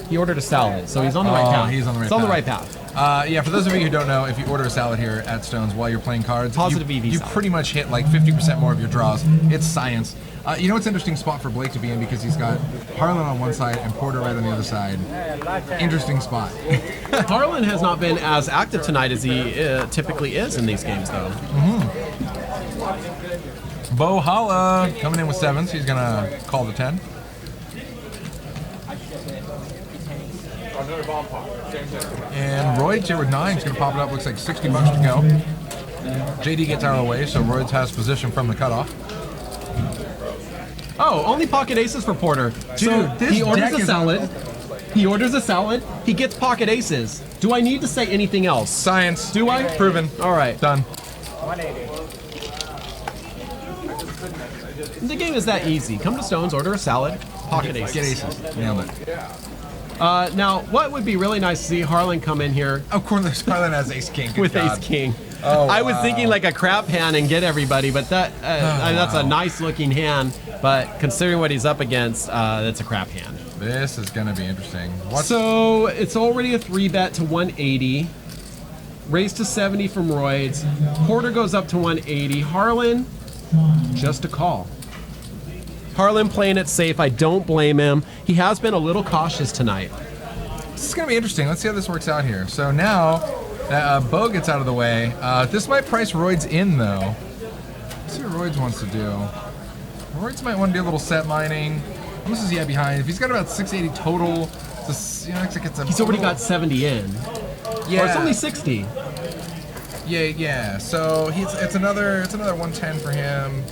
Speaker 3: he ordered a salad, so he's on the right path.
Speaker 2: He's on the right
Speaker 3: It's
Speaker 2: path.
Speaker 3: on the right path.
Speaker 2: Yeah, for those of you who don't know, if you order a salad here at Stone's while you're playing cards,
Speaker 3: Positive EV
Speaker 2: you
Speaker 3: salad.
Speaker 2: pretty much hit like 50% more of your draws. It's science. You know, it's an interesting spot for Blake to be in because he's got Harlan on one side and Porter right on the other side. Interesting spot.
Speaker 3: Harlan has not been as active tonight as he typically is in these games, though.
Speaker 2: Bo Holla coming in with 7s. He's going to call the 10. And Roids here with 9. He's going to pop it up. Looks like $60 to go. JD gets out of the way, so Roids has position from the cutoff.
Speaker 3: Oh, only pocket aces for Porter.
Speaker 2: Dude, this
Speaker 3: he orders
Speaker 2: deck
Speaker 3: a
Speaker 2: is-
Speaker 3: salad. He orders a salad. He gets pocket aces. Do I need to say anything else?
Speaker 2: Science.
Speaker 3: Do I?
Speaker 2: Proven.
Speaker 3: All right.
Speaker 2: Done.
Speaker 3: The game is that easy. Come to Stone's, order a salad, pocket aces.
Speaker 2: Get aces. Nailed it.
Speaker 3: Now, what would be really nice to see Harlan come in here
Speaker 2: Of course, Harlan has ace king. Good
Speaker 3: with
Speaker 2: God.
Speaker 3: ace king. I was thinking like a crap hand and get everybody, but that's a nice looking hand. But considering what he's up against, that's a crap hand.
Speaker 2: This is gonna be interesting.
Speaker 3: So it's already a 3-bet to 180. Raise to 70 from Roids. Porter goes up to 180. Harlan, just a call. Harlan playing it safe. I don't blame him. He has been a little cautious tonight.
Speaker 2: This is gonna be interesting. Let's see how this works out here. So now that Bo gets out of the way, this might price Roids in though. Let's see what Roids wants to do. Roids might want to do a little set mining. How much is he at behind? If he's got about 680 total, looks like it's
Speaker 3: he's already got 70 in.
Speaker 2: Yeah.
Speaker 3: Or it's only 60.
Speaker 2: Yeah. So it's another 110 for him.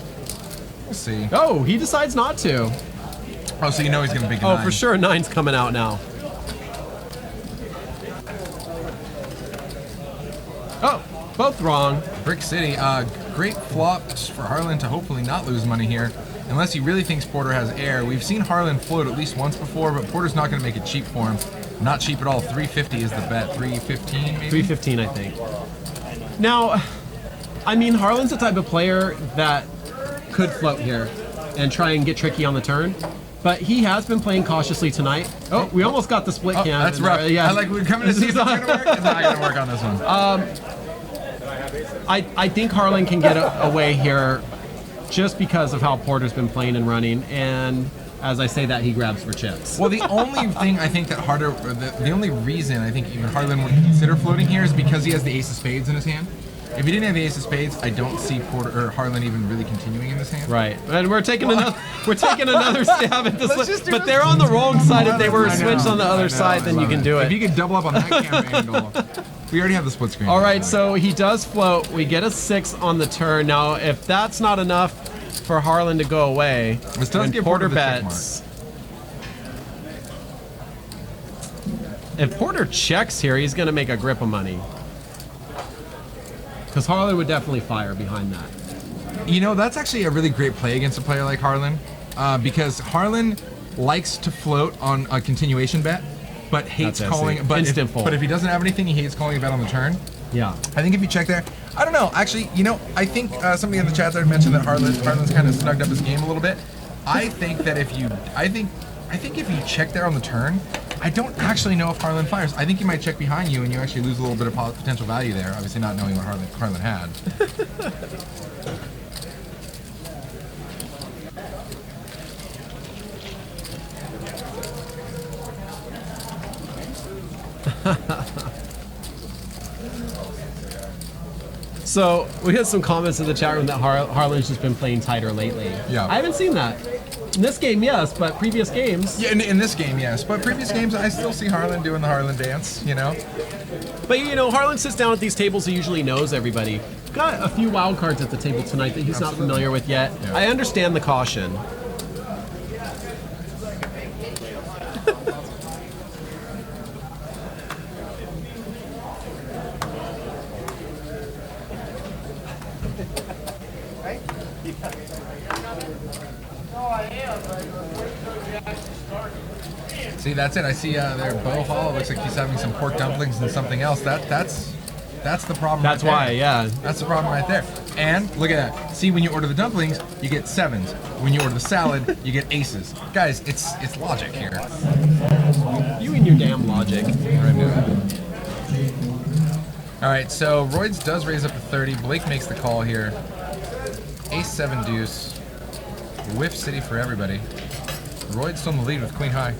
Speaker 2: We'll see.
Speaker 3: Oh, he decides not to.
Speaker 2: Oh, so you know he's gonna big.
Speaker 3: Oh, for sure, 9's coming out now. Oh, both wrong.
Speaker 2: Brick City, great flops for Harlan to hopefully not lose money here, unless he really thinks Porter has air. We've seen Harlan float at least once before, but Porter's not going to make it cheap for him. Not cheap at all. 350 is the bet. 315 maybe?
Speaker 3: 315, I think. Now, I mean, Harlan's the type of player that could float here and try and get tricky on the turn. But he has been playing cautiously tonight. Oh, we almost got the split cam.
Speaker 2: That's rough. Yeah. We're coming to see if it's going to work. It's not going to work on this one.
Speaker 3: I think Harlan can get away here just because of how Porter's been playing and running. And as I say that, he grabs for chips.
Speaker 2: Well, the only thing I think that the only reason I think even Harlan would consider floating here is because he has the ace of spades in his hand. If he didn't have the ace of spades, I don't see Porter or Harlan even really continuing in this hand.
Speaker 3: Right, and we're taking another stab at this, but they're on the wrong side. If they were switched on the other side, then you can do it.
Speaker 2: If you could double up on that camera angle, we already have the split screen.
Speaker 3: All right, so he does float. We get a 6 on the turn. Now, if that's not enough for Harlan to go away,
Speaker 2: this does give Porter
Speaker 3: bets. If Porter checks here, he's going to make a grip of money. Because Harlan would definitely fire behind that.
Speaker 2: You know, that's actually a really great play against a player like Harlan, because Harlan likes to float on a continuation bet, but hates calling. But if he doesn't have anything, he hates calling a bet on the turn.
Speaker 3: Yeah.
Speaker 2: I think if you check there, I don't know. Actually, you know, I think somebody in the chat there mentioned that Harlan's kind of snugged up his game a little bit. I think that if you check there on the turn, I don't actually know if Harlan fires. I think you might check behind you and you actually lose a little bit of potential value there, obviously not knowing what Harlan had.
Speaker 3: So we had some comments in the chat room that Harlan's just been playing tighter lately.
Speaker 2: Yeah.
Speaker 3: I haven't seen that. In this game, yes, but previous games.
Speaker 2: Yeah, in this game, yes. But previous games, I still see Harlan doing the Harlan dance, you know?
Speaker 3: But, you know, Harlan sits down at these tables, he usually knows everybody. Got a few wild cards at the table tonight that he's not familiar with yet. Yeah. I understand the caution.
Speaker 2: See, that's it. I see there, Bo Holla looks like he's having some pork dumplings and something else. That's the problem.
Speaker 3: That's
Speaker 2: right
Speaker 3: why,
Speaker 2: there.
Speaker 3: yeah.
Speaker 2: That's the problem right there. And look at that. See, when you order the dumplings, you get 7s. When you order the salad, you get aces. Guys, it's logic here.
Speaker 3: You and your damn logic.
Speaker 2: All right, so Roids does raise up to 30. Blake makes the call here. Ace 7 deuce. Whiff city for everybody. Roids still in the lead with queen high.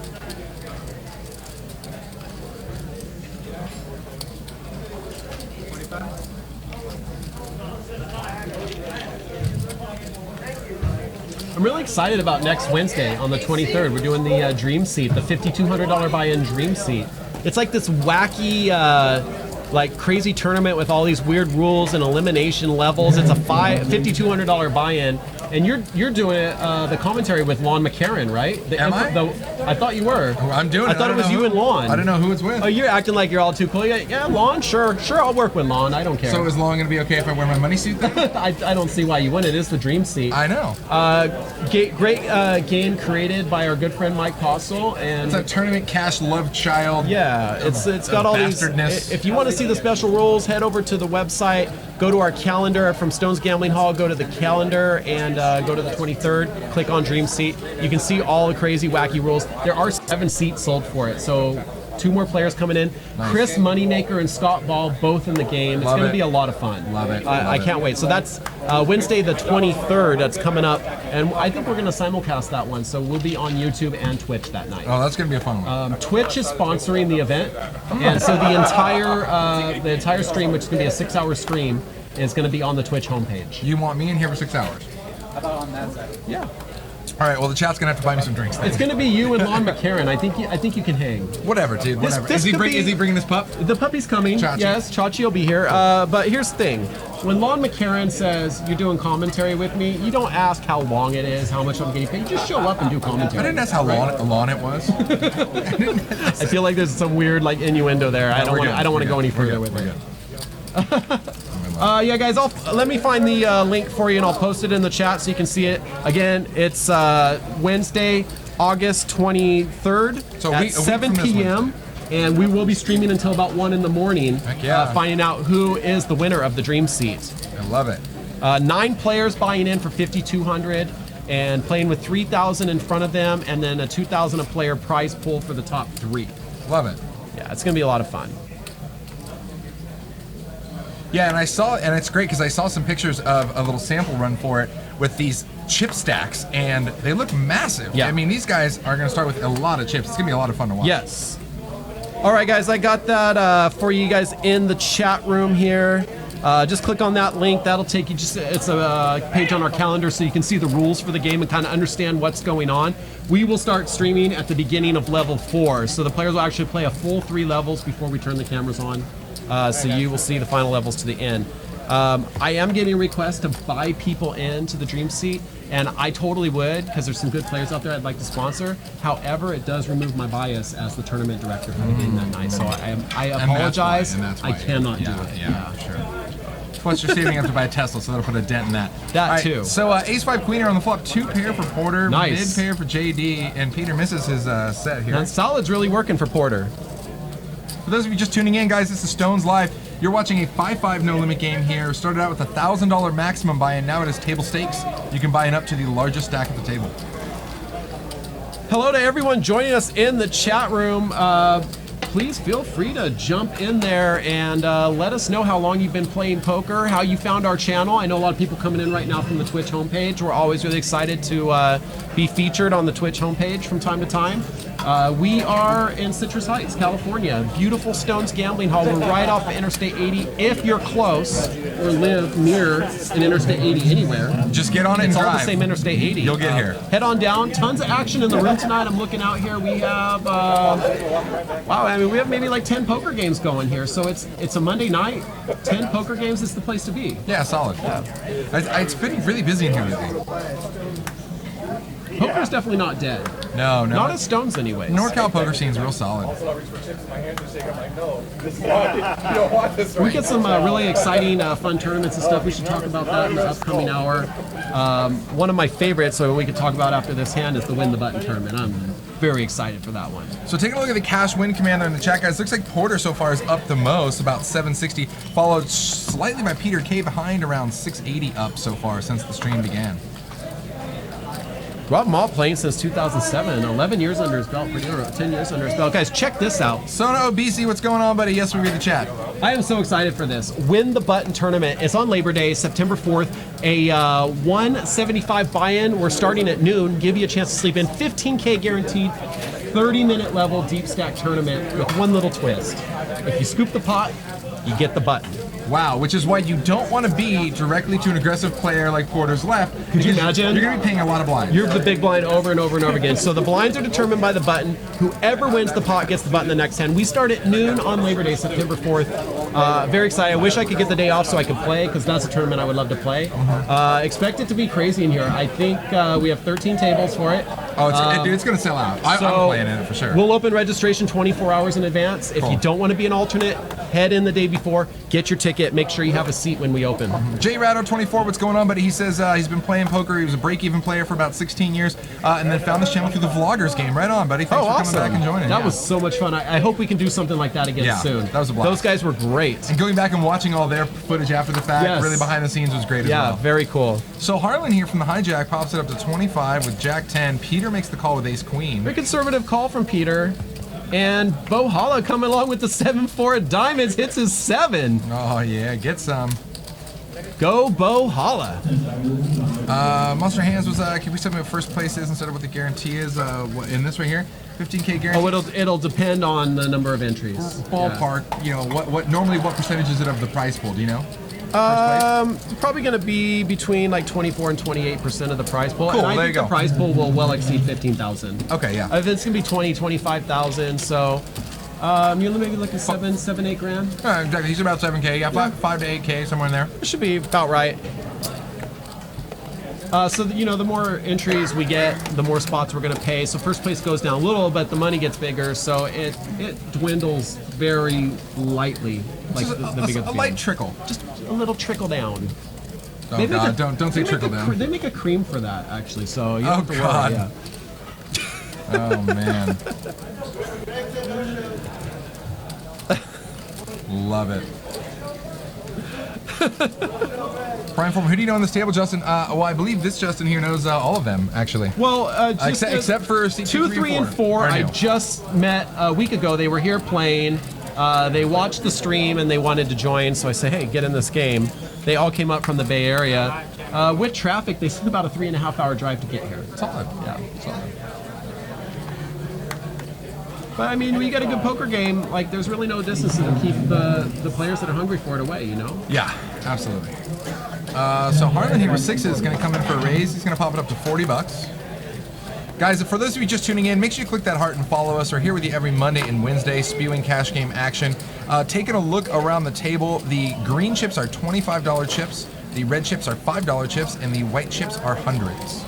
Speaker 3: I'm really excited about next Wednesday on the 23rd. We're doing the Dream Seat, the $5,200 buy-in Dream Seat. It's like this wacky, like crazy tournament with all these weird rules and elimination levels. It's a $5,200 buy-in, And you're doing it, the commentary with Lon McCarran, right?
Speaker 2: Am I?
Speaker 3: I thought you were.
Speaker 2: I'm doing it.
Speaker 3: I thought it was you and Lon.
Speaker 2: I don't know who it's with.
Speaker 3: Oh, you're acting like you're all too cool. Yeah, Lon, sure, I'll work with Lon. I don't care.
Speaker 2: So is Lon going to be okay if I wear my money suit then?
Speaker 3: I don't see why you wouldn't. It is the dream seat.
Speaker 2: I know.
Speaker 3: Great game created by our good friend Mike Kosto, and
Speaker 2: It's a tournament cash love child.
Speaker 3: yeah, it's got all these.
Speaker 2: bastardness.
Speaker 3: If you want to see the special rules, head over to the website. Go to our calendar from Stone's Gambling Hall. Go to the calendar and go to the 23rd. Click on Dream Seat. You can see all the crazy, wacky rules. There are 7 seats sold for it, so 2 more players coming in.
Speaker 2: Nice.
Speaker 3: Chris Moneymaker and Scott Ball both in the game. It's
Speaker 2: Love
Speaker 3: going to
Speaker 2: it.
Speaker 3: be a lot of fun.
Speaker 2: Love it.
Speaker 3: I
Speaker 2: Love
Speaker 3: can't wait. So that's Wednesday the 23rd. That's coming up, and I think we're going to simulcast that one. So we'll be on YouTube and Twitch that night.
Speaker 2: Oh, that's going to be a fun one.
Speaker 3: Twitch is sponsoring the event, and so the entire stream, which is going to be a 6-hour stream, is going to be on the Twitch homepage.
Speaker 2: You want me in here for 6 hours?
Speaker 3: Yeah,
Speaker 2: All right, well, the chat's going to have to buy me some drinks then.
Speaker 3: it's going to be you and Lon McCarran. I think you can hang.
Speaker 2: Whatever, dude, whatever.
Speaker 3: this
Speaker 2: Is
Speaker 3: could be-
Speaker 2: he bringing his pup?
Speaker 3: The puppy's coming.
Speaker 2: Chachi.
Speaker 3: Yes, Chachi will be here. But here's the thing. When Lon McCarran says you're doing commentary with me, you don't ask how long it is, how much I'm getting paid. You just show up and do commentary.
Speaker 2: I didn't ask how long it was.
Speaker 3: I feel like there's some weird like innuendo there. I don't want to go any further with it. Yeah, guys, let me find the link for you, and I'll post it in the chat so you can see it. Again, it's Wednesday, August 23rd
Speaker 2: So
Speaker 3: at
Speaker 2: a week
Speaker 3: 7
Speaker 2: from this
Speaker 3: p.m. And we will be streaming until about 1 in the morning,
Speaker 2: Heck yeah.
Speaker 3: finding out who is the winner of the Dream Seat.
Speaker 2: I love it.
Speaker 3: 9 players buying in for $5,200 and playing with 3,000 in front of them, and then a 2,000 a player prize pool for the top 3.
Speaker 2: Love it.
Speaker 3: Yeah, it's going to be a lot of fun.
Speaker 2: Yeah, and it's great because I saw some pictures of a little sample run for it with these chip stacks, and they look massive.
Speaker 3: Yeah.
Speaker 2: I mean, these guys are going to start with a lot of chips. It's going to be a lot of fun to watch.
Speaker 3: Yes. All right, guys, I got that for you guys in the chat room here. Just click on that link. That'll take you it's a page on our calendar so you can see the rules for the game and kind of understand what's going on. We will start streaming at the beginning of level 4. So the players will actually play a full 3 levels before we turn the cameras on. So you will see the final levels to the end. I am getting requests to buy people into the Dream Seat, and I totally would, because there's some good players out there I'd like to sponsor. However, it does remove my bias as the tournament director for the game that night. So I apologize.
Speaker 2: That's why.
Speaker 3: I cannot do it.
Speaker 2: Yeah, sure. Plus, you're saving up to buy a Tesla, so that'll put a dent in that.
Speaker 3: That
Speaker 2: All right,
Speaker 3: too.
Speaker 2: So Ace-5 Queener on the flop, 2 pair for Porter,
Speaker 3: Nice.
Speaker 2: mid pair for JD, and Peter misses his set here.
Speaker 3: And solid's really working for Porter.
Speaker 2: For those of you just tuning in, guys, this is Stones Live. You're watching a 5-5 no-limit game here. Started out with a $1,000 maximum buy-in. Now it is table stakes. You can buy in up to the largest stack at the table.
Speaker 3: Hello to everyone joining us in the chat room. Please feel free to jump in there and let us know how long you've been playing poker, how you found our channel. I know a lot of people coming in right now from the Twitch homepage. We're always really excited to be featured on the Twitch homepage from time to time. We are in Citrus Heights, California. Beautiful Stones Gambling Hall. We're right off of Interstate 80. If you're close or live near an Interstate 80 anywhere,
Speaker 2: Just get on it and
Speaker 3: it's all the
Speaker 2: drive.
Speaker 3: same Interstate 80.
Speaker 2: You'll get here.
Speaker 3: Head on down. Tons of action in the room tonight. I'm looking out here. We have, wow, I mean, we have maybe like 10 poker games going here. So it's a Monday night. 10 poker games is the place to be.
Speaker 2: Yeah, solid. It's been really busy in here lately.
Speaker 3: Poker's definitely not dead.
Speaker 2: No.
Speaker 3: Not at Stones, anyways.
Speaker 2: NorCal poker scene's real solid.
Speaker 3: We get some really exciting, fun tournaments and stuff. We should talk about that in the upcoming hour. One of my favorites, so we could talk about after this hand, is the Win the Button tournament. I'm very excited for that one.
Speaker 2: So taking a look at the cash win commander in the chat, guys, looks like Porter so far is up the most, about 760, followed slightly by Peter K behind around 680 up so far since the stream began.
Speaker 3: Rob Mall playing since 2007, 11 years under his belt, or 10 years under his belt. Guys, check this out.
Speaker 2: Sona OBC, what's going on, buddy? Yes, we read the chat.
Speaker 3: I am so excited for this. Win the Button tournament. It's on Labor Day, September 4th. A 175 buy-in. We're starting at noon. Give you a chance to sleep in. 15K guaranteed. 30-minute level deep stack tournament with one little twist. If you scoop the pot, you get the button.
Speaker 2: Wow, which is why you don't want to be directly to an aggressive player like Porter's left.
Speaker 3: Could you
Speaker 2: because
Speaker 3: imagine?
Speaker 2: You're going to be paying a lot of blinds.
Speaker 3: You're the big blind over and over and over again. So the blinds are determined by the button. Whoever wins the pot gets the button the next hand. We start at noon on Labor Day, September 4th. Very excited. I wish I could get the day off so I could play, because that's a tournament I would love to play. Expect it to be crazy in here. I think we have 13 tables for it.
Speaker 2: Oh, dude, it's going to sell out. I'm playing in it for sure.
Speaker 3: We'll open registration 24 hours in advance. If you don't want to be an alternate, head in the day before, get your ticket, make sure you have a seat when we open.
Speaker 2: JRado24, what's going on, buddy? He says he's been playing poker. He was a break-even player for about 16 years, and then found this channel through the Vloggers game. Right on, buddy. Thanks for coming back and joining.
Speaker 3: That was so much fun. I hope we can do something like that again soon.
Speaker 2: That was a blast.
Speaker 3: Those guys were great.
Speaker 2: And going back and watching all their footage after the fact, really behind the scenes, was great as well.
Speaker 3: Yeah, very cool.
Speaker 2: So Harlan here from the hijack pops it up to 25 with Jack 10. Peter makes the call with Ace Queen.
Speaker 3: Very conservative call from Peter. And Holla coming along with the 7-4 of diamonds, hits his 7.
Speaker 2: Oh yeah, get some.
Speaker 3: Go Holla.
Speaker 2: Monster Hands was can we tell me what first place is instead of what the guarantee is in this right here? 15K guarantee.
Speaker 3: Oh, it'll depend on the number of entries.
Speaker 2: Ballpark, you know, what percentage is it of the prize pool, do you know?
Speaker 3: Probably going to be between like 24 and 28% of the prize pool.
Speaker 2: Cool,
Speaker 3: and I
Speaker 2: there
Speaker 3: think
Speaker 2: you
Speaker 3: the
Speaker 2: go.
Speaker 3: prize pool will well exceed 15,000.
Speaker 2: Okay, yeah.
Speaker 3: If it's going to be 20, 25,000, so you're maybe looking 7, 8 grand.
Speaker 2: Exactly. He's about 7K. Yeah, 5 to 8K, somewhere in there.
Speaker 3: It should be about right. So, the more entries we get, the more spots we're going to pay. So first place goes down a little, but the money gets bigger, so it dwindles very lightly. Like the bigger
Speaker 2: a light trickle.
Speaker 3: Just a little trickle down.
Speaker 2: Oh, God, don't say trickle down.
Speaker 3: They make a cream for that, actually, so you don't have to
Speaker 2: God.
Speaker 3: worry. Yeah.
Speaker 2: Oh, man. Love it. Prime Form, who do you know on this table, Justin? Well, I believe this Justin here knows all of them, actually.
Speaker 3: Well,
Speaker 2: except for seat
Speaker 3: 2, 3, and 4. I just met a week ago. They were here playing. They watched the stream and they wanted to join, so I said, hey, get in this game. They all came up from the Bay Area. With traffic, they said about a 3.5-hour drive to get here.
Speaker 2: Solid.
Speaker 3: Yeah, solid. But I mean, when you got a good poker game, like there's really no distance to keep the players that are hungry for it away, you know?
Speaker 2: Yeah, absolutely. So Harlan here with 6 is going to come in for a raise. He's going to pop it up to 40 bucks. Guys, for those of you just tuning in, make sure you click that heart and follow us. We're here with you every Monday and Wednesday, spewing cash game action. Taking a look around the table, the green chips are $25 chips, the red chips are $5 chips, and the white chips are hundreds.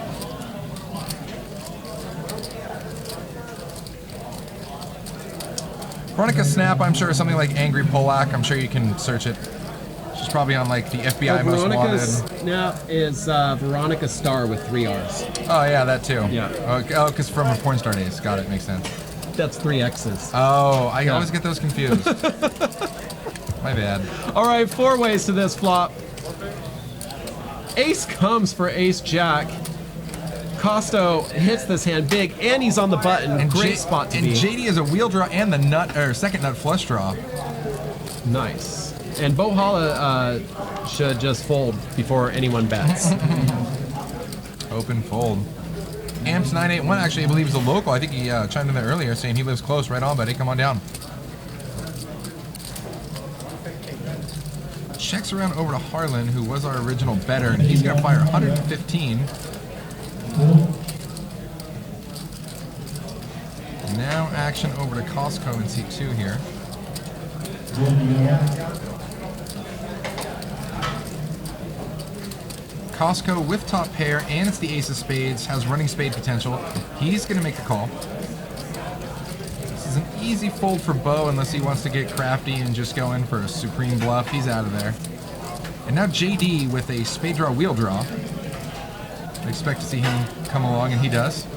Speaker 2: Veronica Snap, I'm sure, is something like Angry Polak. I'm sure you can search it. She's probably on like the FBI Most Wanted.
Speaker 3: Snap is Veronica Star with 3 R's.
Speaker 2: Oh yeah, that too.
Speaker 3: Yeah.
Speaker 2: Oh, because from her porn star days. Got it. Makes sense.
Speaker 3: That's 3 X's.
Speaker 2: Oh, I always get those confused. My bad.
Speaker 3: All right, 4 ways to this flop. Ace comes for Ace Jack. Kosto hits this hand big, and he's on the button. And great spot to be.
Speaker 2: And JD is a wheel draw and the nut or second nut flush draw.
Speaker 3: Nice. And Holla should just fold before anyone bets.
Speaker 2: Open fold. Amps 981 actually, I believe, is a local. I think he chimed in there earlier saying he lives close. Right on, buddy. Come on down. Checks around over to Harlan, who was our original bettor, and he's going to fire 115. Now action over to Costco in seat 2 here. Costco with top pair, and it's the ace of spades, has running spade potential. He's going to make the call. This is an easy fold for Bo unless he wants to get crafty and just go in for a supreme bluff. He's out of there. And now JD with a spade draw wheel draw. I expect to see him come along, and he does.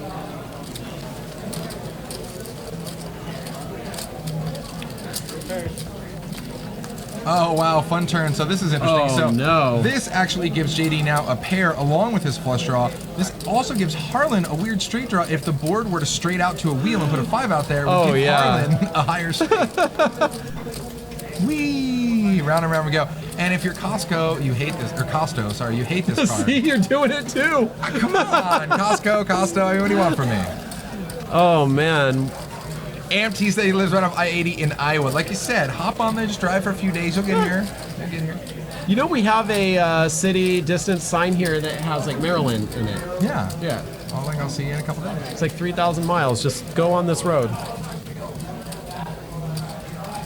Speaker 2: Oh, wow, fun turn. So this is interesting.
Speaker 3: Oh,
Speaker 2: so
Speaker 3: no.
Speaker 2: This actually gives JD now a pair along with his flush draw. This also gives Harlan a weird straight draw. If the board were to straight out to a wheel and put a 5 out there, it would give Harlan a higher straight. Whee! Round and round we go. And if you're Costco, you hate this, or Kosto, sorry, you hate this card.
Speaker 3: See, you're doing it too.
Speaker 2: Come on, Costco, what do you want from me?
Speaker 3: Oh, man.
Speaker 2: Amped, he said he lives right off I-80 in Iowa. Like you said, hop on there, just drive for a few days. You'll get here. You'll get here.
Speaker 3: You know, we have a city distance sign here that has like Maryland in it.
Speaker 2: Yeah.
Speaker 3: Yeah.
Speaker 2: I think I'll see you in a couple days.
Speaker 3: It's like 3,000 miles. Just go on this road.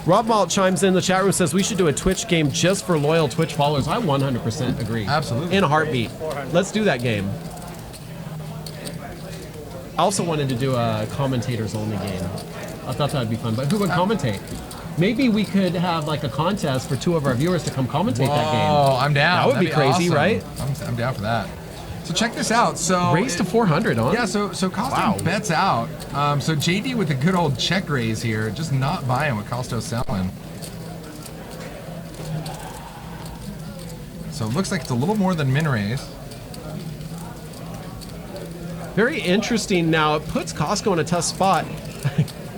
Speaker 3: Rob Malt chimes in the chat room, says we should do a Twitch game just for loyal Twitch followers. I 100% agree.
Speaker 2: Absolutely.
Speaker 3: In a heartbeat. Let's do that game. I also wanted to do a commentators only game. I thought that would be fun, but who would commentate? Maybe we could have like a contest for 2 of our viewers to come commentate that game.
Speaker 2: Oh, I'm down.
Speaker 3: That would
Speaker 2: That'd
Speaker 3: be crazy,
Speaker 2: awesome.
Speaker 3: right?
Speaker 2: I'm down for that. So check this out. So
Speaker 3: Raise to 400 on.
Speaker 2: Yeah, so Kosto bets out. So JD with a good old check raise here, just not buying what Kosto's selling. So it looks like it's a little more than min raise.
Speaker 3: Very interesting. Now it puts Costco in a tough spot.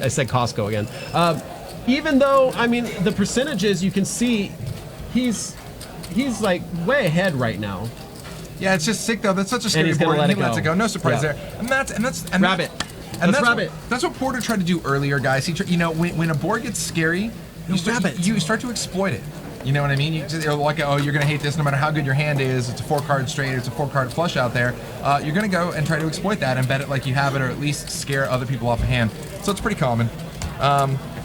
Speaker 3: I said Costco again. Even though, I mean, the percentages you can see, he's like way ahead right now.
Speaker 2: Yeah, it's just sick though. That's such a scary board. He lets it go. No surprise there. And that's
Speaker 3: Rabbit.
Speaker 2: That's what Porter tried to do earlier, guys. You know, when a board gets scary, you start to exploit it. You know what I mean? You're like, oh, you're gonna hate this no matter how good your hand is. It's a 4-card straight. It's a 4-card flush out there. You're gonna go and try to exploit that and bet it like you have it, or at least scare other people off a hand. So it's pretty common.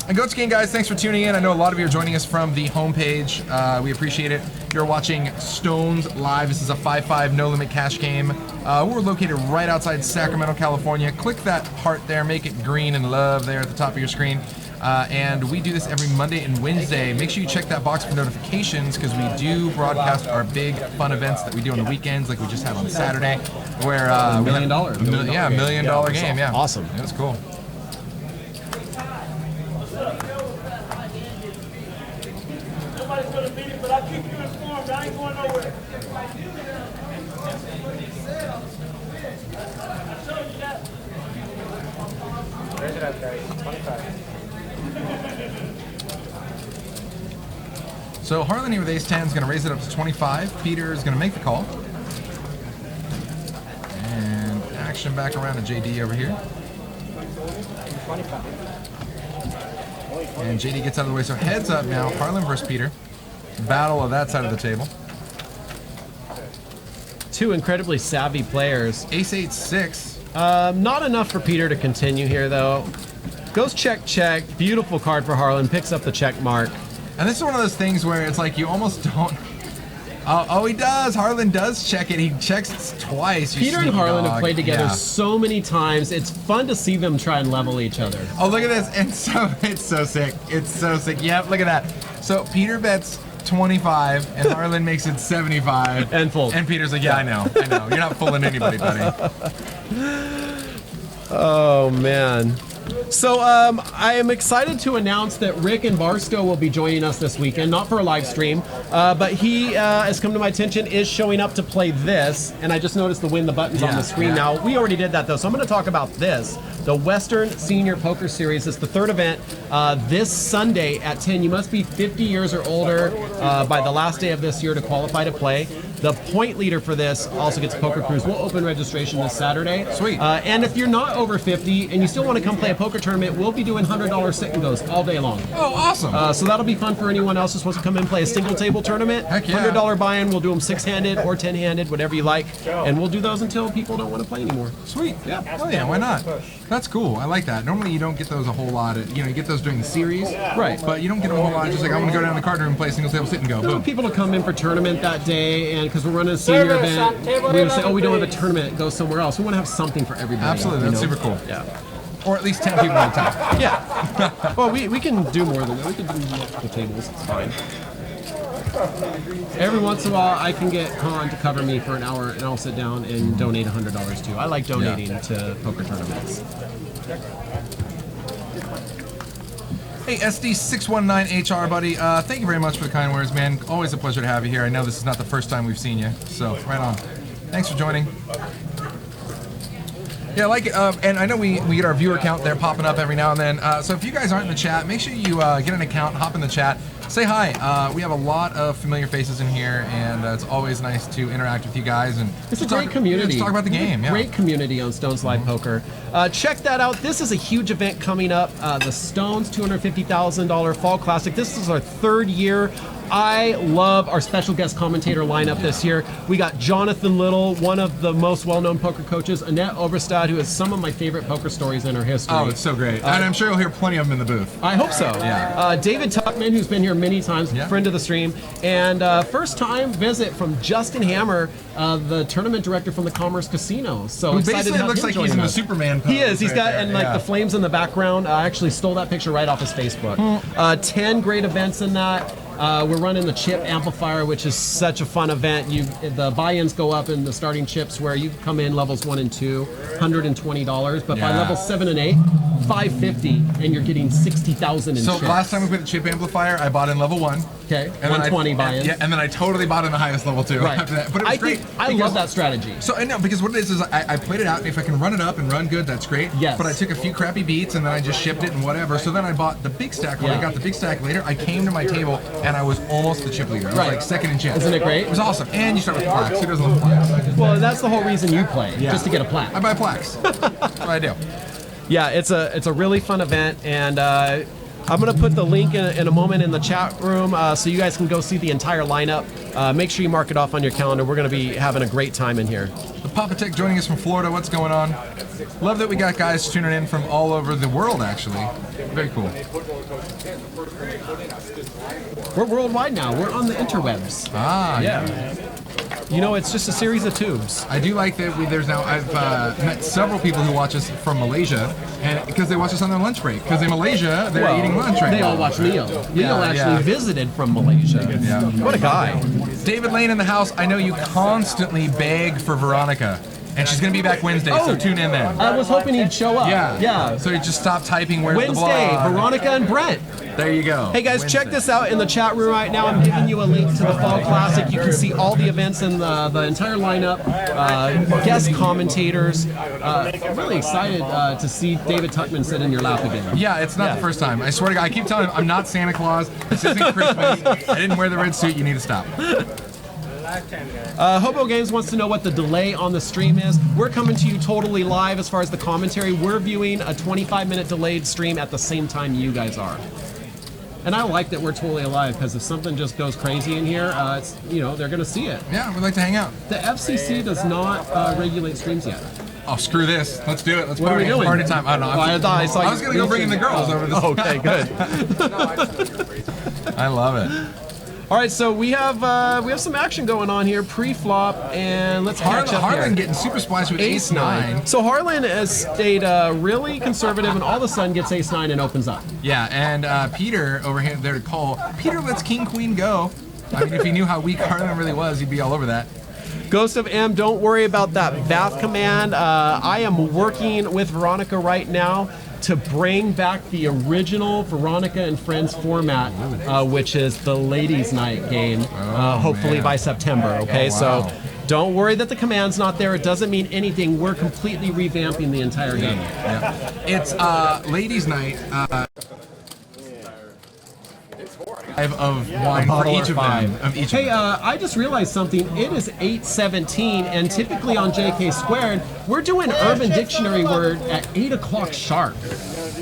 Speaker 2: And Goats Game, guys, thanks for tuning in. I know a lot of you are joining us from the homepage. We appreciate it. You're watching Stones live. This is a 5-5 no limit cash game. We're located right outside Sacramento, California. Click that heart there, make it green and love there at the top of your screen. And we do this every Monday and Wednesday. Make sure you check that box for notifications, because we do broadcast our big fun events that we do on the weekends, like we just had on Saturday, where
Speaker 3: $1 million.
Speaker 2: $1 million game. Yeah,
Speaker 3: awesome.
Speaker 2: It was cool.
Speaker 4: Nobody's gonna beat it, but I'll keep you informed. I ain't going nowhere. I showed you that. Raise it up, guys. 25.
Speaker 2: So Harlan here with ace-10 is going to raise it up to 25. Peter is going to make the call. And action back around to JD over here. And JD gets out of the way. So heads up now, Harlan versus Peter. Battle of that side of the table.
Speaker 3: 2 incredibly savvy players.
Speaker 2: Ace-8-6.
Speaker 3: Not enough for Peter to continue here, though. Goes check. Beautiful card for Harlan. Picks up the check mark.
Speaker 2: And this is one of those things where it's like you almost don't... Oh, he does. Harlan does check it. He checks twice.
Speaker 3: Peter and Harlan have played together so many times. It's fun to see them try and level each other.
Speaker 2: Oh, look at this. It's so sick. It's so sick. Yep, look at that. So Peter bets 25 and Harlan makes it 75.
Speaker 3: And folds.
Speaker 2: And Peter's like, yeah, I know. You're not fooling anybody, buddy.
Speaker 3: Oh, man. So I am excited to announce that Rick and Barstow will be joining us this weekend, not for a live stream, but he has come to my attention, is showing up to play this, and I just noticed the win the buttons on the screen now. We already did that though, so I'm going to talk about this. The Western Senior Poker Series is the 3rd event this Sunday at 10. You must be 50 years or older by the last day of this year to qualify to play. The point leader for this also gets a poker cruise. We'll open registration this Saturday.
Speaker 2: Sweet.
Speaker 3: And if you're not over 50 and you still want to come play a poker tournament, we'll be doing $100 sit and goes all day long.
Speaker 2: Oh, awesome.
Speaker 3: So that'll be fun for anyone else who's supposed to come in and play a single table tournament.
Speaker 2: Heck yeah.
Speaker 3: $100 buy-in. We'll do them 6-handed or 10-handed, whatever you like. And we'll do those until people don't want to play anymore.
Speaker 2: Sweet. Yeah. Oh yeah, why not? That's cool. I like that. Normally you don't get those a whole lot. You get those during the series.
Speaker 3: Right.
Speaker 2: But you don't get them a whole lot. Just like, I'm going to go down to the card room and play a single table sit and go.
Speaker 3: We
Speaker 2: Boom.
Speaker 3: want people to come in for tournament that day, and because we're running a senior event, we're going to say, oh, we don't have a tournament, go somewhere else. We want to have something for everybody.
Speaker 2: Absolutely. That's super cool.
Speaker 3: Yeah.
Speaker 2: Or at least 10 people at a time.
Speaker 3: Yeah. Well, we can do more than that. We can do multiple tables. It's fine. Every once in a while, I can get Con to cover me for an hour, and I'll sit down and donate $100 too. I like donating to poker tournaments.
Speaker 2: Hey, SD619HR, buddy. Thank you very much for the kind words, man. Always a pleasure to have you here. I know this is not the first time we've seen you, so right on. Thanks for joining. Yeah, like, and I know we get our viewer count there popping up every now and then. So if you guys aren't in the chat, make sure you get an account, hop in the chat, say hi. We have a lot of familiar faces in here, and it's always nice to interact with you guys. And
Speaker 3: it's a great community.
Speaker 2: Just talk about the game. Yeah.
Speaker 3: Great community on Stones Live Poker. Check that out. This is a huge event coming up. The Stones $250,000 Fall Classic. This is our 3rd year. I love our special guest commentator lineup this year. We got Jonathan Little, one of the most well-known poker coaches, Annette Oberstad, who has some of my favorite poker stories in her history.
Speaker 2: Oh, it's so great. And I'm sure you'll hear plenty of them in the booth.
Speaker 3: I hope so.
Speaker 2: Yeah.
Speaker 3: David Tuckman, who's been here many times, friend of the stream, and first-time visit from Justin Hammer, the tournament director from the Commerce Casino. So
Speaker 2: Who
Speaker 3: excited
Speaker 2: basically
Speaker 3: to have
Speaker 2: looks
Speaker 3: him
Speaker 2: like he's
Speaker 3: joining
Speaker 2: in the
Speaker 3: us.
Speaker 2: Superman pose.
Speaker 3: He is. He's
Speaker 2: right
Speaker 3: got
Speaker 2: there.
Speaker 3: and like the flames in the background. I actually stole that picture right off his Facebook. 10 great events in that. We're running the chip amplifier, which is such a fun event. The buy-ins go up in the starting chips where you come in levels 1 and 2, $120, but by level 7 and 8, $550, and you're getting 60,000 in
Speaker 2: So
Speaker 3: chips.
Speaker 2: last time we played the chip amplifier, I bought in level 1.
Speaker 3: Okay,
Speaker 2: And then
Speaker 3: 120 buy-ins.
Speaker 2: Yeah, and then I totally bought in the highest level 2
Speaker 3: Right.
Speaker 2: after that. But it was great.
Speaker 3: I love that strategy.
Speaker 2: So I know, because what it is I played it out, and if I can run it up and run good, that's great.
Speaker 3: Yes.
Speaker 2: But I took a few crappy beats, and then I just shipped it and whatever. So then I bought the big stack. When I got the big stack later, I came to my table, and I was almost the chip leader. I was like second in chips.
Speaker 3: Isn't it great?
Speaker 2: It was awesome. And you start with plaques. Who doesn't love plaques?
Speaker 3: Well, that's the whole reason you play, just to get a plaque.
Speaker 2: I buy plaques. That's what I do.
Speaker 3: Yeah, it's a really fun event, and I'm going to put the link in a moment in the chat room so you guys can go see the entire lineup. Make sure you mark it off on your calendar. We're going to be having a great time in here.
Speaker 2: The Papa Tech joining us from Florida. What's going on? Love that we got guys tuning in from all over the world, actually. Very cool.
Speaker 3: We're worldwide now. We're on the interwebs.
Speaker 2: Ah,
Speaker 3: Yeah. You know, it's just a series of tubes.
Speaker 2: I do like that I've met several people who watch us from Malaysia, and because they watch us on their lunch break. Because in Malaysia, they're eating lunch right
Speaker 3: They
Speaker 2: now.
Speaker 3: all watch Leo. Leo actually visited from Malaysia.
Speaker 2: Yeah.
Speaker 3: What a guy.
Speaker 2: David Lane in the house. I know you constantly beg for Veronica, and she's going to be back Wednesday, so tune in then.
Speaker 3: I was hoping he'd show up.
Speaker 2: Yeah. So you just stop typing where's the
Speaker 3: Wednesday,
Speaker 2: blog.
Speaker 3: Veronica and Brent.
Speaker 2: There you go.
Speaker 3: Hey guys, check
Speaker 2: Wednesday.
Speaker 3: this out in the chat room right now. I'm giving you a link to the Fall Classic. You can see all the events and the entire lineup, guest commentators. I'm really excited to see David Tuckman sit in your lap again.
Speaker 2: Yeah, it's not the first time. I swear to God, I keep telling him I'm not Santa Claus. This isn't Christmas. I didn't wear the red suit. You need to stop.
Speaker 3: Hobo Games wants to know what the delay on the stream is. We're coming to you totally live as far as the commentary. We're viewing a 25-minute delayed stream at the same time you guys are. And I like that we're totally alive, because if something just goes crazy in here, it's, they're going to see it.
Speaker 2: Yeah, we'd like to hang out.
Speaker 3: The FCC does not regulate streams yet.
Speaker 2: Oh, screw this. Let's do it. Let's
Speaker 3: What are
Speaker 2: party.
Speaker 3: we doing?
Speaker 2: Party time. I don't know.
Speaker 3: I
Speaker 2: was going to go bring in the girls over this.
Speaker 3: Okay, good.
Speaker 2: I love it.
Speaker 3: All right, so we have some action going on here pre-flop, and let's catch up
Speaker 2: Harlan
Speaker 3: here.
Speaker 2: getting super splashed with ace-9.
Speaker 3: So Harlan has stayed really conservative, and all of a sudden gets ace-9 and opens up.
Speaker 2: Yeah, and Peter over here there to call. Peter lets king-queen go. I mean, if he knew how weak Harlan really was, he'd be all over that.
Speaker 3: Ghost of M, don't worry about that VAF command. I am working with Veronica right now to bring back the original Veronica and Friends format, which is the Ladies' Night game, hopefully by September, okay?
Speaker 2: Oh, wow.
Speaker 3: So don't worry that the command's not there. It doesn't mean anything. We're completely revamping the entire game.
Speaker 2: Yeah. It's Ladies' Night. Of wine for each of them.
Speaker 3: Hey, I just realized something. It is 8:17, and typically on JK Squared, we're doing Urban Dictionary word at 8 o'clock sharp.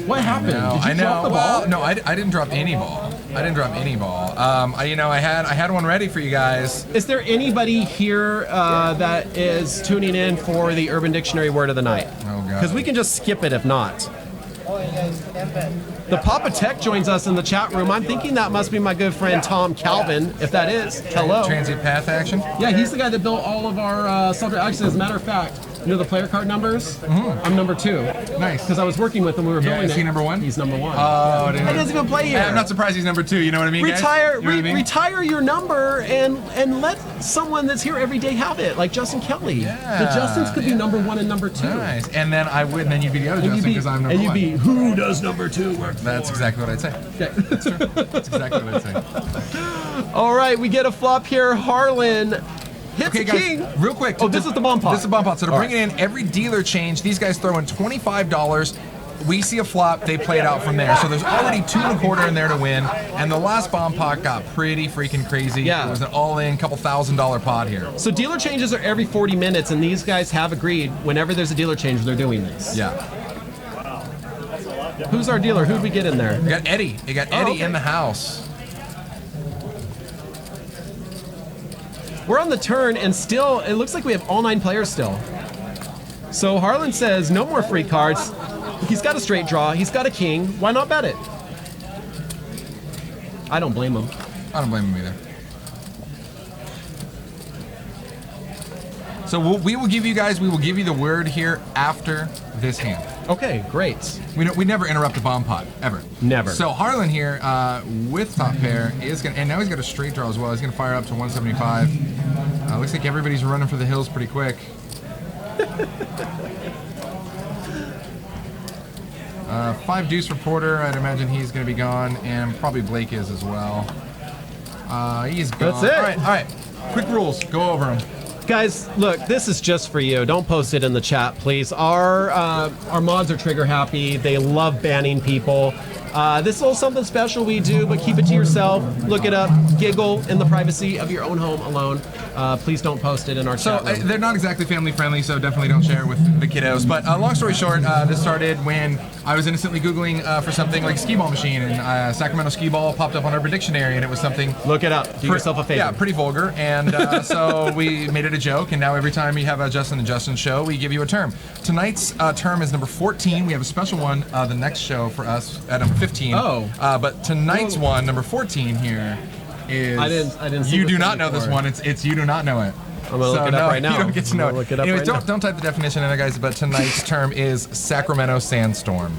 Speaker 3: What happened? Did you drop the ball?
Speaker 2: Well, no, I didn't drop any ball. I had one ready for you guys.
Speaker 3: Is there anybody here that is tuning in for the Urban Dictionary word of the night?
Speaker 2: Oh, God.
Speaker 3: Because we can just skip it if not. The Papa Tech joins us in the chat room. I'm thinking that must be my good friend Tom Calvin. If that is, hello.
Speaker 2: Transient path action.
Speaker 3: Yeah, he's the guy that built all of our subject. Actually, as a matter of fact, you know the player card numbers? I'm number 2.
Speaker 2: Nice.
Speaker 3: Because I was working with him. We were building
Speaker 2: Is he
Speaker 3: it.
Speaker 2: number 1?
Speaker 3: He's number 1.
Speaker 2: Oh,
Speaker 3: He doesn't even play here.
Speaker 2: I'm not surprised he's number 2. You know what I mean?
Speaker 3: Retire,
Speaker 2: guys? You know what I mean?
Speaker 3: retire your number and let someone that's here every day have it, like Justin Kelly.
Speaker 2: Yeah,
Speaker 3: The Justins could be number 1 and number 2.
Speaker 2: Nice. And then I would, and then you'd be the other
Speaker 3: And
Speaker 2: Justin because I'm number 1.
Speaker 3: And you'd be, who does number 2 work for?
Speaker 2: That's exactly what I'd say.
Speaker 3: Okay.
Speaker 2: That's exactly what I'd say.
Speaker 3: All right, we get a flop here. Harlan hits
Speaker 2: Okay,
Speaker 3: a
Speaker 2: guys,
Speaker 3: king.
Speaker 2: real quick.
Speaker 3: Oh, this is the bomb pot.
Speaker 2: This is the bomb pot. So to
Speaker 3: All
Speaker 2: bring it in, every dealer change, these guys throw in $25. We see a flop, they play it out from there. So there's already 2 1/4 in there to win. And the last bomb pot got pretty freaking crazy.
Speaker 3: Yeah.
Speaker 2: It was an all-in, couple $1,000 pot here.
Speaker 3: So dealer changes are every 40 minutes, and these guys have agreed whenever there's a dealer change, they're doing this.
Speaker 2: Yeah.
Speaker 3: Who's our dealer? Who'd we get in there?
Speaker 2: We got Eddie. You got Eddie
Speaker 3: okay.
Speaker 2: in the house.
Speaker 3: We're on the turn, and still, it looks like we have all 9 players still. So Harlan says, no more free cards. He's got a straight draw. He's got a king. Why not bet it? I don't blame him.
Speaker 2: I don't blame him either. So we will give you the word here after this hand.
Speaker 3: Okay, great.
Speaker 2: We never interrupt a bomb pot, ever.
Speaker 3: Never.
Speaker 2: So Harlan here, with top pair, is going to, and now he's got a straight draw as well. He's going to fire up to 175. Looks like everybody's running for the hills pretty quick. 5 deuce for Porter. I'd imagine he's going to be gone, and probably Blake is as well. He's gone.
Speaker 3: That's it.
Speaker 2: All right. Quick rules. Go over them.
Speaker 3: Guys, look, this is just for you. Don't post it in the chat, please. Our mods are trigger happy. They love banning people. This is a little something special we do, but keep it to yourself. Look it up. Giggle in the privacy of your own home alone. Please don't post it in our chat room.
Speaker 2: They're not exactly family friendly, so definitely don't share it with the kiddos. But long story short, this started when I was innocently Googling for something like skee ball machine, and Sacramento skee ball popped up on Urban Dictionary, and it was something...
Speaker 3: Look it up. Do yourself a favor.
Speaker 2: Yeah, pretty vulgar. And so we made it a joke, and now every time we have a Justin and Justin show, we give you a term. Tonight's term is number 14. We have a special one the next show for us at number 15.
Speaker 3: Oh.
Speaker 2: But tonight's one, number 14 here, is...
Speaker 3: I didn't see
Speaker 2: you
Speaker 3: this
Speaker 2: do
Speaker 3: one
Speaker 2: not know
Speaker 3: before.
Speaker 2: this one. It's you do not know it.
Speaker 3: I'm gonna look it up right now.
Speaker 2: You don't get to know it.
Speaker 3: Look it up
Speaker 2: Anyways,
Speaker 3: right
Speaker 2: don't type the definition in there, guys, but tonight's term is Sacramento Sandstorm.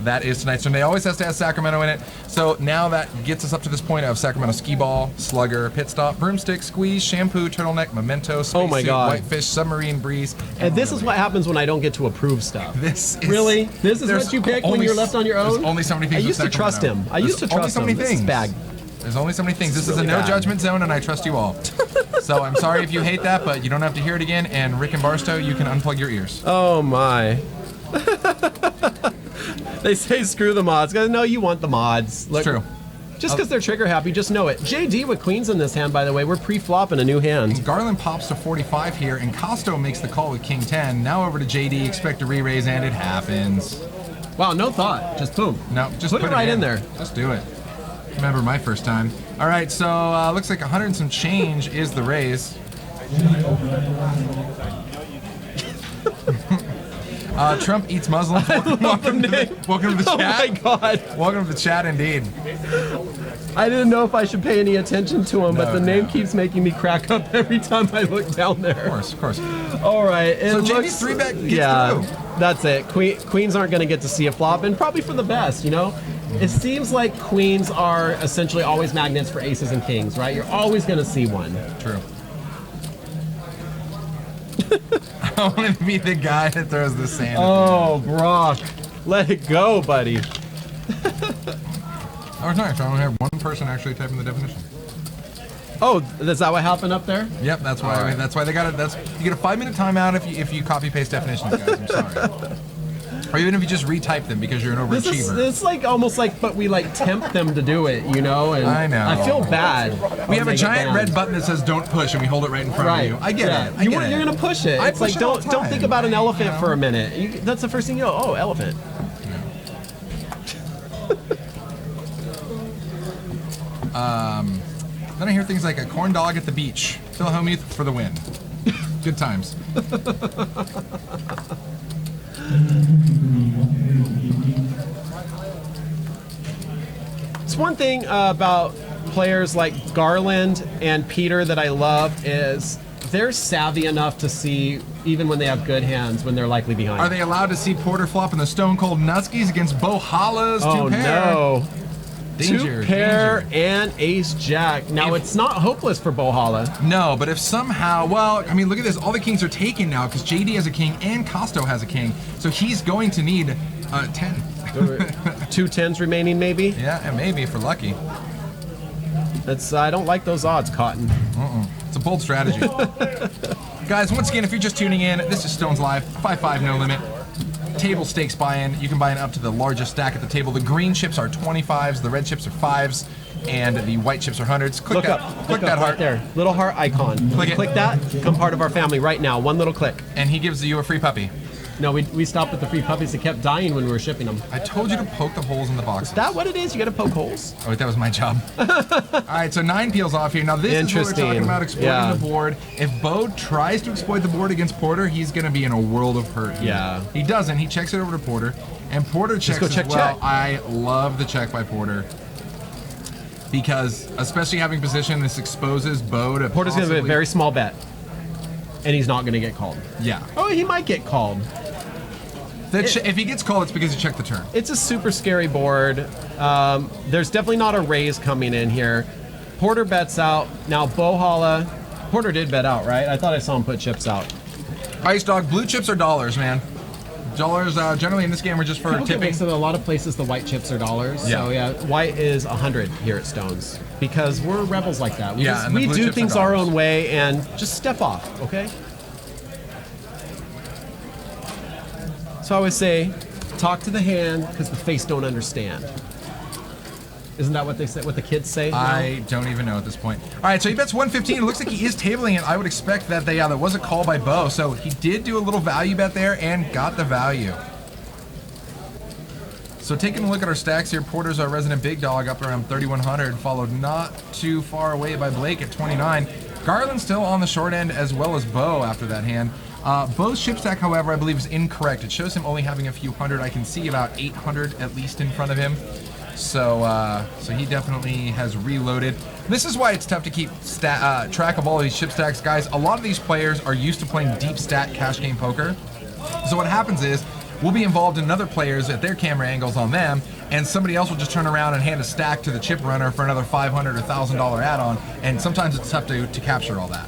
Speaker 2: That is tonight's term. They always has to have Sacramento in it. So now that gets us up to this point of Sacramento skee ball, slugger, pit stop, broomstick, squeeze, shampoo, turtleneck, memento, spacesuit, whitefish, submarine breeze.
Speaker 3: And this is what happens when I don't get to approve stuff.
Speaker 2: This is
Speaker 3: really? This is what you pick when you're left on your own?
Speaker 2: There's only so many things.
Speaker 3: I used to trust him. I used to trust him. This is bad.
Speaker 2: There's only so many things. This is a no judgment zone, and I trust you all. So I'm sorry if you hate that, but you don't have to hear it again. And Rick and Barstow, you can unplug your ears.
Speaker 3: Oh my. They say screw the mods. No, you want the mods. Look,
Speaker 2: it's true.
Speaker 3: Just because they're trigger happy, just know it. JD with queens in this hand, by the way. We're pre-flopping a new hand.
Speaker 2: Garland pops to 45 here, and Kosto makes the call with king 10. Now over to JD, expect a re-raise, and it happens.
Speaker 3: Wow, no thought. Just boom.
Speaker 2: No, just
Speaker 3: put it right in there.
Speaker 2: Just do it. Remember my first time. All right, so looks like 100 and some change is the raise. Trump eats Muslims. Welcome to the chat.
Speaker 3: Oh my God.
Speaker 2: Welcome to the chat, indeed.
Speaker 3: I didn't know if I should pay any attention to him, but the name keeps making me crack up every time I look down there.
Speaker 2: Of course.
Speaker 3: All right.
Speaker 2: So JD's 3-bet gets through.
Speaker 3: That's it. Queens aren't going to get to see a flop, and probably for the best, you know? It seems like queens are essentially always magnets for aces and kings, right? You're always going to see one.
Speaker 2: True. I want to be the guy that throws the sand.
Speaker 3: Oh, Brock. Let it go, buddy.
Speaker 2: Oh, it's nice. I only have one person actually typing the definition.
Speaker 3: Oh, is that what happened up there?
Speaker 2: Yep, that's why. Right. That's why they got it. You get a 5-minute timeout if you copy paste definitions, guys. I'm sorry. Or even if you just retype them because you're an overachiever.
Speaker 3: It's like almost like, but we like tempt them to do it, you know? And
Speaker 2: I know.
Speaker 3: I feel bad.
Speaker 2: We have a giant red button that says "Don't push" and we hold it right in front of you. I get it.
Speaker 3: You're gonna push it. It's like don't think about an elephant for a minute. That's the first thing you know. Oh, elephant.
Speaker 2: Then I hear things like a corn dog at the beach. Phil Hellmuth for the win. Good times.
Speaker 3: It's one thing about players like Garland and Peter that I love is they're savvy enough to see even when they have good hands when they're likely behind.
Speaker 2: Are they allowed to see Porter flop in the Stone Cold Nutskis against Bo Holla's two pair?
Speaker 3: Oh no.
Speaker 2: Danger,
Speaker 3: two pair
Speaker 2: danger.
Speaker 3: and ace jack. Now it's not hopeless for Bo Holla.
Speaker 2: No, but if somehow, well, I mean, look at this. All the kings are taken now because JD has a king and Kosto has a king. So he's going to need 10.
Speaker 3: 2 tens remaining maybe?
Speaker 2: Yeah, and maybe if we're lucky.
Speaker 3: I don't like those odds, Cotton.
Speaker 2: It's a bold strategy. Guys, once again, if you're just tuning in, this is Stones Live, 5-5 no limit. Table stakes buy-in. You can buy in up to the largest stack at the table. The green chips are 25s, the red chips are 5s, and the white chips are 100s. Click that
Speaker 3: heart
Speaker 2: heart
Speaker 3: there. Little heart icon.
Speaker 2: Click it.
Speaker 3: Click that. Become part of our family right now. One little click.
Speaker 2: And he gives you a free puppy.
Speaker 3: No, we stopped with the free puppies. They kept dying when we were shipping them.
Speaker 2: I told you to poke the holes in the boxes.
Speaker 3: Is that what it is? You got to poke holes?
Speaker 2: Oh, wait, that was my job. All right, so 9 peels off here. Now, this is what we're talking about, exploiting the board. If Bo tries to exploit the board against Porter, he's going to be in a world of hurt here.
Speaker 3: Yeah.
Speaker 2: He doesn't. He checks it over to Porter, and Porter checks
Speaker 3: go check,
Speaker 2: as well.
Speaker 3: check.
Speaker 2: I love the check by Porter because, especially having position, this exposes Bo to
Speaker 3: Porter's going to be a very small bet, and he's not going to get called.
Speaker 2: Yeah.
Speaker 3: Oh, he might get called.
Speaker 2: If he gets called, it's because he checked the turn.
Speaker 3: It's a super scary board. There's definitely not a raise coming in here. Porter bets out. Now, Bo Holla. Porter did bet out, right? I thought I saw him put chips out.
Speaker 2: Ice Dog, blue chips are dollars, man. Dollars generally in this game are just for
Speaker 3: People get
Speaker 2: tipping.
Speaker 3: mixed up. A lot of places, the white chips are dollars.
Speaker 2: Yeah.
Speaker 3: So, yeah, white is 100 here at Stones because we're rebels like that.
Speaker 2: Yeah, and the
Speaker 3: we
Speaker 2: blue
Speaker 3: do
Speaker 2: chips are
Speaker 3: things our
Speaker 2: dollars.
Speaker 3: own way and just step off, okay? So I would say, talk to the hand because the face don't understand. Isn't that what they say? What the kids say?
Speaker 2: I don't even know at this point. All right, so he bets 115. It looks like he is tabling it. I would expect that there was a call by Bo, so he did do a little value bet there and got the value. So taking a look at our stacks here, Porter's our resident big dog up around 3,100, followed not too far away by Blake at 29. Garland still on the short end as well as Bo after that hand. Bo's chip stack, however, I believe is incorrect. It shows him only having a few hundred. I can see about 800 at least in front of him. So so he definitely has reloaded. This is why it's tough to keep track of all these chip stacks, guys. A lot of these players are used to playing deep stat cash game poker. So what happens is we'll be involved in other players at their camera angles on them, and somebody else will just turn around and hand a stack to the chip runner for another $500 or $1,000 add-on, and sometimes it's tough to capture all that.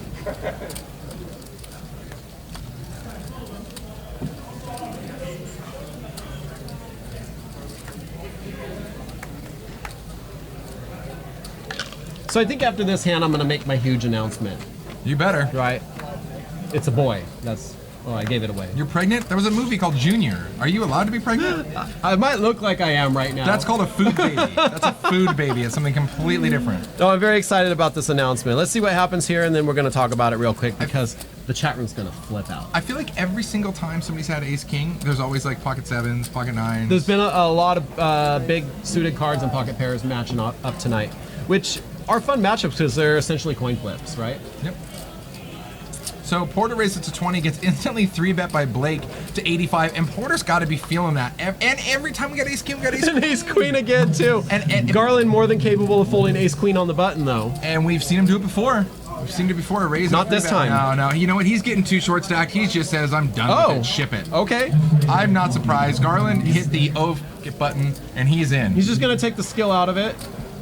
Speaker 3: So I think after this hand, I'm going to make my huge announcement.
Speaker 2: You better.
Speaker 3: Right? It's a boy. I gave it away.
Speaker 2: You're pregnant? There was a movie called Junior. Are you allowed to be pregnant?
Speaker 3: I might look like I am right now.
Speaker 2: That's called a food baby. That's a food baby. It's something completely different.
Speaker 3: No, I'm very excited about this announcement. Let's see what happens here, and then we're going to talk about it real quick because the chat room's going to flip out.
Speaker 2: I feel like every single time somebody's had ace king, there's always like pocket sevens, pocket nines.
Speaker 3: There's been a lot of big suited cards and pocket pairs matching up tonight, which are fun matchups because they're essentially coin flips, right?
Speaker 2: Yep. So Porter raises it to 20, gets instantly 3-bet by Blake to 85, and Porter's got to be feeling that. And every time we got ace king, we got ace
Speaker 3: And ace queen again too. And Garland more than capable of folding ace queen on the button though.
Speaker 2: And we've seen him do it before. We've seen it before. Raise
Speaker 3: Not this time.
Speaker 2: No. You know what? He's getting too short stacked. He just says, "I'm done with it. Ship it."
Speaker 3: Okay.
Speaker 2: I'm not surprised. Garland hit the O button, and he's in.
Speaker 3: He's just gonna take the skill out of it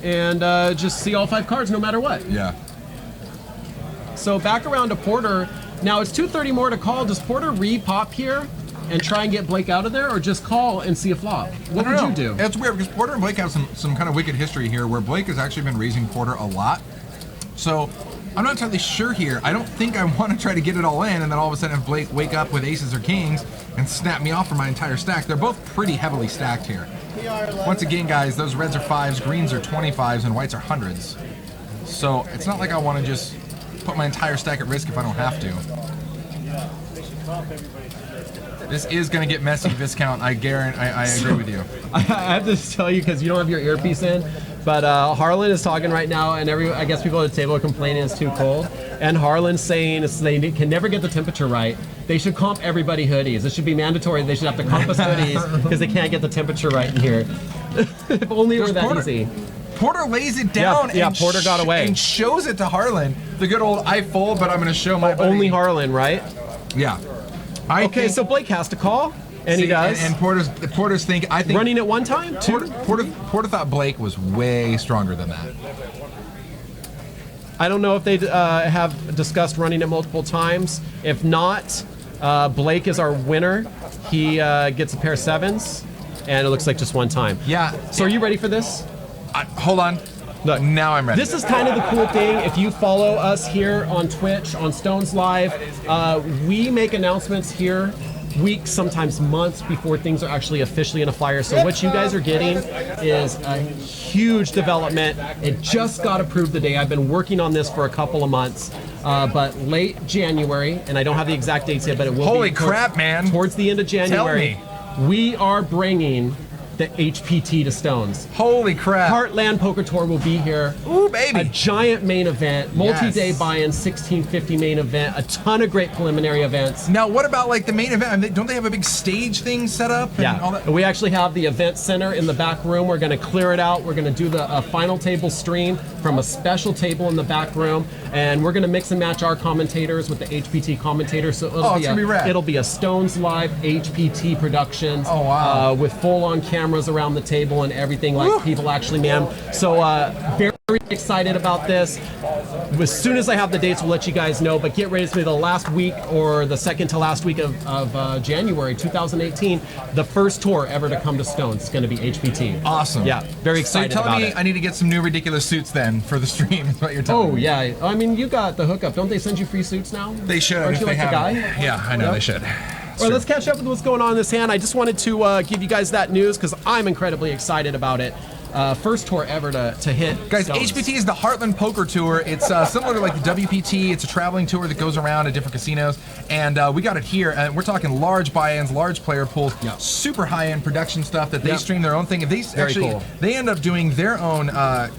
Speaker 3: and just see all 5 cards no matter what.
Speaker 2: Yeah.
Speaker 3: So back around to Porter. Now it's 230 more to call. Does Porter re-pop here and try and get Blake out of there, or just call and see a flop? What would you do?
Speaker 2: It's weird because Porter and Blake have some kind of wicked history here where Blake has actually been raising Porter a lot. So I'm not entirely sure here. I don't think I want to try to get it all in and then all of a sudden have Blake wake up with aces or kings and snap me off for my entire stack. They're both pretty heavily stacked here. Once again, guys, those reds are 5s, greens are 25s, and whites are 100s. So it's not like I want to just put my entire stack at risk if I don't have to. This is going to get messy, Viscount. I guarantee. I agree with you.
Speaker 3: I have to tell you because you don't have your earpiece in, but Harlan is talking right now, and I guess people at the table are complaining it's too cold. And Harlan's saying they can never get the temperature right. They should comp everybody hoodies. It should be mandatory. They should have to comp us hoodies because they can't get the temperature right in here. If only it were that easy.
Speaker 2: Porter lays it down
Speaker 3: and Porter got away
Speaker 2: and shows it to Harlan. The good old I fold, but I'm going to show my buddy.
Speaker 3: Only Harlan, right?
Speaker 2: Yeah.
Speaker 3: Okay, so Blake has to call, and he does.
Speaker 2: And Porter's think
Speaker 3: running at one time.
Speaker 2: Porter thought Blake was way stronger than that.
Speaker 3: I don't know if they have discussed running it multiple times. If not, Blake is our winner. He gets a pair of 7s, and it looks like just one time.
Speaker 2: Yeah.
Speaker 3: So are you ready for this?
Speaker 2: Hold on. Look, now I'm ready.
Speaker 3: This is kind of the cool thing. If you follow us here on Twitch, on Stones Live, we make announcements here weeks, sometimes months before things are actually officially in a flyer. So what you guys are getting is a huge development. It just got approved today. I've been working on this for a couple of months. but late January, and I don't have the exact dates yet, but it will
Speaker 2: Holy
Speaker 3: be
Speaker 2: crap, man.
Speaker 3: Towards the end of January.
Speaker 2: Tell me.
Speaker 3: We are bringing the HPT to Stones.
Speaker 2: Holy crap.
Speaker 3: Heartland Poker Tour will be here.
Speaker 2: Ooh, baby.
Speaker 3: A giant main event, multi-day
Speaker 2: Yes.
Speaker 3: buy-in, 1650 main event, a ton of great preliminary events.
Speaker 2: Now, what about like the main event? I mean, don't they have a big stage thing set up? And
Speaker 3: Yeah,
Speaker 2: all that?
Speaker 3: we actually have the event center in the back room. We're going to clear it out. We're going to do the final table stream from a special table in the back room, and we're going to mix and match our commentators with the HPT commentators. So
Speaker 2: it's gonna be rad.
Speaker 3: it'll be a Stones Live HPT Productions.
Speaker 2: Oh, wow.
Speaker 3: With full-on cameras around the table and everything, like people actually man. So very excited about this. As soon as I have the dates, we'll let you guys know. But get ready, it's going to be the last week or the second to last week of January 2018. The first tour ever to come to Stones. It's going to be HPT.
Speaker 2: Awesome.
Speaker 3: Yeah, very excited
Speaker 2: So you're telling
Speaker 3: about
Speaker 2: me
Speaker 3: it.
Speaker 2: I need to get some new ridiculous suits then for the stream is what you're telling
Speaker 3: Oh
Speaker 2: me.
Speaker 3: yeah, I mean you got the hookup. Don't they send you free suits now?
Speaker 2: They should.
Speaker 3: Aren't
Speaker 2: if
Speaker 3: you
Speaker 2: they
Speaker 3: like the guy?
Speaker 2: haven't. Yeah, I know
Speaker 3: Yep.
Speaker 2: they should.
Speaker 3: Well, let's catch up with what's going on in this hand. I just wanted to give you guys that news because I'm incredibly excited about it. First tour ever to hit.
Speaker 2: Guys,
Speaker 3: Stones.
Speaker 2: HPT is the Heartland Poker Tour. It's similar to like the WPT. It's a traveling tour that goes around to different casinos, and we got it here. And we're talking large buy-ins, large player pools,
Speaker 3: Yep.
Speaker 2: super high-end production stuff that they
Speaker 3: Yep.
Speaker 2: stream their own thing. If they actually
Speaker 3: cool.
Speaker 2: they end up doing their own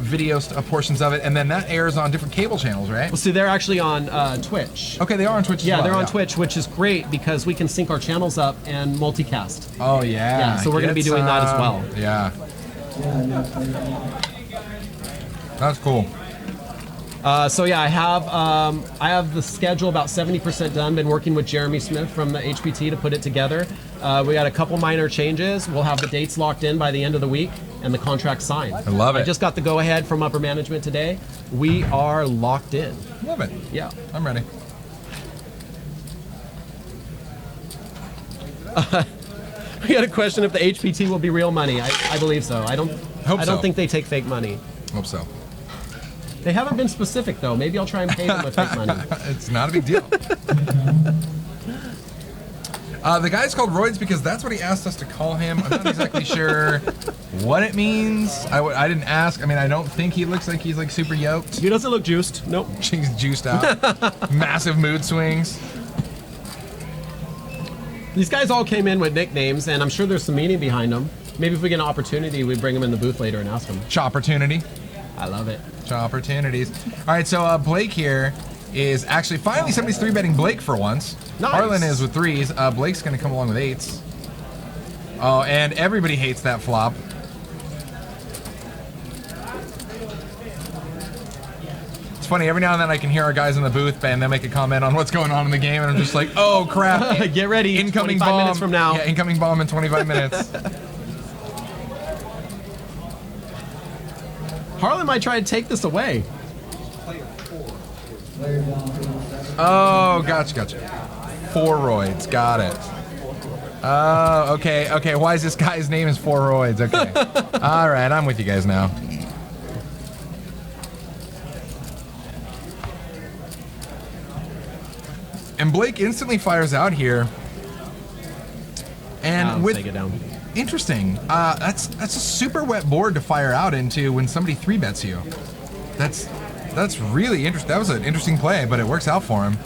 Speaker 2: video portions of it, and then that airs on different cable channels, right?
Speaker 3: Well, see, they're actually on Twitch.
Speaker 2: Okay, they are on Twitch.
Speaker 3: Yeah,
Speaker 2: as well,
Speaker 3: they're on Twitch, which is great because we can sync our channels up and multicast.
Speaker 2: Oh yeah.
Speaker 3: Yeah, so we're gonna be
Speaker 2: Get
Speaker 3: doing that as
Speaker 2: some.
Speaker 3: well.
Speaker 2: Yeah. That's cool.
Speaker 3: So yeah, I have the schedule about 70% done. Been working with Jeremy Smith from the HPT to put it together. We got a couple minor changes. We'll have the dates locked in by the end of the week and the contract signed. I
Speaker 2: love it.
Speaker 3: I just got the go-ahead from upper management today. We are locked in.
Speaker 2: Love it.
Speaker 3: Yeah.
Speaker 2: I'm ready.
Speaker 3: We got a question if the HPT will be real money. I believe so. I don't
Speaker 2: so.
Speaker 3: think they take fake money.
Speaker 2: Hope so.
Speaker 3: They haven't been specific though. Maybe I'll try and pay them with fake money.
Speaker 2: It's not a big deal. The guy's called Roids because that's what he asked us to call him. I'm not exactly sure what it means. I didn't ask. I mean, I don't think he looks like he's like super yoked.
Speaker 3: He doesn't look juiced. Nope.
Speaker 2: He's juiced out. Massive mood swings.
Speaker 3: These guys all came in with nicknames, and I'm sure there's some meaning behind them. Maybe if we get an opportunity, we bring them in the booth later and ask them.
Speaker 2: Opportunity.
Speaker 3: I love it.
Speaker 2: Opportunities. All right, so Blake here is actually finally somebody's 3-betting Blake for once.
Speaker 3: Nice.
Speaker 2: Harlan is with 3s. Blake's going to come along with 8s. Oh, and everybody hates that flop. It's funny, every now and then I can hear our guys in the booth and they make a comment on what's going on in the game, and I'm just like, oh crap.
Speaker 3: Get ready.
Speaker 2: Incoming
Speaker 3: 25
Speaker 2: bomb.
Speaker 3: minutes from now.
Speaker 2: Yeah, incoming bomb in 25 minutes.
Speaker 3: Harlan might try to take this away.
Speaker 2: Oh, gotcha. 4 Roids, got it. Oh, okay. Why is this guy's name is 4 Roids? Okay. All right, I'm with you guys now. And Blake instantly fires out here. And with
Speaker 3: take it down.
Speaker 2: interesting, that's a super wet board to fire out into when somebody 3-bets you. That's really interesting. That was an interesting play, but it works out for him.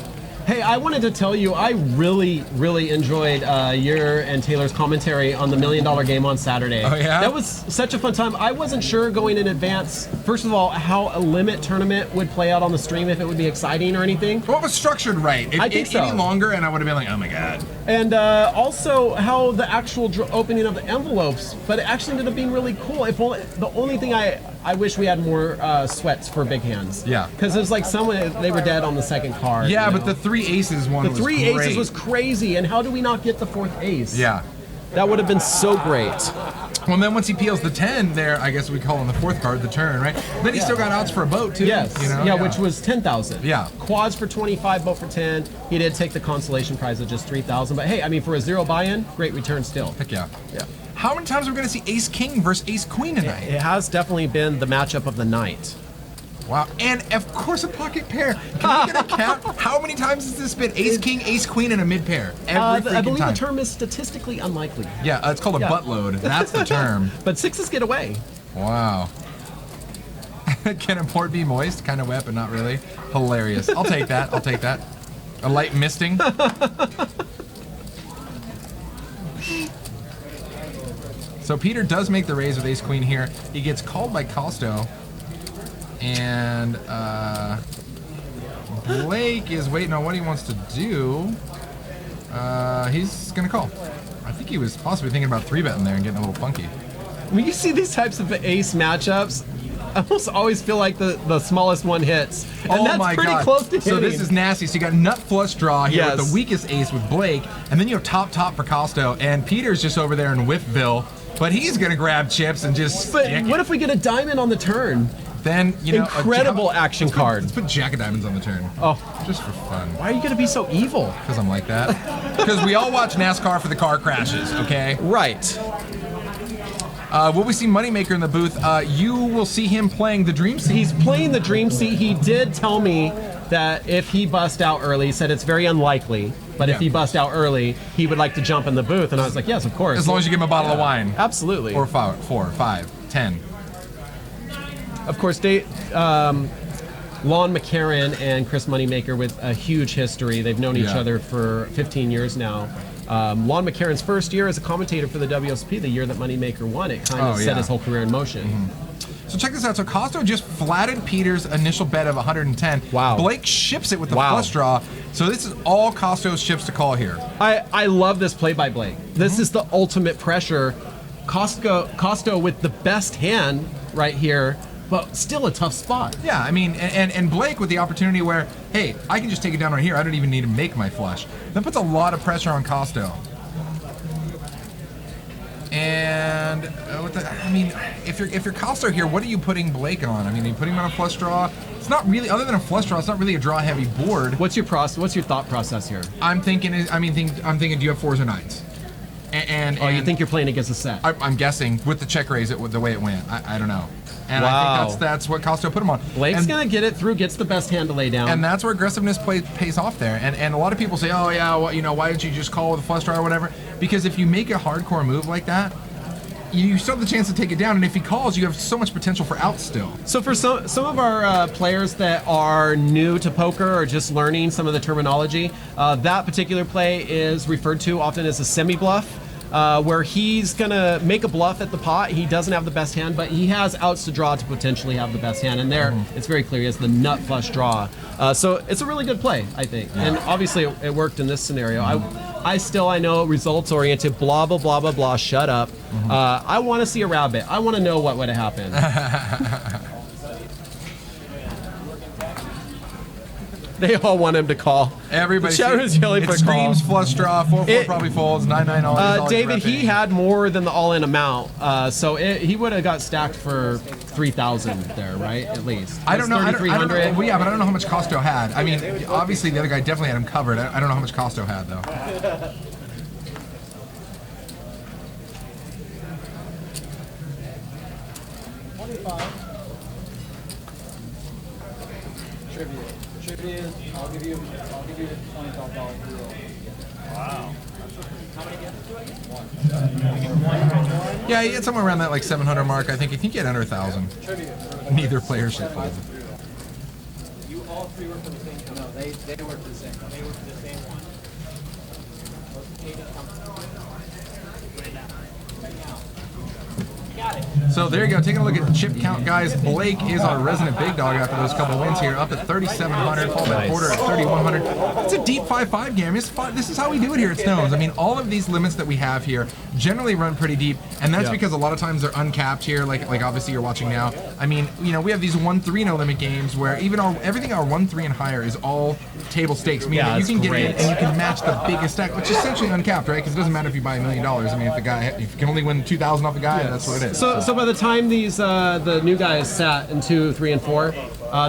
Speaker 3: Hey, I wanted to tell you, I really enjoyed your and Taylor's commentary on the $1 Million Game on Saturday.
Speaker 2: Oh, yeah?
Speaker 3: That was such a fun time. I wasn't sure going in advance, first of all, how a limit tournament would play out on the stream, if it would be exciting or anything.
Speaker 2: Well, it was structured right.
Speaker 3: I think so.
Speaker 2: Any longer, and I would have been like, oh my god.
Speaker 3: And also how the actual opening of the envelopes, but it actually ended up being really cool. If only, the only thing I wish we had more sweats for big hands.
Speaker 2: Yeah.
Speaker 3: Because there's like someone, they were dead on the second card.
Speaker 2: Yeah,
Speaker 3: you
Speaker 2: but
Speaker 3: know?
Speaker 2: the 3 aces one
Speaker 3: The
Speaker 2: was
Speaker 3: 3
Speaker 2: great.
Speaker 3: aces was crazy, and how do we not get the 4th ace?
Speaker 2: Yeah.
Speaker 3: That would have been so great.
Speaker 2: Well, and then once he peels the 10 there, I guess we call him the 4th card, the turn, right? Then he still got outs for a boat, too.
Speaker 3: Yes.
Speaker 2: You know?
Speaker 3: Yeah, which was 10,000.
Speaker 2: Yeah.
Speaker 3: Quads for 25, boat for 10. He did take the consolation prize of just 3,000. But hey, I mean, for a 0 buy-in, great return still.
Speaker 2: Heck yeah.
Speaker 3: Yeah.
Speaker 2: How many times are we going to see Ace-King versus Ace-Queen tonight?
Speaker 3: It has definitely been the matchup of the night.
Speaker 2: Wow. And, of course, a pocket pair. Can we get a count? How many times has this been Ace-King, Ace-Queen, and a mid-pair? Every
Speaker 3: I believe
Speaker 2: time.
Speaker 3: the term is statistically unlikely.
Speaker 2: Yeah, it's called a
Speaker 3: Yeah.
Speaker 2: buttload. That's the term.
Speaker 3: But 6s get away.
Speaker 2: Wow. Can a port be moist? Kind of wet, but not really. Hilarious. I'll take that. I'll take that. A light misting. So Peter does make the raise with ace queen here. He gets called by Kosto. And Blake is waiting on what he wants to do. He's going to call. I think he was possibly thinking about 3-betting there and getting a little funky.
Speaker 3: When you see these types of ace matchups, I almost always feel like the smallest one hits. And that's pretty close to hitting.
Speaker 2: So this is nasty. So you got nut flush draw here
Speaker 3: Yes.
Speaker 2: with the weakest ace with Blake, and then you have top for Kosto, and Peter's just over there in Whiffville, but he's gonna grab chips and just
Speaker 3: But
Speaker 2: stick
Speaker 3: what
Speaker 2: it.
Speaker 3: if we get a diamond on the turn?
Speaker 2: Then, you know,
Speaker 3: Incredible action card.
Speaker 2: Let's put Jack of Diamonds on the turn.
Speaker 3: Oh,
Speaker 2: Just for fun.
Speaker 3: why are you gonna be so evil?
Speaker 2: Because I'm like that. Because we all watch NASCAR for the car crashes, okay?
Speaker 3: Right.
Speaker 2: Will we see Moneymaker in the booth? You will see him playing the Dream Seat.
Speaker 3: He's playing the dream seat. He did tell me that if he bust out early, he said it's very unlikely, but if
Speaker 2: Yeah.
Speaker 3: he bust out early, he would like to jump in the booth. And I was like, yes, of course.
Speaker 2: As long as you give him a bottle of wine.
Speaker 3: Absolutely.
Speaker 2: Or 4, 5, 10.
Speaker 3: Of course, Lon McCarran and Chris Moneymaker with a huge history. They've known each
Speaker 2: Yeah.
Speaker 3: other for 15 years now. Lon McCarran's first year as a commentator for the WSP, the year that Moneymaker won, it kind of set his whole career in motion.
Speaker 2: So check this out. So Kosto just flatted Peter's initial bet of 110.
Speaker 3: Wow.
Speaker 2: Blake ships it with the
Speaker 3: Wow.
Speaker 2: flush draw. So this is all Kosto's chips to call here.
Speaker 3: I love this play by Blake. This is the ultimate pressure. Kosto with the best hand right here, but still a tough spot.
Speaker 2: Yeah, I mean, and Blake with the opportunity where, hey, I can just take it down right here. I don't even need to make my flush. That puts a lot of pressure on Kosto. And I mean, if you're Kosto here, what are you putting Blake on? I mean, are you putting him on a flush draw? It's not really, other than a flush draw, it's not really a draw heavy board.
Speaker 3: What's your thought process here?
Speaker 2: I'm thinking, do you have 4s or 9s?
Speaker 3: You think you're playing against a set?
Speaker 2: I'm guessing with the check raise, the way it went. I don't know. And
Speaker 3: Wow.
Speaker 2: I think that's what Kosto put him on.
Speaker 3: Blake's
Speaker 2: And-
Speaker 3: gonna get it through, gets the best hand to lay down.
Speaker 2: And that's where aggressiveness pays off there. And a lot of people say, oh yeah, well, you know, why didn't you just call with a flush draw or whatever? Because if you make a hardcore move like that, you still have the chance to take it down. And if he calls, you have so much potential for out still.
Speaker 3: So for some of our players that are new to poker or just learning some of the terminology, that particular play is referred to often as a semi-bluff. Where he's gonna make a bluff at the pot. He doesn't have the best hand, but he has outs to draw to potentially have the best hand. And there, it's very clear he has the nut flush draw. So it's a really good play, I think. And obviously, it worked in this scenario. I know results oriented. Blah blah blah blah blah. Shut up. I want to see a rabbit. I want to know what would have happened. They all want him to call.
Speaker 2: Everybody.
Speaker 3: The chat room is yelling for a call.
Speaker 2: Screams flush draw, 4-4 probably folds, 9-9 all.
Speaker 3: David, he had more than the all-in amount, so he would have got stacked for 3,000 there, right? At least.
Speaker 2: I don't know. I don't know.
Speaker 3: 3,300.
Speaker 2: Well, yeah, but I don't know how much Kosto had. I mean, obviously the other guy definitely had him covered. I don't know how much Kosto had though.
Speaker 5: Tribute. I'll give you $25 deal. Wow. How many games do I get? One.
Speaker 2: Yeah, he had somewhere around that like 700 mark. I think he had under 1,000. Neither player should fold.
Speaker 5: You all three work for the same company? No, they work for the same company. They work for the same one. Got it.
Speaker 2: So there you go. Taking a look at chip count, guys. Blake is our resident big dog after those couple wins here, up at 3,700. Paul Van Porter at 3,100. It's a deep 5-5 game. It's fun. This is how we do it here at Stones. I mean, all of these limits that we have here generally run pretty deep, and that's because a lot of times they're uncapped here. Like obviously you're watching now. I mean, you know, we have these 1-3 no limit games where even everything our 1-3 and higher is all table stakes, meaning that you can get in and you can match the biggest stack, which is essentially uncapped, right? Because it doesn't matter if you buy $1 million. I mean, if you can only win 2,000 off a guy, that's what it is.
Speaker 3: So by the time these the new guys sat in 2, 3, and 4,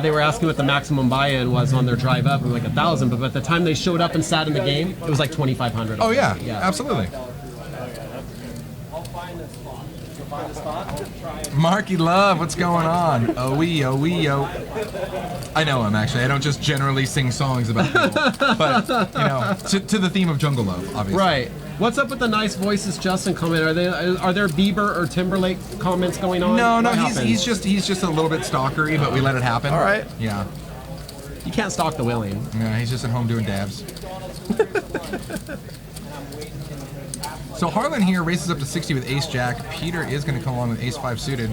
Speaker 3: they were asking what the maximum buy-in was on their drive up, like 1,000. But by the time they showed up and sat in the game, it was like 2,500.
Speaker 2: Oh yeah, absolutely.
Speaker 5: I'll find the spot. You'll find the spot? Try it.
Speaker 2: Marky Love, what's going on? Oh wee, oh wee, oh. I know him actually. I don't just generally sing songs about people, but you know, to the theme of Jungle Love, obviously.
Speaker 3: Right. What's up with the nice voices, Justin comment? Are there Bieber or Timberlake comments going on?
Speaker 2: No,
Speaker 3: What
Speaker 2: he's just a little bit stalkery, but we let it happen.
Speaker 3: All right.
Speaker 2: Yeah.
Speaker 3: You can't stalk the willing.
Speaker 2: Yeah, he's just at home doing dabs. So Harlan here races up to 60 with Ace Jack. Peter is going to come along with Ace 5 suited.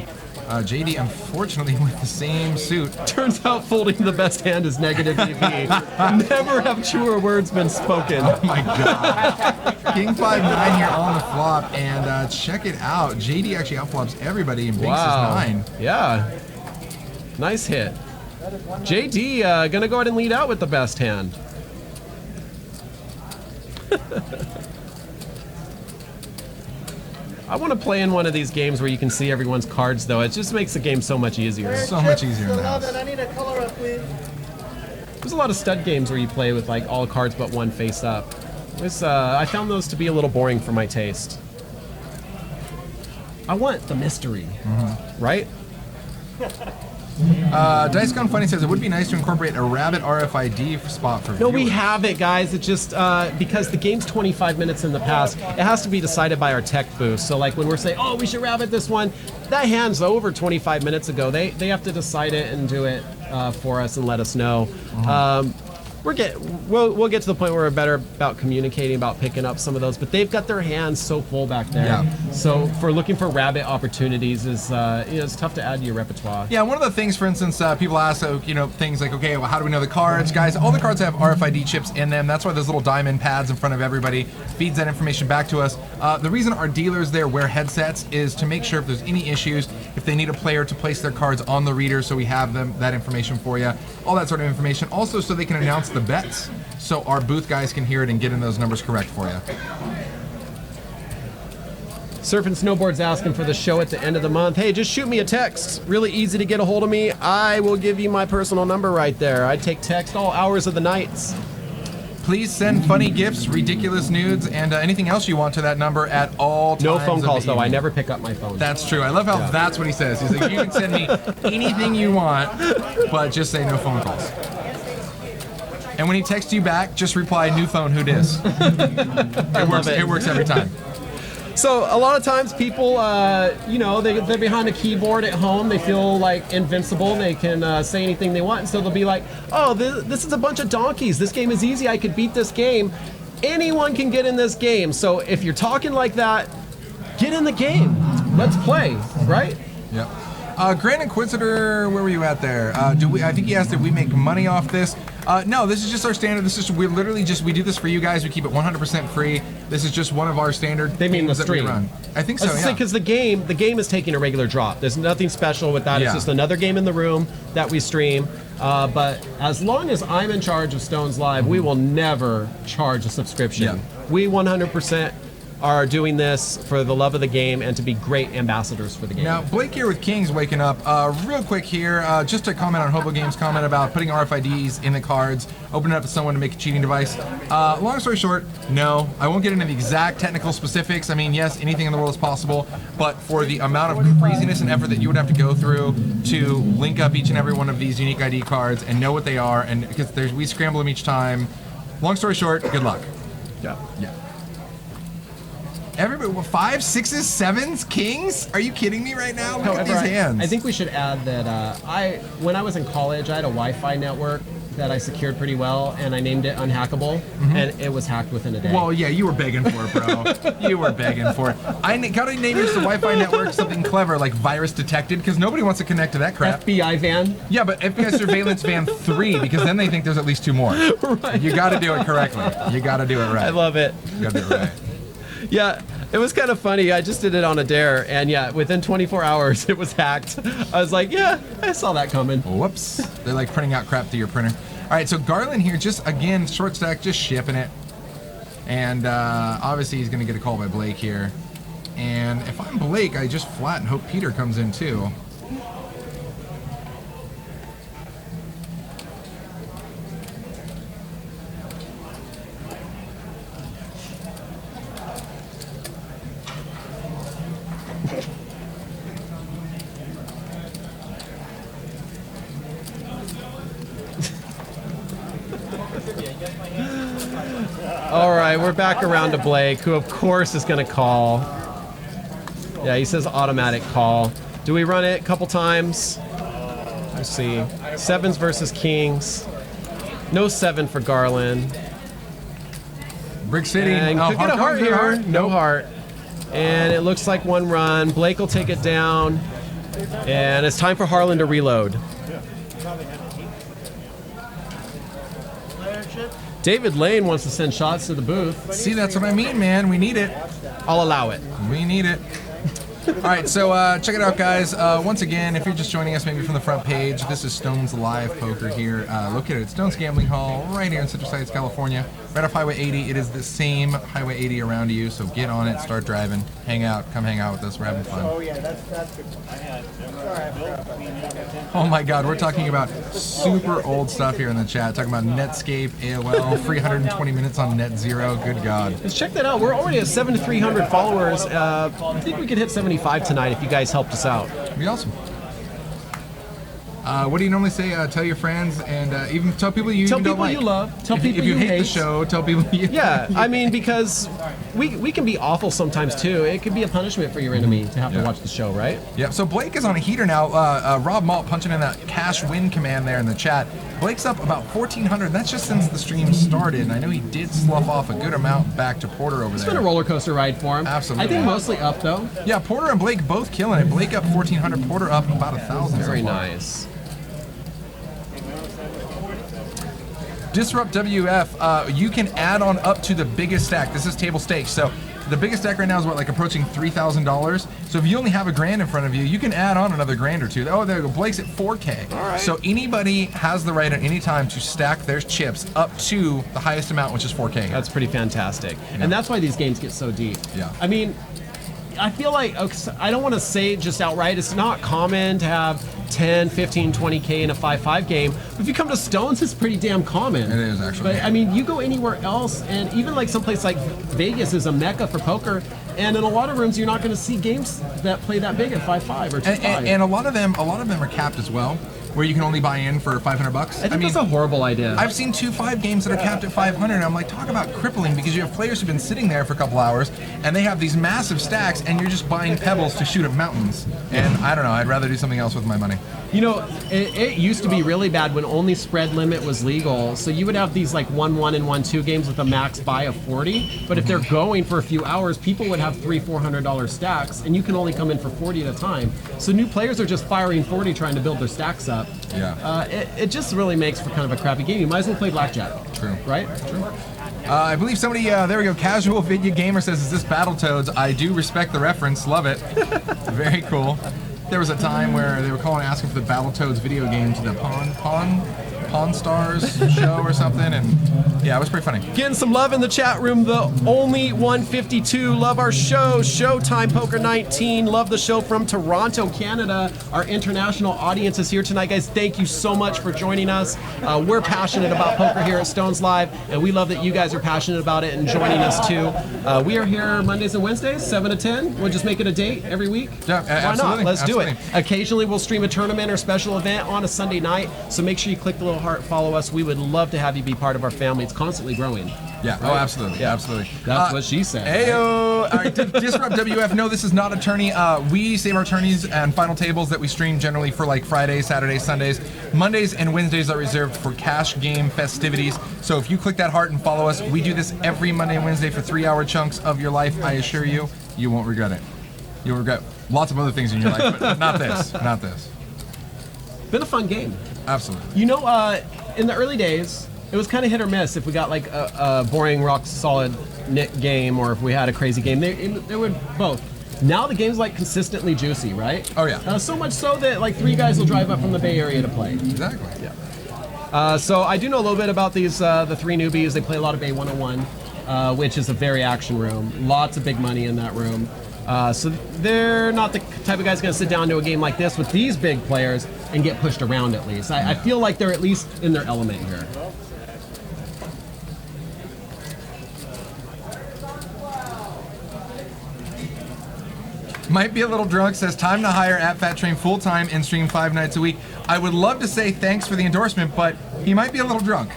Speaker 2: JD, unfortunately, with the same suit.
Speaker 3: Turns out folding the best hand is negative EV. Never have truer words been spoken.
Speaker 2: Oh my god. King 5-9 here on the flop, and check it out. JD actually outflops everybody and banks his 9.
Speaker 3: Yeah. Nice hit. JD gonna go ahead and lead out with the best hand. I want to play in one of these games where you can see everyone's cards, though. It just makes the game so much easier.
Speaker 2: So much easier in the house.
Speaker 4: I need a color up, please.
Speaker 3: There's a lot of stud games where you play with like all cards but one face up. I found those to be a little boring for my taste. I want the mystery, right?
Speaker 2: Dice Gone Funny says it would be nice to incorporate a rabbit RFID spot for
Speaker 3: No,
Speaker 2: viewers.
Speaker 3: we have it, guys. It's just because the game's 25 minutes in the past, it has to be decided by our tech booth. So like when we're saying, oh, we should rabbit this one, that hand's over 25 minutes ago. They have to decide it and do it for us and let us know. We'll get to the point where we're better about communicating, about picking up some of those, but they've got their hands so full back there.
Speaker 2: Yeah.
Speaker 3: So for looking for rabbit opportunities is it's tough to add to your repertoire.
Speaker 2: Yeah, one of the things, for instance, people ask, things like, okay, well, how do we know the cards? Guys, all the cards have RFID chips in them. That's why those little diamond pads in front of everybody feeds that information back to us. The reason our dealers there wear headsets is to make sure if there's any issues, if they need a player to place their cards on the reader, so we have that information for you, all that sort of information. Also, so they can announce the bets, so our booth guys can hear it and get in those numbers correct for you.
Speaker 3: Surf and Snowboard's asking for the show at the end of the month. Hey, just shoot me a text. Really easy to get a hold of me. I will give you my personal number right there. I take text all hours of the nights.
Speaker 2: Please send funny gifts, ridiculous nudes, and anything else you want to that number at all times.
Speaker 3: No phone
Speaker 2: of
Speaker 3: calls,
Speaker 2: the
Speaker 3: though. I
Speaker 2: evening.
Speaker 3: never pick up my phone.
Speaker 2: That's true. I love how that's what he says. He's like, you can send me anything you want, but just say no phone calls. And when he texts you back, just reply, new phone, who dis? It works every time.
Speaker 3: So a lot of times people, they're behind a keyboard at home. They feel like invincible. They can say anything they want. And so they'll be like, oh, this is a bunch of donkeys. This game is easy. I could beat this game. Anyone can get in this game. So if you're talking like that, get in the game. Let's play, right?
Speaker 2: Yep. Grand Inquisitor, where were you at there? I think he asked if we make money off this. No, this is just our standard. We do this for you guys. We keep it 100% free. This is just one of our standard.
Speaker 3: They mean the
Speaker 2: games that we
Speaker 3: stream.
Speaker 2: run. I think so. Yeah.
Speaker 3: Because the game is taking a regular drop. There's nothing special with that.
Speaker 2: Yeah.
Speaker 3: It's just another game in the room that we stream. But as long as I'm in charge of Stones Live, we will never charge a subscription.
Speaker 2: Yeah.
Speaker 3: We 100% are doing this for the love of the game and to be great ambassadors for the game.
Speaker 2: Now, Blake here with Kings waking up. Real quick here, just to comment on Hobo Game's comment about putting RFIDs in the cards, opening up to someone to make a cheating device. Long story short, no. I won't get into the exact technical specifics. I mean, yes, anything in the world is possible, but for the amount of craziness and effort that you would have to go through to link up each and every one of these unique ID cards and know what they are, and because we scramble them each time. Long story short, good luck.
Speaker 3: Yeah.
Speaker 2: Everybody, 5, 6s, 7s, kings? Are you kidding me right now? Look at these hands.
Speaker 3: I think we should add that when I was in college, I had a Wi-Fi network that I secured pretty well, and I named it Unhackable, and it was hacked within a day.
Speaker 2: Well, yeah, you were begging for it, bro. You were begging for it. I gotta name your Wi-Fi network something clever, like virus detected, because nobody wants to connect to that crap.
Speaker 3: FBI van?
Speaker 2: Yeah, but FBI Surveillance Van 3, because then they think there's at least 2 more. Right. You gotta do it correctly. You gotta do it right.
Speaker 3: I love it.
Speaker 2: You gotta do it right.
Speaker 3: Yeah, it was kind of funny. I just did it on a dare, and yeah, within 24 hours, it was hacked. I was like, yeah, I saw that coming.
Speaker 2: Whoops. They're like printing out crap to your printer. All right, so Garland here, just again, short stack, just shipping it. And obviously he's going to get a call by Blake here. And if I'm Blake, I just flat and hope Peter comes in too.
Speaker 3: All right, right, we're back around to Blake, who of course is going to call. Yeah, he says automatic call. Do we run it a couple times? Let's see. Sevens versus kings. No 7 for Garland.
Speaker 2: Brick City.
Speaker 3: And could get a heart here. No heart. And it looks like 1 run. Blake will take it down. And it's time for Harlan to reload. David Lane wants to send shots to the booth.
Speaker 2: See, that's what I mean, man. We need it.
Speaker 3: I'll allow it.
Speaker 2: We need it. All right, so check it out, guys. Once again, if you're just joining us maybe from the front page, this is Stone's Live Poker here, located at Stone's Gambling Hall, right here in Citrus Heights, California, right off Highway 80. It is the same Highway 80 around you, so get on it, start driving, hang out, come hang out with us. We're having fun.
Speaker 5: Oh yeah, that's good.
Speaker 2: Oh my God, we're talking about super old stuff here in the chat. Talking about Netscape, AOL, 320 minutes on Net Zero. Good God.
Speaker 3: Let's check that out. We're already at 7,300 followers. I think we could hit 75 tonight if you guys helped us out.
Speaker 2: That'd be awesome. What do you normally say? Tell your friends and even tell people you
Speaker 3: Tell
Speaker 2: even don't
Speaker 3: people
Speaker 2: like.
Speaker 3: you love. Tell people
Speaker 2: if you
Speaker 3: you
Speaker 2: hate
Speaker 3: hate.
Speaker 2: the show, tell people you
Speaker 3: Yeah, I mean, because we can be awful sometimes too. It could be a punishment for your enemy to have to watch the show, right?
Speaker 2: Yep, so Blake is on a heater now. Rob Malt punching in that cash win command there in the chat. Blake's up about 1,400. That's just since the stream started. And I know he did slough off a good amount back to Porter over
Speaker 3: It's
Speaker 2: there.
Speaker 3: been a roller coaster ride for him.
Speaker 2: Absolutely.
Speaker 3: I think mostly up though.
Speaker 2: Yeah, Porter and Blake both killing it. Blake up 1,400, Porter up about 1,000.
Speaker 3: Very
Speaker 2: so far.
Speaker 3: nice.
Speaker 2: Disrupt WF, you can add on up to the biggest stack. This is table stakes. So the biggest stack right now is what, like approaching $3,000. So if you only have $1,000 in front of you, you can add on another $1,000 or two. Oh, there you go. Blake's at 4K.
Speaker 3: All right.
Speaker 2: So anybody has the right at any time to stack their chips up to the highest amount, which is 4K.
Speaker 3: That's pretty fantastic. And that's why these games get so deep.
Speaker 2: Yeah.
Speaker 3: I mean, I feel like, I don't want to say just outright, it's not common to have 10, 15, 20K in a 5-5 game. But if you come to Stones, it's pretty damn common.
Speaker 2: It is, actually.
Speaker 3: But I mean, you go anywhere else, and even like someplace like Vegas is a mecca for poker, and in a lot of rooms, you're not going to see games that play that big at 5-5 or 2-5.
Speaker 2: and a lot of them are capped as well, where you can only buy in for $500.
Speaker 3: I think that's a horrible idea.
Speaker 2: I've seen 2-5 games that are capped at 500. And I'm like, talk about crippling, because you have players who've been sitting there for a couple hours and they have these massive stacks, and you're just buying pebbles to shoot at mountains. And I don't know, I'd rather do something else with my money.
Speaker 3: You know, it used to be really bad when only spread limit was legal. So you would have these like 1-1 and 1-2 games with a max buy of 40. But if they're going for a few hours, people would have $300-400 stacks, and you can only come in for 40 at a time. So new players are just firing 40 trying to build their stacks up.
Speaker 2: Yeah.
Speaker 3: It just really makes for kind of a crappy game. You might as well play blackjack.
Speaker 2: True.
Speaker 3: Right? True.
Speaker 2: I believe somebody, there we go, Casual Vidya Gamer says, is this Battletoads? I do respect the reference, love it. Very cool. There was a time where they were calling asking for the Battletoads video game to the Pawn Stars show or something, and yeah, it was pretty funny.
Speaker 3: Getting some love in the chat room. The only 152 love our show. Showtime Poker 19. Love the show from Toronto, Canada. Our international audience is here tonight, guys. Thank you so much for joining us. We're passionate about poker here at Stones Live, and we love that you guys are passionate about it and joining us too. We are here Mondays and Wednesdays, 7 to 10. We'll just make it a date every week.
Speaker 2: Yeah,
Speaker 3: Why
Speaker 2: absolutely.
Speaker 3: not? Let's do
Speaker 2: Absolutely.
Speaker 3: it. Occasionally we'll stream a tournament or special event on a Sunday night, so make sure you click the little heart, follow us. We would love to have you be part of our family. It's constantly growing.
Speaker 2: Yeah,
Speaker 3: Right?
Speaker 2: oh, absolutely.
Speaker 3: Yeah.
Speaker 2: Absolutely.
Speaker 3: That's what she said.
Speaker 2: Heyo! All right, Disrupt WF. No, this is not a tourney. We save our tourneys and final tables that we stream generally for like Fridays, Saturdays, Sundays. Mondays and Wednesdays are reserved for cash game festivities. So if you click that heart and follow us, we do this every Monday and Wednesday for 3-hour chunks of your life. I assure you, you won't regret it. You'll regret lots of other things in your life, but not this. Not this.
Speaker 3: Been a fun game.
Speaker 2: Absolutely.
Speaker 3: You know, in the early days, it was kind of hit or miss if we got like a boring, rock solid knit game, or if we had a crazy game. They were both. Now the game's like consistently juicy, right?
Speaker 2: Oh, yeah.
Speaker 3: So much so that like 3 guys will drive up from the Bay Area to play.
Speaker 2: Exactly.
Speaker 3: Yeah. So I do know a little bit about these the 3 newbies. They play a lot of Bay 101, which is a very action room. Lots of big money in that room. So they're not the type of guys going to sit down to a game like this with these big players and get pushed around at least. I feel like they're at least in their element here.
Speaker 2: Might be a little drunk, says time to hire at Fat Train full-time and stream 5 nights a week. I would love to say thanks for the endorsement, but he might be a little drunk.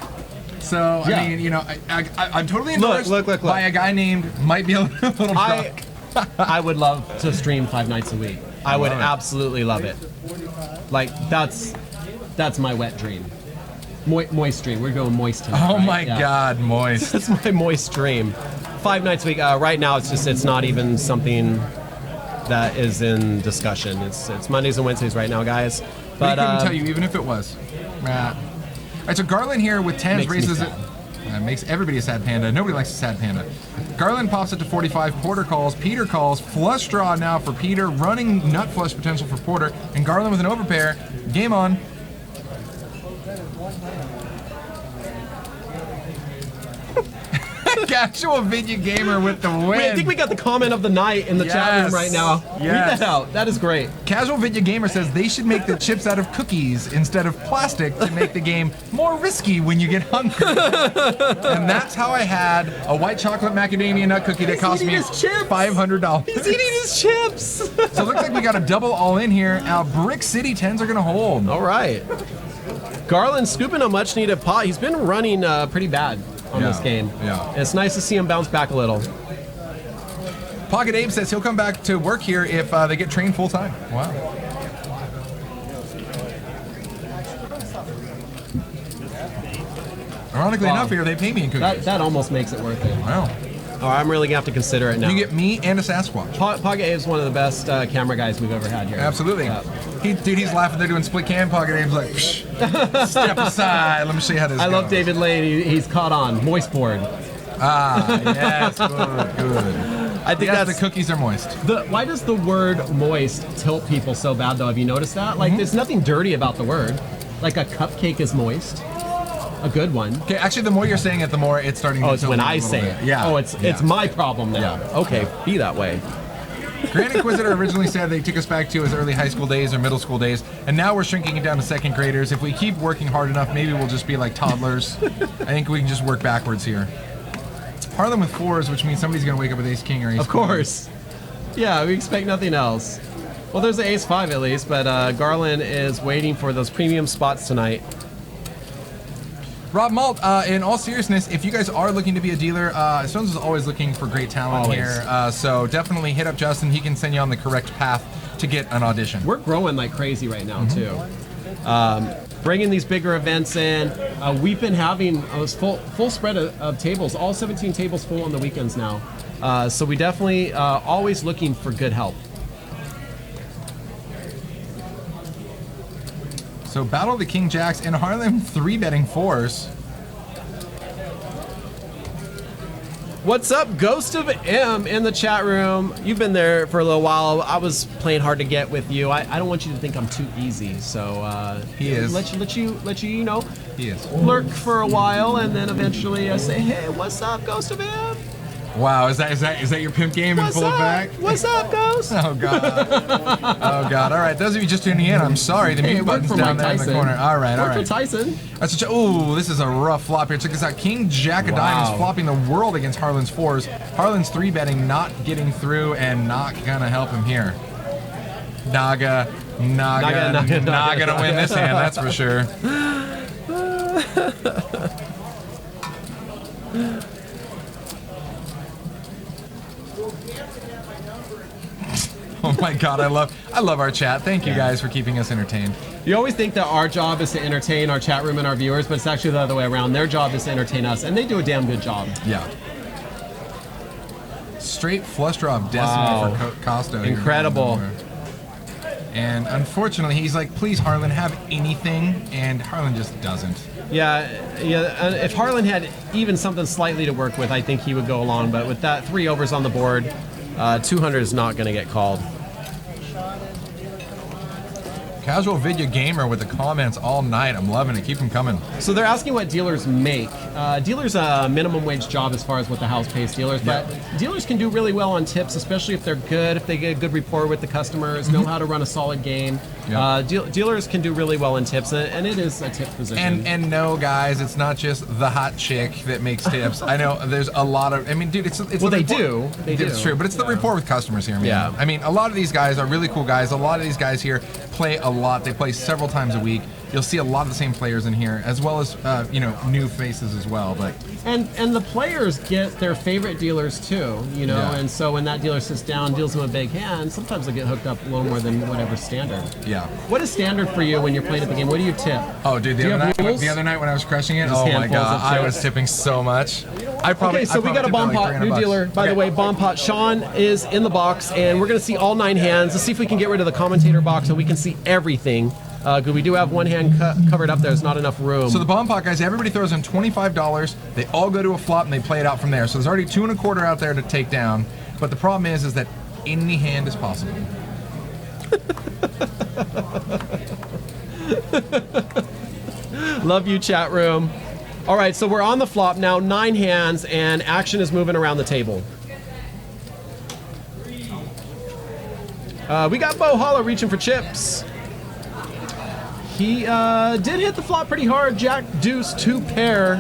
Speaker 2: So,
Speaker 3: Yeah.
Speaker 2: I mean, you know, I'm totally endorsed
Speaker 3: look.
Speaker 2: by a guy named might be a little drunk.
Speaker 3: I would love to stream 5 nights a week. I would absolutely love it. Like, that's my wet dream. Moist dream. We're going moist tonight.
Speaker 2: Oh
Speaker 3: right?
Speaker 2: my
Speaker 3: Yeah.
Speaker 2: God, moist.
Speaker 3: That's my moist dream. 5 nights a week. Right now, it's not even something that is in discussion. It's Mondays and Wednesdays right now, guys. But
Speaker 2: I couldn't tell you, even if it was. All right, so Garland here with 10s
Speaker 3: Makes me
Speaker 2: raises it.
Speaker 3: sad.
Speaker 2: Makes everybody a sad panda. Nobody likes a sad panda. Garland pops it to 45. Porter calls. Peter calls. Flush draw now for Peter. Running nut flush potential for Porter. And Garland with an overpair. Game on. Casual video gamer with the win.
Speaker 3: Wait, I think we got the comment of the night in the chat room right now.
Speaker 2: Yes.
Speaker 3: Read that out. That is great.
Speaker 2: Casual Video Gamer says they should make the chips out of cookies instead of plastic to make the game more risky when you get hungry. And that's how I had a white chocolate macadamia nut cookie that cost me $500.
Speaker 3: He's eating his chips.
Speaker 2: So it looks like we got a double all in here. Now Brick City 10s are gonna hold.
Speaker 3: All right. Garland scooping a much needed pot. He's been running pretty bad on this game.
Speaker 2: Yeah.
Speaker 3: It's nice to see him bounce back a little.
Speaker 2: Pocket Abe says he'll come back to work here if they get trained full time. Wow. Ironically enough, here they pay me in cookies.
Speaker 3: That almost makes it worth it.
Speaker 2: Wow.
Speaker 3: Oh, I'm really gonna have to consider it now.
Speaker 2: You get me and a Sasquatch.
Speaker 3: Pocket Abe's one of the best camera guys we've ever had here.
Speaker 2: Absolutely.
Speaker 3: Yeah.
Speaker 2: He's laughing. They're doing split cam. Pocket Abe's like, psh, step aside. Let me show you how this
Speaker 3: I
Speaker 2: goes.
Speaker 3: love David Lane. He's caught on moist board.
Speaker 2: Yes, good.
Speaker 3: I think
Speaker 2: Yes,
Speaker 3: that's
Speaker 2: the cookies are moist.
Speaker 3: Why does the word moist tilt people so bad though? Have you noticed that? Like, there's nothing dirty about the word. Like a cupcake is moist. A good one.
Speaker 2: Okay, actually, the more you're saying it, the more it's starting to
Speaker 3: Oh, it's
Speaker 2: tilt
Speaker 3: when
Speaker 2: me a
Speaker 3: I
Speaker 2: little
Speaker 3: say
Speaker 2: bit.
Speaker 3: it.
Speaker 2: Yeah.
Speaker 3: Oh, it's my problem now.
Speaker 2: Yeah.
Speaker 3: Okay, be that way.
Speaker 2: Grand Inquisitor originally said they took us back to his early high school days or middle school days, and now we're shrinking it down to second graders. If we keep working hard enough, maybe we'll just be like toddlers. I think we can just work backwards here. Harlan with 4s, which means somebody's going to wake up with ace king or ace
Speaker 3: Of course. Yeah, we expect nothing else. Well, there's an ace 5 at least, but Garland is waiting for those premium spots tonight.
Speaker 2: Rob Malt, in all seriousness, if you guys are looking to be a dealer, Stones is always looking for great talent
Speaker 3: Always.
Speaker 2: here. So definitely hit up Justin. He can send you on the correct path to get an audition.
Speaker 3: We're growing like crazy right now, too. Bringing these bigger events in. We've been having a full spread of tables, all 17 tables full on the weekends now. So we definitely always looking for good help.
Speaker 2: So Battle of the King Jacks and Harlan 3-betting 4s.
Speaker 3: What's up, Ghost of M in the chat room? You've been there for a little while. I was playing hard to get with you. I don't want you to think I'm too easy, so
Speaker 2: He is.
Speaker 3: Let you you know
Speaker 2: He is.
Speaker 3: lurk for a while, and then eventually I say, hey, what's up, Ghost of M?
Speaker 2: Wow, is that your pimp game in
Speaker 3: What's
Speaker 2: full
Speaker 3: up?
Speaker 2: effect?
Speaker 3: What's up, Ghost?
Speaker 2: Oh god. Oh god. All right, those of you just tuning in, I'm sorry. The
Speaker 3: Hey,
Speaker 2: mute
Speaker 3: work
Speaker 2: button's
Speaker 3: for
Speaker 2: down
Speaker 3: Mike
Speaker 2: there in
Speaker 3: Tyson.
Speaker 2: the corner. All right, all
Speaker 3: Work
Speaker 2: right.
Speaker 3: for Tyson.
Speaker 2: That's ooh, this is a rough flop here. Check this out. King Jack of
Speaker 3: Wow.
Speaker 2: Diamonds flopping the world against Harlan's 4s. Harlan's 3-betting, not getting through and not gonna help him here. Naga to win this hand, that's for sure. Oh my god, I love our chat. Thank you guys for keeping us entertained.
Speaker 3: You always think that our job is to entertain our chat room and our viewers, but it's actually the other way around. Their job is to entertain us, and they do a damn good job.
Speaker 2: Yeah. Straight flush draw of Destiny
Speaker 3: Wow.
Speaker 2: for Kosto. here.
Speaker 3: Incredible.
Speaker 2: And unfortunately, he's like, please, Harlan, have anything. And Harlan just doesn't.
Speaker 3: Yeah. And if Harlan had even something slightly to work with, I think he would go along. But with that 3 overs on the board, 200 is not going to get called.
Speaker 2: Casual Video Gamer with the comments all night. I'm loving it. Keep them coming.
Speaker 3: So they're asking what dealers make. Dealers a minimum wage job as far as what the house pays dealers, but dealers can do really well on tips, especially if they're good, if they get a good rapport with the customers, know how to run a solid game.
Speaker 2: Yeah.
Speaker 3: Dealers can do really well in tips, and it is a tip position.
Speaker 2: And no, guys, it's not just the hot chick that makes tips. I know there's a lot of. I mean, dude, it's
Speaker 3: well,
Speaker 2: the
Speaker 3: they
Speaker 2: rapport-
Speaker 3: do. They do.
Speaker 2: It's true, but it's the rapport with customers here, man.
Speaker 3: Yeah.
Speaker 2: I mean, a lot of these guys are really cool guys. A lot of these guys here play a lot. They play several times a week. you'll see a lot of the same players in here, as well as new faces as well. But
Speaker 3: and the players get their favorite dealers too,
Speaker 2: Yeah.
Speaker 3: and so when that dealer sits down, deals them a big hand, sometimes they get hooked up a little more than whatever's standard.
Speaker 2: yeah.
Speaker 3: What is standard for you when you're playing at the game? What do you tip?
Speaker 2: Oh, dude,
Speaker 3: Do you have rules?
Speaker 2: the other night when I was crushing it,
Speaker 3: Just
Speaker 2: oh my
Speaker 3: handfuls
Speaker 2: god,
Speaker 3: of
Speaker 2: I
Speaker 3: chips.
Speaker 2: was tipping so much.
Speaker 3: Okay, so we got a bomb pot, new dealer. By the way, bomb pot. Sean is in the box, and we're going to see all 9 hands. Let's see if we can get rid of the commentator box and we can see everything. Because we do have one hand covered up. There's not enough room.
Speaker 2: So the bomb pot guys, everybody throws in $25. They all go to a flop and they play it out from there. So there's already 2 1/4 out there to take down. But the problem is that any hand is possible.
Speaker 3: Love you, chat room. All right, so we're on the flop now, 9 hands, and action is moving around the table. We got Holla reaching for chips. He did hit the flop pretty hard. Jack, deuce, 2 pair.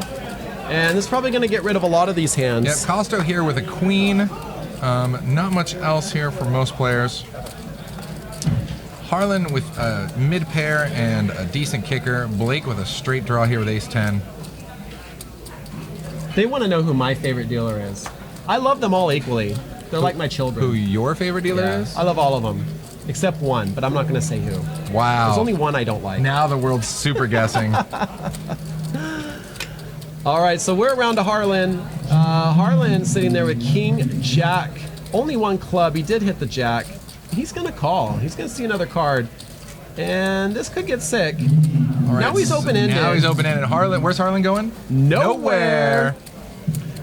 Speaker 3: And this is probably going to get rid of a lot of these hands.
Speaker 2: Yep, Kosto here with a queen. Not much else here for most players. Harlan with a mid pair and a decent kicker. Blake with a straight draw here with ace-10.
Speaker 3: They want to know who my favorite dealer is. I love them all equally. They're like my children.
Speaker 2: Who your favorite dealer is?
Speaker 3: I love all of them, except one, but I'm not going to say who.
Speaker 2: Wow.
Speaker 3: There's only one I don't like.
Speaker 2: Now the world's super guessing.
Speaker 3: All right, so we're around to Harlan. Harlan sitting there with King, Jack. Only one club. He did hit the Jack. He's going to call. He's going to see another card. And this could get sick.
Speaker 2: All right,
Speaker 3: Now he's open-ended.
Speaker 2: Now he's open-ended. Harlan, where's Harlan going?
Speaker 3: Nowhere.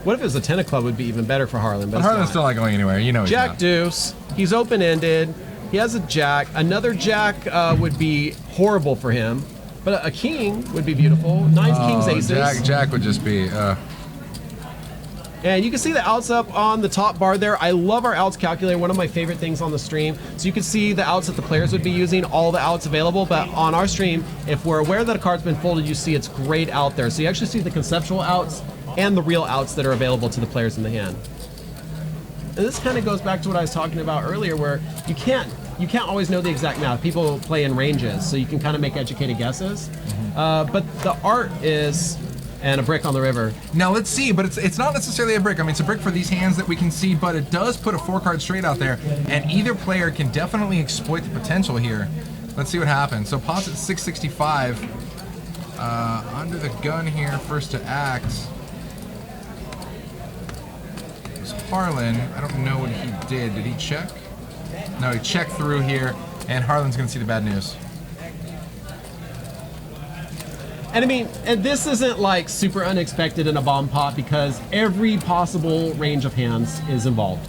Speaker 3: What if it was a 10 of club would be even better for Harlan?
Speaker 2: But
Speaker 3: it's
Speaker 2: Harlan's
Speaker 3: not.
Speaker 2: still not going anywhere. You know he's
Speaker 3: Jack
Speaker 2: not.
Speaker 3: deuce. He's open-ended. He has a Jack. Another Jack would be horrible for him. But a king would be beautiful. 9s, kings, aces.
Speaker 2: Jack would just be...
Speaker 3: And you can see the outs up on the top bar there. I love our outs calculator, one of my favorite things on the stream. So you can see the outs that the players would be using, all the outs available. But on our stream, if we're aware that a card's been folded, you see it's grayed out there. So you actually see the conceptual outs and the real outs that are available to the players in the hand. And this kind of goes back to what I was talking about earlier, where you can't always know the exact math. People play in ranges, so you can kind of make educated guesses. But the art is... and a brick on the river.
Speaker 2: Now let's see, but it's not necessarily a brick. I mean, it's a brick for these hands that we can see, but it does put a 4-card straight out there, and either player can definitely exploit the potential here. Let's see what happens. So pot's at 665. Under the gun here, first to act. It was Harlan. I don't know what he did. Did he check? No, he checked through here, and Harlan's gonna see the bad news.
Speaker 3: And I mean, and this isn't like super unexpected in a bomb pot because every possible range of hands is involved.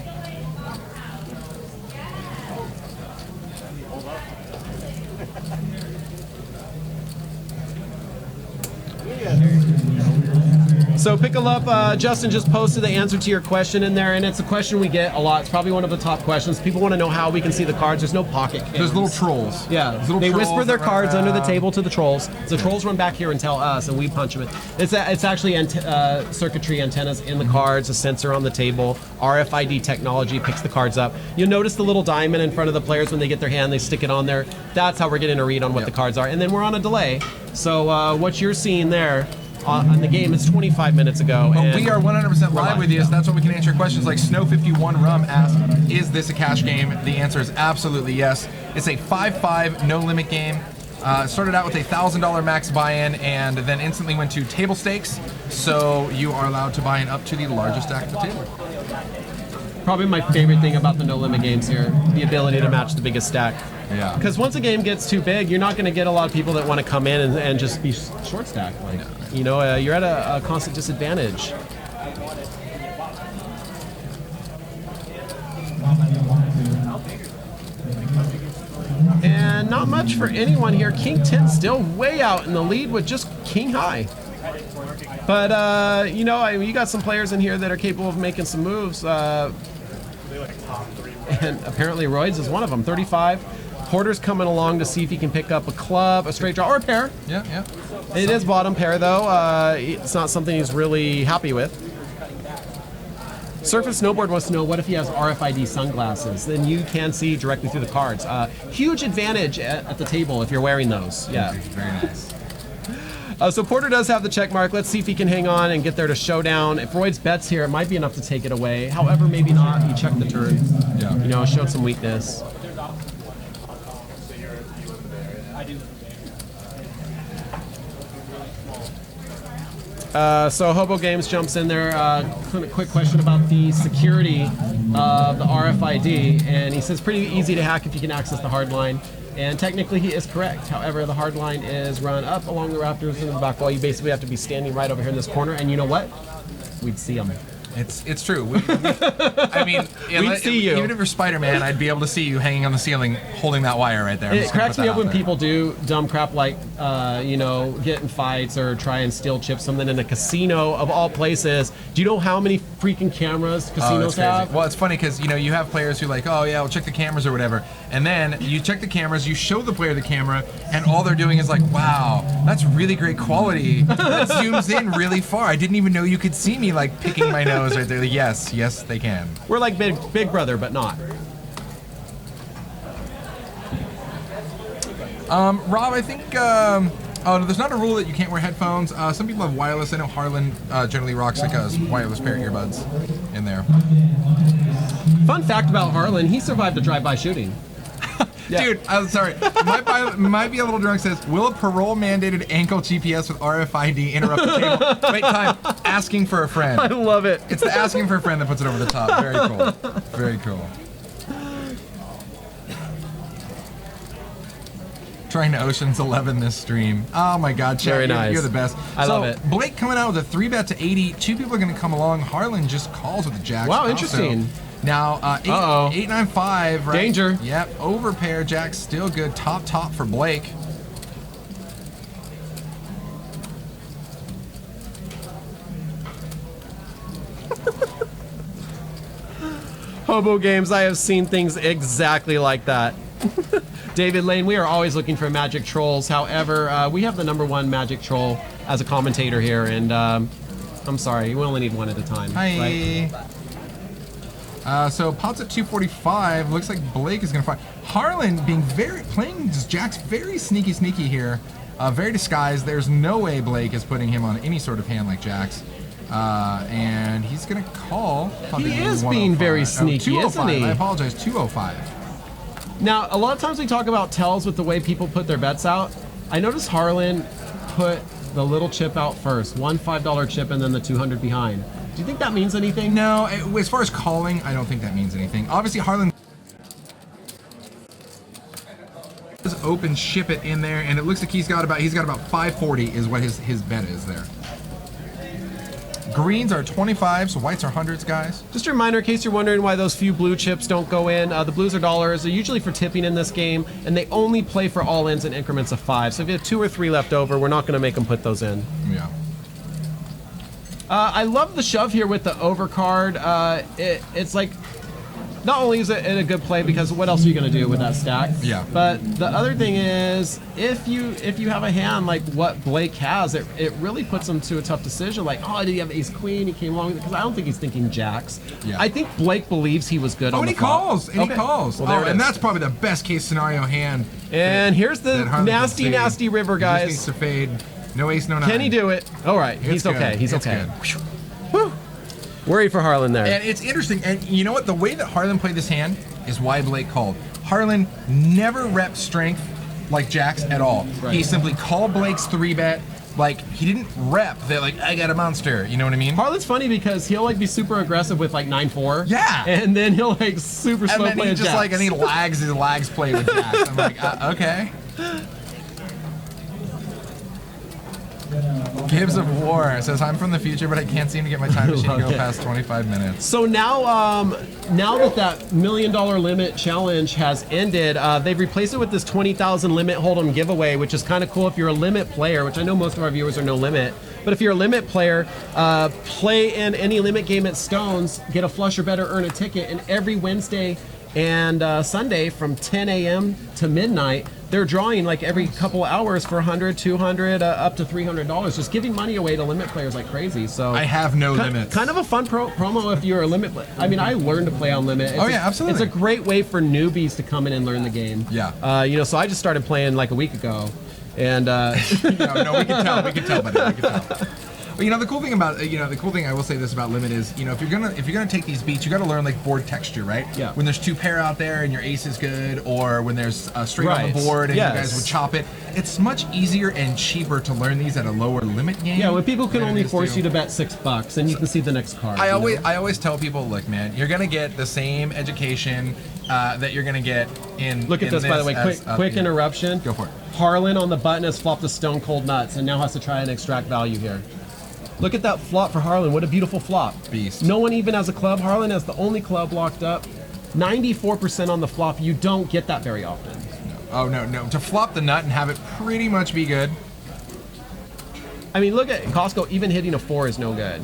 Speaker 3: So Pickle Up, Justin just posted the answer to your question in there, and it's a question we get a lot. It's probably one of the top questions. People want to know how we can see the cards. There's no pocket cams.
Speaker 2: There's little trolls.
Speaker 3: Yeah,
Speaker 2: There's little
Speaker 3: they
Speaker 2: trolls
Speaker 3: whisper their
Speaker 2: that run
Speaker 3: cards under the
Speaker 2: around.
Speaker 3: table to the trolls. The trolls run back here and tell us, and we punch them. It's actually circuitry antennas in the cards, a sensor on the table, RFID technology picks the cards up. You'll notice the little diamond in front of the players when they get their hand, they stick it on there. That's how we're getting a read on what the cards are. And then we're on a delay. So what you're seeing there on the game is 25 minutes ago.
Speaker 2: But
Speaker 3: and
Speaker 2: we are 100% live with you, so that's what we can answer questions like Snow51 Rum asked, is this a cash game? The answer is absolutely yes. It's a 5-5 no limit game. Started out with a $1,000 max buy-in and then instantly went to table stakes, so you are allowed to buy in up to the largest stack at the table.
Speaker 3: Probably my favorite thing about the no limit games here, the ability to match the biggest stack.
Speaker 2: Yeah.
Speaker 3: Because once a game gets too big, you're not going to get a lot of people that want to come in and just be short stack. Like, you know, you're at a constant disadvantage. And not much for anyone here. King 10 still way out in the lead with just king high. But, you know, you got some players in here that are capable of making some moves. And apparently Roids is one of them, 35. Porter's coming along to see if he can pick up a club, a straight draw, or a pair.
Speaker 2: Yeah, yeah.
Speaker 3: It is bottom pair, though. It's not something he's really happy with. Surface Snowboard wants to know, what if he has RFID sunglasses? Then you can see directly through the cards. Huge advantage at the table if you're wearing those. Yeah.
Speaker 2: Very nice.
Speaker 3: So Porter does have the check mark. Let's see if he can hang on and get there to showdown. If Roids bets here, it might be enough to take it away. However, maybe not. He checked the turn.
Speaker 2: Yeah.
Speaker 3: You know, showed some weakness. So Hobo Games jumps in there. Quick question about the security of the RFID, and he says pretty easy to hack if you can access the hard line. And technically he is correct. However, the hard line is run up along the rafters in the back wall. You basically have to be standing right over here in this corner, and you know what? We'd see them.
Speaker 2: It's true. I mean,
Speaker 3: We'd see you.
Speaker 2: Even if you're Spider-Man, I'd be able to see you hanging on the ceiling, holding that wire right there.
Speaker 3: It cracks me up when people do dumb crap like, you know, get in fights or try and steal chips, something in a casino of all places. Do you know how many freaking cameras casinos have?
Speaker 2: Well, it's funny because, you know, you have players who like, oh yeah, we'll check the cameras or whatever, and then you check the cameras, you show the player the camera, and all they're doing is like, wow, that's really great quality. That zooms in really far. I didn't even know you could see me like picking my nose right there. Like, yes, they can.
Speaker 3: We're like Big Brother, but not.
Speaker 2: Rob, I think, oh, no, there's not a rule that you can't wear headphones. Some people have wireless. I know Harlan generally rocks like a wireless pair of earbuds in there.
Speaker 3: Fun fact about Harlan, he survived a drive-by shooting. Yeah.
Speaker 2: Dude, I'm sorry. My pilot might be a little drunk. Says, will a parole-mandated ankle GPS with RFID interrupt the table? Wait, time. Asking for a friend.
Speaker 3: I love it.
Speaker 2: It's the asking for a friend that puts it over the top. Very cool. Very cool. Trying to Ocean's 11 this stream. Oh my God, Chad,
Speaker 3: Very nice.
Speaker 2: You're the best.
Speaker 3: I love it.
Speaker 2: Blake coming out with a 3-bet to 80. Two people are going to come along. Harlan just calls with the jacks.
Speaker 3: Wow, interesting.
Speaker 2: Now, 895, right?
Speaker 3: Danger.
Speaker 2: Yep, overpair, jacks still good. Top for Blake.
Speaker 3: Hobo Games, I have seen things exactly like that. David Lane, we are always looking for magic trolls. However, we have the #1 magic troll as a commentator here, and I'm sorry, we only need one at a time.
Speaker 2: Hi.
Speaker 3: Right?
Speaker 2: So pots at 245. Looks like Blake is going to find Harlan playing just jacks very sneaky here, very disguised. There's no way Blake is putting him on any sort of hand like jacks, and he's going to call.
Speaker 3: He is being very sneaky, isn't he?
Speaker 2: I apologize. 205.
Speaker 3: Now, a lot of times we talk about tells with the way people put their bets out. I noticed Harlan put the little chip out first, one $5 chip, and then the 200 behind. Do you think that means anything?
Speaker 2: No, as far as calling, I don't think that means anything. Obviously, Harlan does open ship it in there, and it looks like he's got about 540 is what his bet is there. Greens are 25, so whites are hundreds, guys.
Speaker 3: Just a reminder, in case you're wondering why those few blue chips don't go in, the blues are dollars. They're usually for tipping in this game, and they only play for all-ins in increments of 5. So if you have 2 or 3 left over, we're not going to make them put those in.
Speaker 2: Yeah.
Speaker 3: I love the shove here with the overcard. It's like, not only is it a good play because what else are you going to do with that stack?
Speaker 2: Yeah.
Speaker 3: But the other thing is, if you have a hand like what Blake has, it really puts him to a tough decision. Like, oh, did he have ace queen? He came along with it because I don't think he's thinking jacks.
Speaker 2: Yeah.
Speaker 3: I think Blake believes he was good on the flop.
Speaker 2: He calls.
Speaker 3: Well,
Speaker 2: and that's probably the best case scenario hand.
Speaker 3: And here's the nasty river, guys.
Speaker 2: He just needs to fade. No ace, no 9.
Speaker 3: Can he do it? All right, he's okay. He's okay. Whew. Worried for Harlan there.
Speaker 2: And it's interesting, and you know what? The way that Harlan played this hand is why Blake called. Harlan never repped strength like jacks at all.
Speaker 3: Right.
Speaker 2: He simply called Blake's 3-bet. Like, he didn't rep that, like, I got a monster. You know what I mean?
Speaker 3: Harlan's funny because he'll, like, be super aggressive with, like, 9-4.
Speaker 2: Yeah.
Speaker 3: And then he'll, like, super slow
Speaker 2: and then
Speaker 3: play
Speaker 2: he just,
Speaker 3: jacks.
Speaker 2: like, and he lags his lags play with jacks. I'm like, okay. Gibbs of War says, I'm from the future, but I can't seem to get my time machine to go past 25 minutes.
Speaker 3: So now that $1 million limit challenge has ended, they've replaced it with this 20,000 limit hold'em giveaway, which is kind of cool if you're a limit player, which I know most of our viewers are no limit. But if you're a limit player, play in any limit game at Stones, get a flush or better, earn a ticket, and every Wednesday And Sunday from 10 a.m. to midnight, they're drawing like every couple hours for 100, 200, up to $300, just giving money away to limit players like crazy. So
Speaker 2: I have no limits.
Speaker 3: Kind of a fun promo if you're a limit. I mean, I learned to play on limit. It's
Speaker 2: absolutely.
Speaker 3: It's a great way for newbies to come in and learn the game.
Speaker 2: Yeah.
Speaker 3: You know, so I just started playing like a week ago, and
Speaker 2: no, we can tell, buddy. We can tell. But, you know, the cool thing about the cool thing I will say this about limit is, you know, if you're gonna take these beats, you got to learn like board texture, right?
Speaker 3: Yeah.
Speaker 2: When there's 2 pair out there and your ace is good, or when there's a straight on the board and you guys would chop it, it's much easier and cheaper to learn these at a lower limit game.
Speaker 3: Yeah, when people can only force you to bet $6 and you can see the next card.
Speaker 2: I always tell people, look, man, you're gonna get the same education that you're gonna get in.
Speaker 3: Look at this, by the way. Quick interruption.
Speaker 2: Go for it.
Speaker 3: Harlan on the button has flopped a stone cold nuts and now has to try and extract value here. Look at that flop for Harlan. What a beautiful flop.
Speaker 2: Beast.
Speaker 3: No one even has a club. Harlan has the only club locked up. 94% on the flop. You don't get that very often.
Speaker 2: No. Oh, no. To flop the nut and have it pretty much be good.
Speaker 3: I mean, look at Kosto. Even hitting a 4 is no good.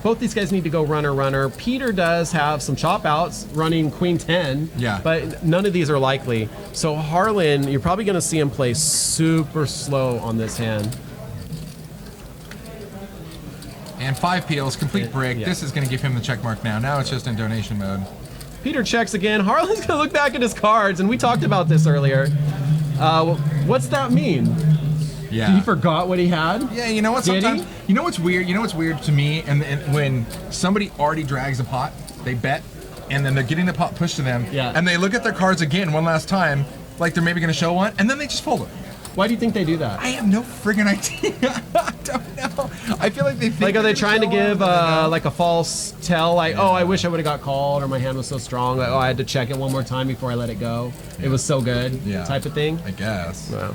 Speaker 3: Both these guys need to go runner. Peter does have some chop outs running queen 10.
Speaker 2: Yeah.
Speaker 3: But none of these are likely. So Harlan, you're probably going to see him play super slow on this hand.
Speaker 2: And 5 peels, complete brick.
Speaker 3: Yeah.
Speaker 2: This is going to give him the check mark now. Now it's just in donation mode.
Speaker 3: Peter checks again. Harlan's going to look back at his cards, and we talked about this earlier. What's that mean?
Speaker 2: Yeah.
Speaker 3: He forgot what he had?
Speaker 2: Yeah, you know what? Sometimes, you know what's weird? You know what's weird to me? And when somebody already drags a pot, they bet, and then they're getting the pot pushed to them, and they look at their cards again one last time, like they're maybe going to show one, and then they just fold it.
Speaker 3: Why do you think they do that?
Speaker 2: I have no friggin' idea. I don't know. I feel like they think.
Speaker 3: Like, are they trying to give like a false tell? Like, oh, I wish I would have got called, or my hand was so strong. Like, oh, I had to check it one more time before I let it go. It was so good. Type of thing.
Speaker 2: I guess.
Speaker 3: Wow.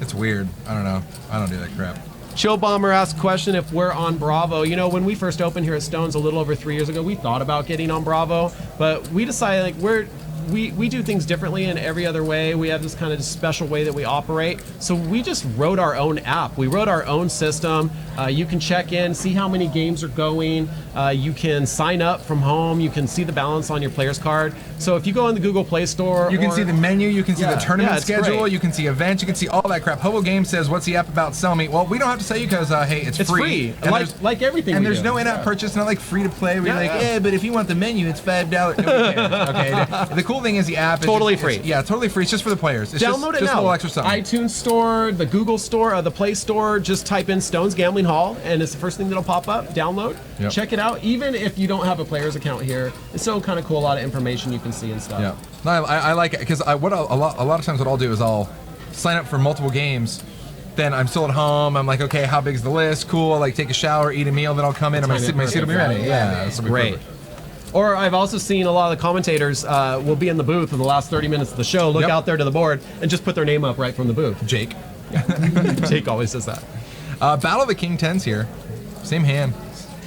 Speaker 2: It's weird. I don't know. I don't do that crap.
Speaker 3: Chill Bomber asked a question if we're on Bravo. You know, when we first opened here at Stones a little over 3 years ago, we thought about getting on Bravo, but we decided like we do things differently in every other way. We have this kind of special way that we operate. So we just wrote our own app. We wrote our own system. You can check in, see how many games are going. You can sign up from home. You can see the balance on your player's card. So if you go in the Google Play Store,
Speaker 2: you can see the menu. You can see the tournament schedule.
Speaker 3: Great.
Speaker 2: You can see events. You can see all that crap. Hobo Games says, "What's the app about? Sell me." Well, we don't have to sell you because hey, it's free.
Speaker 3: And like everything.
Speaker 2: And there's no in-app purchase. Not like free to play. We're but if you want the menu, it's $5. Nobody cares. Okay. The cool thing is the app is
Speaker 3: totally free.
Speaker 2: Totally free. It's just for the players. It's
Speaker 3: Download it
Speaker 2: just
Speaker 3: now.
Speaker 2: a little extra something.
Speaker 3: iTunes Store, the Google Store, the Play Store. Just type in Stones Gambling Hall, and it's the first thing that'll pop up. Download.
Speaker 2: Yep.
Speaker 3: Check it out. Even if you don't have a player's account here, it's still kind of cool. A lot of information you can see and stuff.
Speaker 2: Yeah. No, I like it because a lot of times what I'll do is I'll sign up for multiple games. Then I'm still at home. I'm like, okay, how big's the list? Cool. I'll like take a shower, eat a meal, then I'll come in and my seat will be ready. Yeah, that's
Speaker 3: great. Or I've also seen a lot of the commentators will be in the booth in the last 30 minutes of the show, look out there to the board, and just put their name up right from the booth.
Speaker 2: Jake.
Speaker 3: Jake always says that.
Speaker 2: Battle of the King 10s here. Same hand.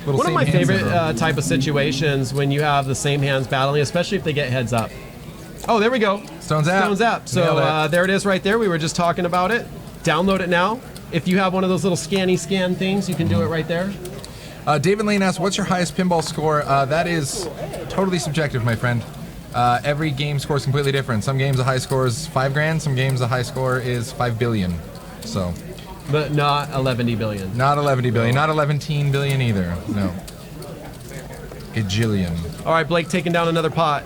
Speaker 3: One of my favorite type of situations when you have the same hands battling, especially if they get heads up. Oh, there we go.
Speaker 2: Stones app.
Speaker 3: So there it is right there. We were just talking about it. Download it now. If you have one of those little scan things, you can do it right there.
Speaker 2: David Lane asks, what's your highest pinball score? That is totally subjective, my friend. Every game score is completely different. Some games the high score is $5,000. Some games the high score is 5 billion. So.
Speaker 3: But not 11 billion.
Speaker 2: Not 11 billion. Not 11 billion either. No. Gajillion.
Speaker 3: All right, Blake taking down another pot.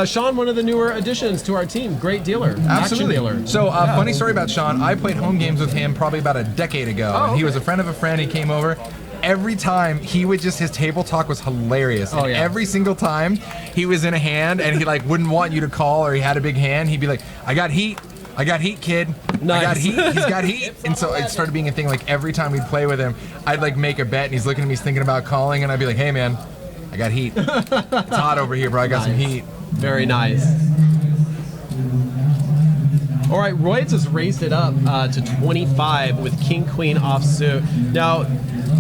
Speaker 3: Sean, one of the newer additions to our team. Great dealer.
Speaker 2: Absolutely.
Speaker 3: Action dealer.
Speaker 2: So, funny story about Sean. I played home games with him probably about a decade ago.
Speaker 3: Oh, okay.
Speaker 2: He was a friend of a friend. He came over. Every time his table talk was hilarious.
Speaker 3: Oh, yeah.
Speaker 2: Every single time he was in a hand and he like wouldn't want you to call or he had a big hand, he'd be like, I got heat, kid.
Speaker 3: Nice.
Speaker 2: I got heat, he's got heat. And so it started being a thing like every time we'd play with him, I'd like make a bet and he's looking at me, he's thinking about calling and I'd be like, hey man, I got heat. It's hot over here, bro, I got some heat.
Speaker 3: Very nice. All right, Roids has raised it up to 25 with King Queen offsuit. Now,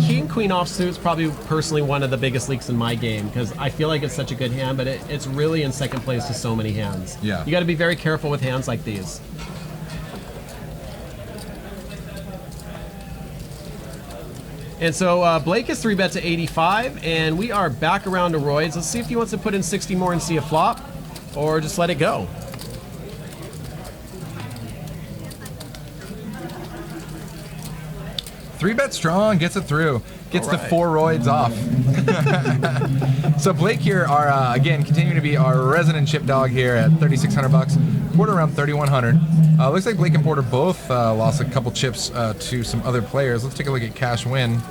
Speaker 3: King Queen offsuit is probably personally one of the biggest leaks in my game because I feel like it's such a good hand, but it's really in second place to so many hands.
Speaker 2: Yeah.
Speaker 3: You got to be very careful with hands like these. And so Blake is 3-bet to 85, and we are back around to Roids. Let's see if he wants to put in 60 more and see a flop, or just let it go.
Speaker 2: Three-bet strong, gets it through. Gets the 4 roids off. So Blake here are, again, continuing to be our resident chip dog here at $3,600. Porter around $3,100. Looks like Blake and Porter both lost a couple chips to some other players. Let's take a look at cash win.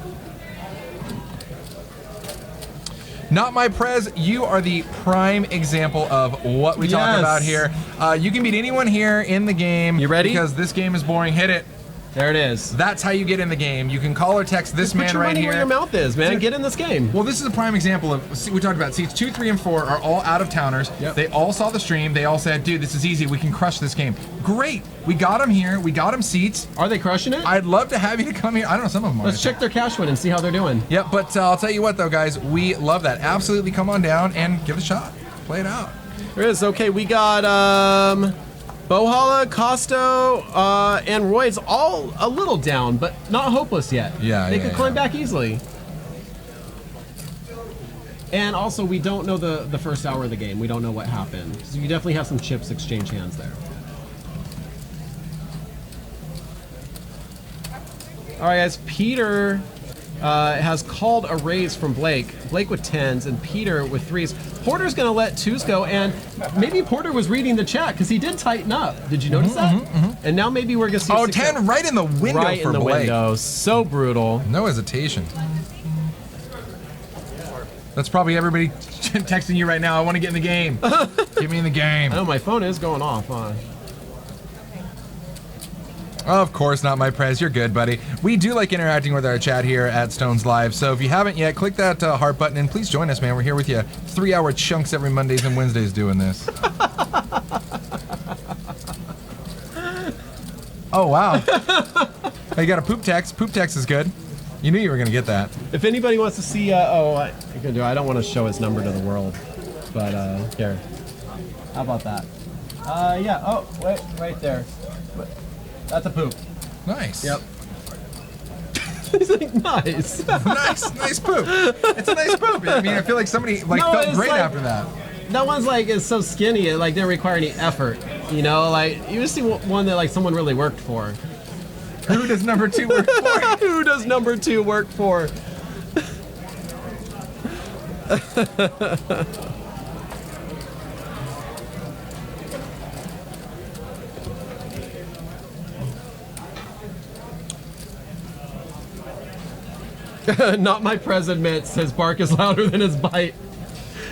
Speaker 2: Not my Prez, you are the prime example of what we talk about here. You can beat anyone here in the game.
Speaker 3: You ready?
Speaker 2: Because this game is boring. Hit it.
Speaker 3: There it is.
Speaker 2: That's how you get in the game. You can call or text this man right here.
Speaker 3: Where your mouth is, man. Get in this game.
Speaker 2: Well, this is a prime example of, we talked about seats 2, 3, and 4 are all out-of-towners.
Speaker 3: Yep.
Speaker 2: They all saw the stream. They all said, dude, this is easy. We can crush this game. Great. We got them here. We got them seats.
Speaker 3: Are they crushing it?
Speaker 2: I'd love to have you to come here. I don't know, some of them are.
Speaker 3: Let's check their cash win and see how they're doing.
Speaker 2: Yep, but I'll tell you what, though, guys. We love that. Absolutely come on down and give it a shot. Play it out.
Speaker 3: There is. Okay, we got Holla, Kosto, and Roids all a little down, but not hopeless yet.
Speaker 2: Yeah,
Speaker 3: They could climb back easily. And also, we don't know the first hour of the game. We don't know what happened. So you definitely have some chips exchange hands there. All right, guys. Peter has called a raise from Blake. Blake with 10s and Peter with 3s. Porter's going to let 2s go, and maybe Porter was reading the chat because he did tighten up. Did you notice that? And now maybe we're going to see.
Speaker 2: Oh, 10 right in the window
Speaker 3: right
Speaker 2: for
Speaker 3: in the
Speaker 2: Blake.
Speaker 3: window. So brutal.
Speaker 2: No hesitation. That's probably everybody texting you right now. I want to get in the game. Get me in the game.
Speaker 3: I know my phone is going off, huh?
Speaker 2: Of course, not my Prez. You're good, buddy. We do like interacting with our chat here at Stones Live, so if you haven't yet, click that heart button and please join us, man. We're here with you 3-hour chunks every Mondays and Wednesdays doing this. Oh, wow. Hey, you got a poop text. Poop text is good. You knew you were going to get that.
Speaker 3: If anybody wants to see, I don't want to show his number to the world, but here. How about that? Yeah. Oh, wait, right there. That's a poop.
Speaker 2: Nice.
Speaker 3: Yep. He's like, nice.
Speaker 2: nice poop. It's a nice poop. I mean, I feel like somebody felt great after that.
Speaker 3: That one's is so skinny, it didn't require any effort. You know, you just see one that someone really worked for.
Speaker 2: Who does number 2 work for?
Speaker 3: Who does number 2 work for? Not my Prez admits his bark is louder than his bite.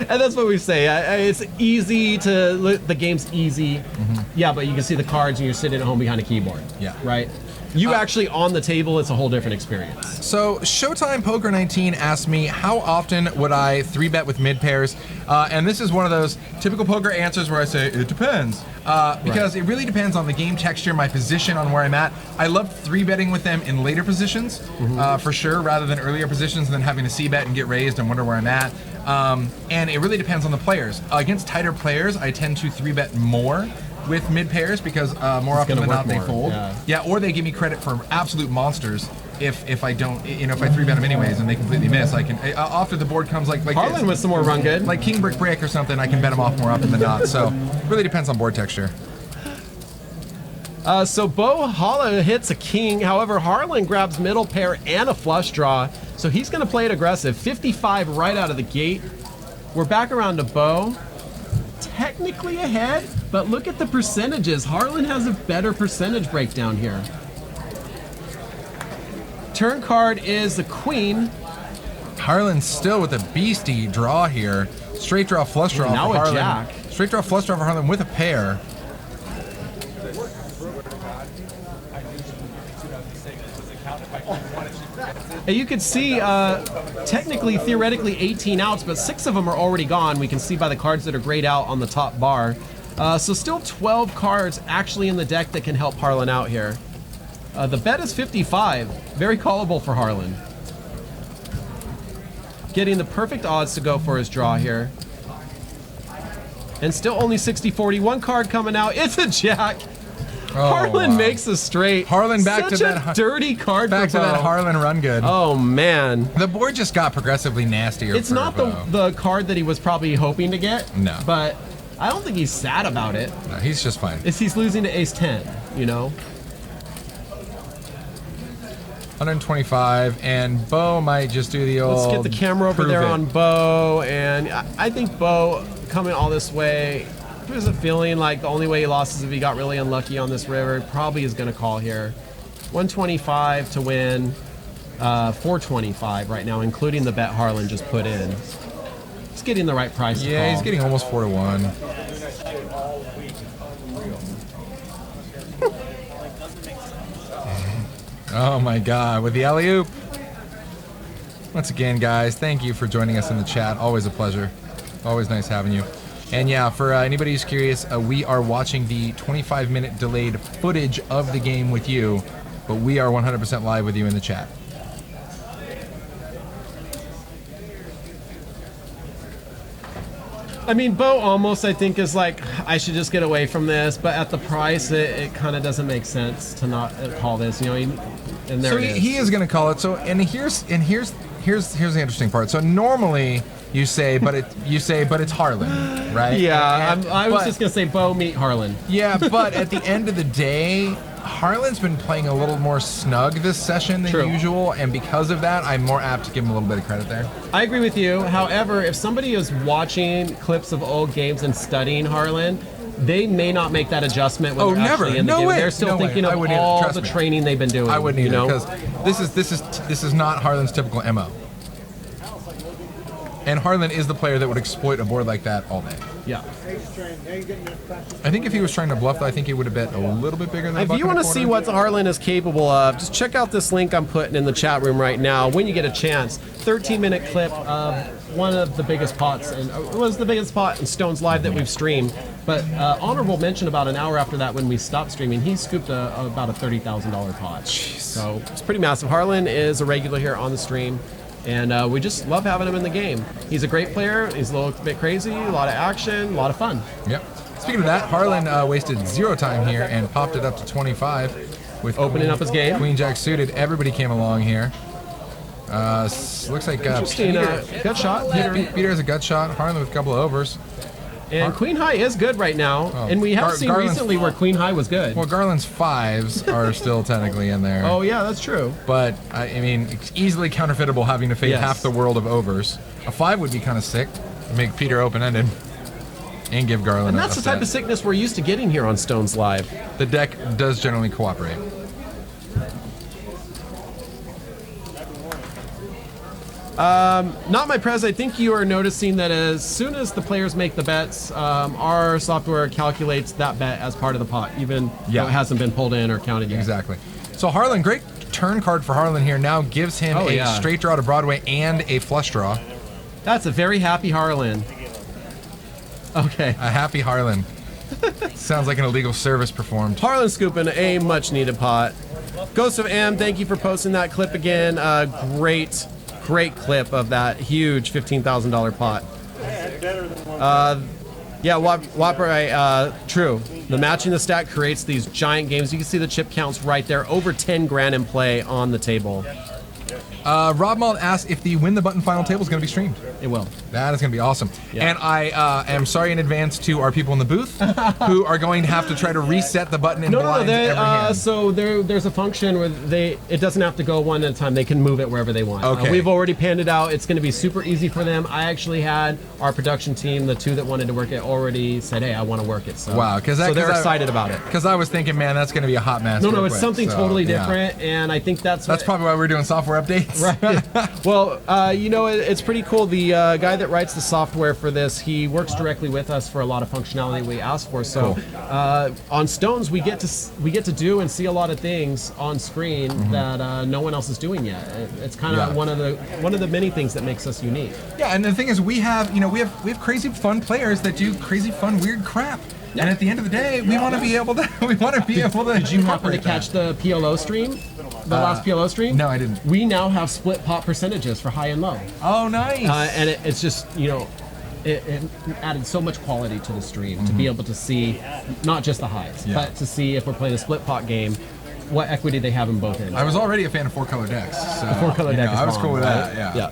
Speaker 3: And that's what we say. It's easy to, the game's easy. Yeah, but you can see the cards and you're sitting at home behind a keyboard.
Speaker 2: Yeah.
Speaker 3: Right? You actually on the table, it's a whole different experience.
Speaker 2: So Showtime Poker 19 asked me how often would I 3-bet with mid pairs, and this is one of those typical poker answers where I say it depends, because it really depends on the game texture, my position on where I'm at. I love 3-betting with them in later positions, for sure, rather than earlier positions, and then having to c-bet and get raised and wonder where I'm at. And it really depends on the players. Against tighter players, I tend to 3-bet more with mid pairs because more often than not they fold. Yeah, or they give me credit for absolute monsters if I don't, if I 3-bet them anyways and they completely miss. I can after the board comes like
Speaker 3: Harlan with some more run good,
Speaker 2: like King Brick Brick or something. I can bet them off more often than not. So really depends on board texture.
Speaker 3: So Holla hits a king. However, Harlan grabs middle pair and a flush draw, so he's going to play it aggressive. 55 right out of the gate. We're back around to Bo. Technically ahead, but look at the percentages. Harlan has a better percentage breakdown here. Turn card is the queen.
Speaker 2: Harlan still with a beastie draw here. Straight draw, flush draw
Speaker 3: Now
Speaker 2: for
Speaker 3: a
Speaker 2: Harlan.
Speaker 3: jack.
Speaker 2: Straight draw, flush draw for Harlan with a pair.
Speaker 3: And you could see, technically, theoretically, 18 outs, but 6 of them are already gone. We can see by the cards that are grayed out on the top bar. So still 12 cards actually in the deck that can help Harlan out here. The bet is 55. Very callable for Harlan. Getting the perfect odds to go for his draw here. And still only 60-40. One card coming out. It's a jack. Harlan makes a straight.
Speaker 2: Harlan back
Speaker 3: Such
Speaker 2: to
Speaker 3: a
Speaker 2: that
Speaker 3: dirty card.
Speaker 2: back
Speaker 3: for
Speaker 2: to that
Speaker 3: Bo.
Speaker 2: Harlan run good.
Speaker 3: Oh man.
Speaker 2: The board just got progressively nastier.
Speaker 3: It's
Speaker 2: for
Speaker 3: not
Speaker 2: Bo.
Speaker 3: the card that he was probably hoping to get.
Speaker 2: No.
Speaker 3: But I don't think he's sad about it.
Speaker 2: No, he's just fine.
Speaker 3: He's losing to ace 10, you know?
Speaker 2: 125, and Bo might just do the old.
Speaker 3: Let's get the camera over
Speaker 2: prove
Speaker 3: there
Speaker 2: it.
Speaker 3: on Bo, and I think Bo coming all this way, there's a feeling like the only way he lost is if he got really unlucky on this river. Probably is going to call here. 125 to win, 425 right now, including the bet Harlan just put in. He's getting the right price to
Speaker 2: Yeah,
Speaker 3: call.
Speaker 2: he's getting almost 4-1. Oh my God, with the alley-oop. Once again, guys, thank you for joining us in the chat. Always a pleasure. Always nice having you. And yeah, for anybody who's curious, we are watching the 25-minute delayed footage of the game with you, but we are 100% live with you in the chat.
Speaker 3: I mean, Bo almost, I think, is like, I should just get away from this, but at the price, it kind of doesn't make sense to not call this, you know. And there
Speaker 2: So
Speaker 3: it is.
Speaker 2: he is going to call it. So here's the interesting part. So normally you say, but it's Harlan, right?
Speaker 3: Yeah,
Speaker 2: And-
Speaker 3: I was
Speaker 2: but-
Speaker 3: just gonna say Bo meet Harlan.
Speaker 2: Yeah, but at the end of the day, Harlan's been playing a little more snug this session than
Speaker 3: True.
Speaker 2: usual, and because of that, I'm more apt to give him a little bit of credit there.
Speaker 3: I agree with you. However, if somebody is watching clips of old games and studying Harlan, they may not make that adjustment when
Speaker 2: Oh,
Speaker 3: they're
Speaker 2: never.
Speaker 3: actually in the
Speaker 2: No
Speaker 3: game.
Speaker 2: way.
Speaker 3: They're still
Speaker 2: No way.
Speaker 3: thinking
Speaker 2: I
Speaker 3: of
Speaker 2: wouldn't either.
Speaker 3: all
Speaker 2: Trust
Speaker 3: the
Speaker 2: me.
Speaker 3: training they've been doing.
Speaker 2: I wouldn't
Speaker 3: you
Speaker 2: either,
Speaker 3: know?
Speaker 2: because this is not Harlan's typical MO. And Harlan is the player that would exploit a board like that all day.
Speaker 3: Yeah.
Speaker 2: I think if he was trying to bluff, I think he would have bet a little bit bigger than a
Speaker 3: If
Speaker 2: buck
Speaker 3: you
Speaker 2: and a
Speaker 3: want to see
Speaker 2: quarter.
Speaker 3: what Harlan is capable of, just check out this link I'm putting in the chat room right now when you get a chance. 13-minute clip of one of the biggest pots, and it was the biggest pot in Stones Live that we've streamed. But honorable mention, about an hour after that when we stopped streaming, he scooped about a $30,000 pot. So it's pretty massive. Harlan is a regular here on the stream, and we just love having him in the game. He's a great player. He's a little bit crazy, a lot of action, a lot of fun.
Speaker 2: Yep. Speaking of that, Harlan wasted 0 time here and popped it up to 25 with
Speaker 3: Opening up his game.
Speaker 2: Queen Jack suited. Everybody came along here. Looks like
Speaker 3: Interesting gut shot.
Speaker 2: Peter has a gut shot. Harlan with a couple of overs.
Speaker 3: And Queen High is good right now.
Speaker 2: Oh.
Speaker 3: And we have seen
Speaker 2: Garland's-
Speaker 3: recently where Queen High was good.
Speaker 2: Well, Garland's 5s are still technically in there.
Speaker 3: Oh, yeah, that's true.
Speaker 2: But, I mean, it's easily counterfeitable having to fade
Speaker 3: Yes.
Speaker 2: half the world of overs. A 5 would be kind of sick to make Peter open-ended and give Garland
Speaker 3: And
Speaker 2: a
Speaker 3: that's the type
Speaker 2: set.
Speaker 3: of sickness we're used to getting here on Stones Live.
Speaker 2: The deck does generally cooperate.
Speaker 3: Not my prez, I think you are noticing that as soon as the players make the bets, our software calculates that bet as part of the pot, even
Speaker 2: Yeah.
Speaker 3: though it hasn't been pulled in or counted yet.
Speaker 2: Exactly. So Harlan, great turn card for Harlan here. Now gives him
Speaker 3: Oh,
Speaker 2: a
Speaker 3: yeah.
Speaker 2: straight draw to Broadway and a flush draw.
Speaker 3: That's a very happy Harlan. Okay.
Speaker 2: A happy Harlan. Sounds like an illegal service performed.
Speaker 3: Harlan scooping a much needed pot. Ghost of M, thank you for posting that clip again. Great clip of that huge $15,000 pot. Yeah, Whopper, true. The matching the stack creates these giant games. You can see the chip counts right there. Over 10 grand in play on the table.
Speaker 2: Rob Malt asked if the Win the Button final table is going to be streamed.
Speaker 3: It will.
Speaker 2: That is going to be awesome.
Speaker 3: Yeah.
Speaker 2: And I am sorry in advance to our people in the booth who are going to have to try to reset the button in blinds every hand.
Speaker 3: So there's a function where it doesn't have to go one at a time. They can move it wherever they want.
Speaker 2: Okay.
Speaker 3: We've already panned it out. It's going to be super easy for them. I actually had our production team, the 2 that wanted to work it, already said, hey, I want to work it. So,
Speaker 2: Wow,
Speaker 3: so they're excited about it.
Speaker 2: Because I was thinking, man, that's going to be a hot mess.
Speaker 3: No,
Speaker 2: real
Speaker 3: it's
Speaker 2: quick.
Speaker 3: something
Speaker 2: So,
Speaker 3: totally
Speaker 2: yeah.
Speaker 3: different, and I think that's
Speaker 2: Probably why we're doing software updates.
Speaker 3: Right. Well, it's pretty cool. The guy that writes the software for this, he works directly with us for a lot of functionality we ask for. So on Stones, we get to do and see a lot of things on screen that no one else is doing yet. It's kind of one of the many things that makes us unique.
Speaker 2: Yeah, and the thing is, we have crazy fun players that do crazy fun weird crap. And at the end of the day, we want to be able to.
Speaker 3: Did you happen to catch the PLO stream? The last PLO stream?
Speaker 2: No, I didn't.
Speaker 3: We now have split pot percentages for high and low.
Speaker 2: Oh, nice.
Speaker 3: And it's just, it added so much quality to the stream to be able to see not just the highs, but to see if we're playing a split pot game, what equity they have in both ends.
Speaker 2: I was already a fan of 4-color decks. So,
Speaker 3: the 4-color deck is
Speaker 2: I was
Speaker 3: bomb,
Speaker 2: cool with
Speaker 3: right?
Speaker 2: that,
Speaker 3: Yeah.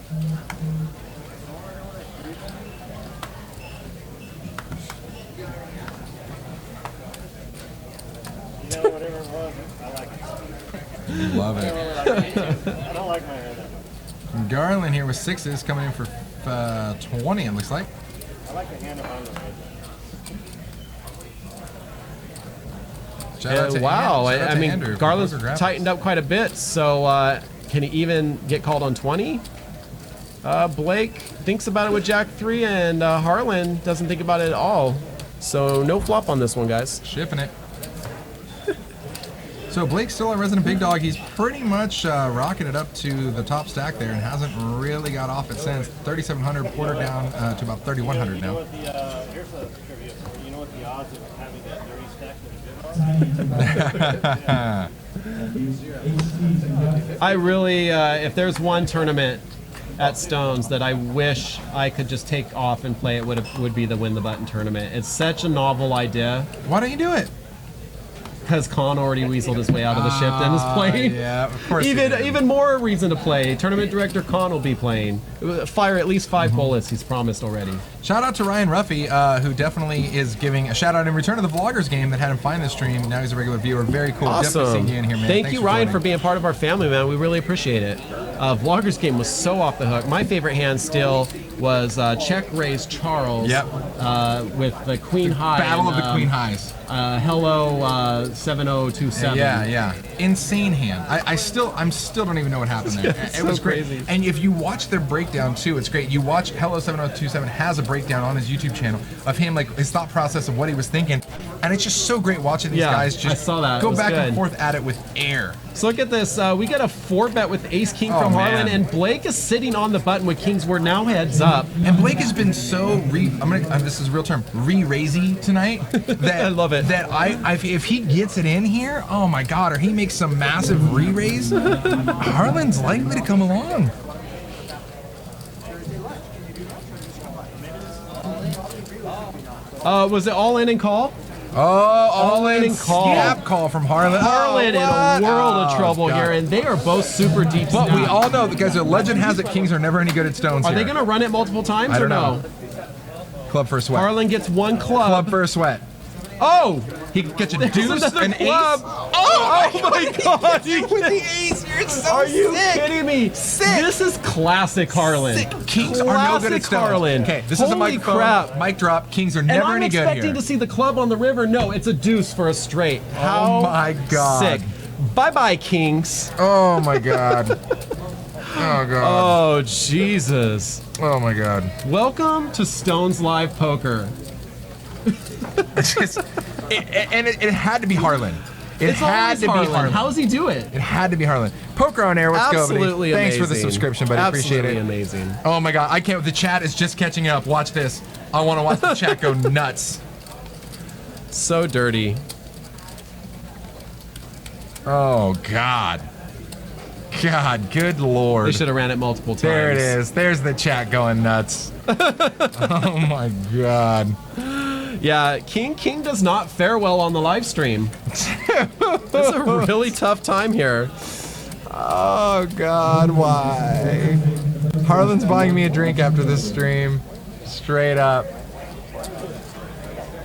Speaker 4: You know, whatever it was, I like it.
Speaker 2: Love it.
Speaker 4: I don't like my hair that much.
Speaker 2: Garland here with 6s coming in for 20, it looks like.
Speaker 4: I like the hand on the head.
Speaker 2: Shout out to
Speaker 3: Wow,
Speaker 2: Shout out
Speaker 3: I
Speaker 2: to
Speaker 3: mean,
Speaker 2: Andrew from
Speaker 3: Garland's
Speaker 2: Poker Graphics.
Speaker 3: tightened up quite a bit, so can he even get called on 20? Blake thinks about it with Jack 3, and Harlan doesn't think about it at all. So no flop on this one, guys.
Speaker 2: Shipping it. So Blake's still a resident big dog. He's pretty much rocking it up to the top stack there and hasn't really got off it since. 3,700, quarter down to about 3,100
Speaker 4: You know
Speaker 2: now.
Speaker 4: what the, here's a trivia for you. You know what the odds of having that dirty stack that are good are?
Speaker 3: I really, if there's one tournament at Stones that I wish I could just take off and play, it would be the Win the Button tournament. It's such a novel idea.
Speaker 2: Why don't you do it?
Speaker 3: Because Khan already weaseled his way out of the ship and is playing.
Speaker 2: Yeah, of course. he did.
Speaker 3: Even more reason to play. Tournament director Khan will be playing. Fire at least 5 bullets. He's promised already.
Speaker 2: Shout out to Ryan Ruffy, who definitely is giving a shout out in return to the Vloggers game that had him find the stream. Now he's a regular viewer. Very cool. Definitely
Speaker 3: Awesome.
Speaker 2: seeing you in here, man.
Speaker 3: Thank
Speaker 2: Thanks
Speaker 3: you, Ryan,
Speaker 2: joining.
Speaker 3: for being part of our family, man. We really appreciate it. Vloggers game was so off the hook. My favorite hand still was check raise Charles.
Speaker 2: Yep.
Speaker 3: With the Queen High.
Speaker 2: Battle
Speaker 3: and,
Speaker 2: of the Queen Highs.
Speaker 3: Hello 7027.
Speaker 2: Yeah. Insane hand. I'm still don't even know what happened there. It was great.
Speaker 3: crazy.
Speaker 2: And if you watch their breakdown too, it's great. You watch Hello 7027 has a breakdown on his YouTube channel of him, like his thought process of what he was thinking, and it's just so great watching these guys just
Speaker 3: I saw that. It
Speaker 2: go
Speaker 3: was
Speaker 2: back and
Speaker 3: good.
Speaker 2: forth at it with air.
Speaker 3: So look at this. We got a 4-bet with Ace King
Speaker 2: Oh,
Speaker 3: from Harlan,
Speaker 2: man.
Speaker 3: and Blake is sitting on the button with Kings. We're now heads up.
Speaker 2: And Blake has been so this is a real term, re-raisy tonight. That
Speaker 3: I love it.
Speaker 2: That if he gets it in here, oh my God, or he makes some massive re-raise, Harlan's likely to come along.
Speaker 3: Was it all in and call?
Speaker 2: Oh, all in
Speaker 3: in call.
Speaker 2: snap call from Harlan.
Speaker 3: Harlan in a
Speaker 2: what?
Speaker 3: world of
Speaker 2: Oh,
Speaker 3: trouble
Speaker 2: God.
Speaker 3: here, and they are both super deep.
Speaker 2: But we
Speaker 3: stacked.
Speaker 2: all know, because the legend has it, Kings are never any good at stones
Speaker 3: Are
Speaker 2: here.
Speaker 3: they going to run it multiple times
Speaker 2: I
Speaker 3: or
Speaker 2: don't know.
Speaker 3: no?
Speaker 2: Club for a sweat.
Speaker 3: Harlan gets one
Speaker 2: Club
Speaker 3: club.
Speaker 2: for a sweat.
Speaker 3: Oh!
Speaker 2: He could catch a
Speaker 3: There's
Speaker 2: deuce,
Speaker 3: another
Speaker 2: an
Speaker 3: club.
Speaker 2: ace.
Speaker 3: Oh my God!
Speaker 2: With the ace here, it's so
Speaker 3: Are you
Speaker 2: sick.
Speaker 3: kidding me?
Speaker 2: Sick.
Speaker 3: This is classic Harlan.
Speaker 2: Sick. Kings are no good at
Speaker 3: Classic
Speaker 2: stones.
Speaker 3: Harlan.
Speaker 2: Okay, this is a
Speaker 3: Holy
Speaker 2: microphone.
Speaker 3: crap.
Speaker 2: Mic drop. Kings are
Speaker 3: And
Speaker 2: never
Speaker 3: I'm
Speaker 2: any good
Speaker 3: expecting
Speaker 2: here.
Speaker 3: to see the club on the river. No, it's a deuce for a straight. How
Speaker 2: Oh my God.
Speaker 3: sick. Bye-bye, Kings.
Speaker 2: Oh my God. Oh God.
Speaker 3: Oh, Jesus.
Speaker 2: Oh my God.
Speaker 3: Welcome to Stones Live Poker.
Speaker 2: It had to be Harlan. It
Speaker 3: It's
Speaker 2: had
Speaker 3: always
Speaker 2: to be Harlan.
Speaker 3: How does he do it?
Speaker 2: It had to be Harlan. Poker on air. Let's go,
Speaker 3: Absolutely
Speaker 2: buddy.
Speaker 3: amazing.
Speaker 2: Thanks for the subscription, buddy. Appreciate
Speaker 3: Absolutely
Speaker 2: it.
Speaker 3: amazing.
Speaker 2: Oh my God. I can't. The chat is just catching up. Watch this. I want to watch the chat go nuts.
Speaker 3: So dirty.
Speaker 2: Oh God. God. Good Lord.
Speaker 3: They should have ran it multiple times.
Speaker 2: There it is. There's the chat going nuts. Oh my God.
Speaker 3: Yeah, King does not fare well on the live stream. It's a really tough time here.
Speaker 2: Oh God, why? Harlan's buying me a drink after this stream. Straight up.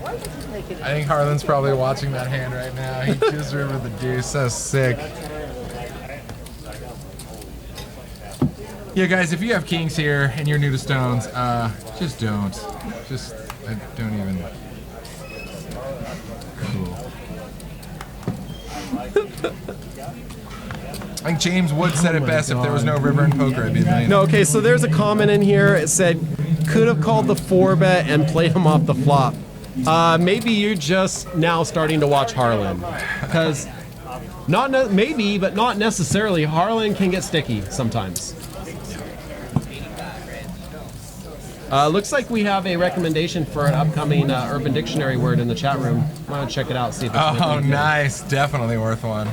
Speaker 2: I think Harlan's probably watching that hand right now. He just rivered the deuce. So sick. Yeah, guys, if you have Kings here and you're new to Stones, just don't. Just don't even. Cool. I think James Wood said it best. If there was no river in poker, it'd be a million.
Speaker 3: No, okay, so there's a comment in here. It said, could have called the 4-bet and played him off the flop. Maybe you're just now starting to watch Harlan. Because, maybe, but not necessarily, Harlan can get sticky sometimes. Looks like we have a recommendation for an upcoming Urban Dictionary word in the chat room. I want to check it out, see if it's
Speaker 2: Oh,
Speaker 3: really good.
Speaker 2: nice. Definitely worth one.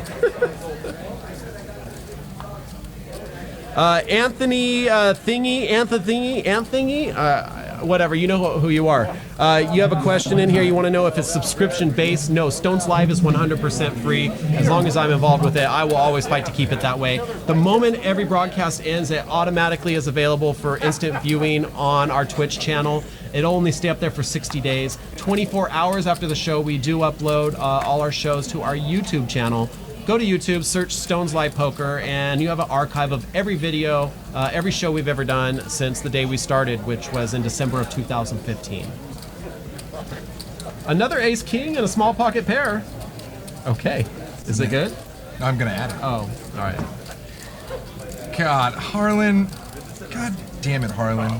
Speaker 3: Anthony Anthony, whatever, you know who you are. You have a question in here. You want to know if it's subscription based? No, Stones Live is 100% free. As long as I'm involved with it, I will always fight to keep it that way. The moment every broadcast ends, it automatically is available for instant viewing on our Twitch channel. It'll only stay up there for 60 days. 24 hours after the show, we do upload all our shows to our YouTube channel. Go to YouTube, search Stones Live Poker, and you have an archive of every video, every show we've ever done since the day we started, which was in December of 2015. Another ace king and a small pocket pair. Okay. Is it good?
Speaker 2: I'm going to add it.
Speaker 3: Oh, all right.
Speaker 2: God, Harlan. God damn it, Harlan.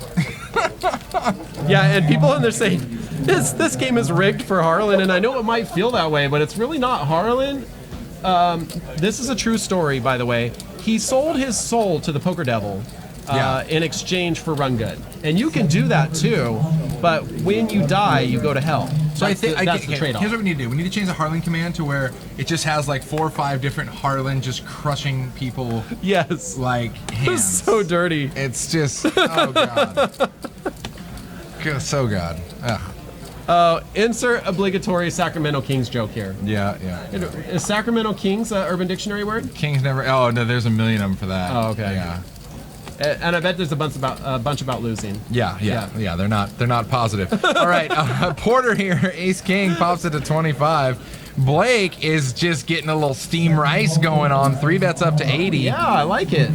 Speaker 3: Yeah, and people in there saying, this game is rigged for Harlan, and I know it might feel that way, but it's really not. Harlan, this is a true story, by the way. He sold his soul to the Poker Devil in exchange for Run Good. And you can do that too, but when you die, you go to hell.
Speaker 2: So
Speaker 3: that's the trade-off.
Speaker 2: Here's what we need to do. We need to change the Harlan command to where it just has like 4 or 5 different Harlan just crushing people.
Speaker 3: Yes.
Speaker 2: Like hands.
Speaker 3: It's so dirty.
Speaker 2: It's just, oh God. So God. Ugh.
Speaker 3: Insert obligatory Sacramento Kings joke here.
Speaker 2: Yeah.
Speaker 3: Is Sacramento Kings an Urban Dictionary word?
Speaker 2: Kings never. Oh no, there's a million of them for that.
Speaker 3: Oh, okay.
Speaker 2: Yeah.
Speaker 3: And I bet there's a bunch about losing.
Speaker 2: Yeah. They're not positive. All right, Porter here, Ace King pops it to 25. Blake is just getting a little steam rice going on. 3 bets up to 80.
Speaker 3: Yeah, I like it.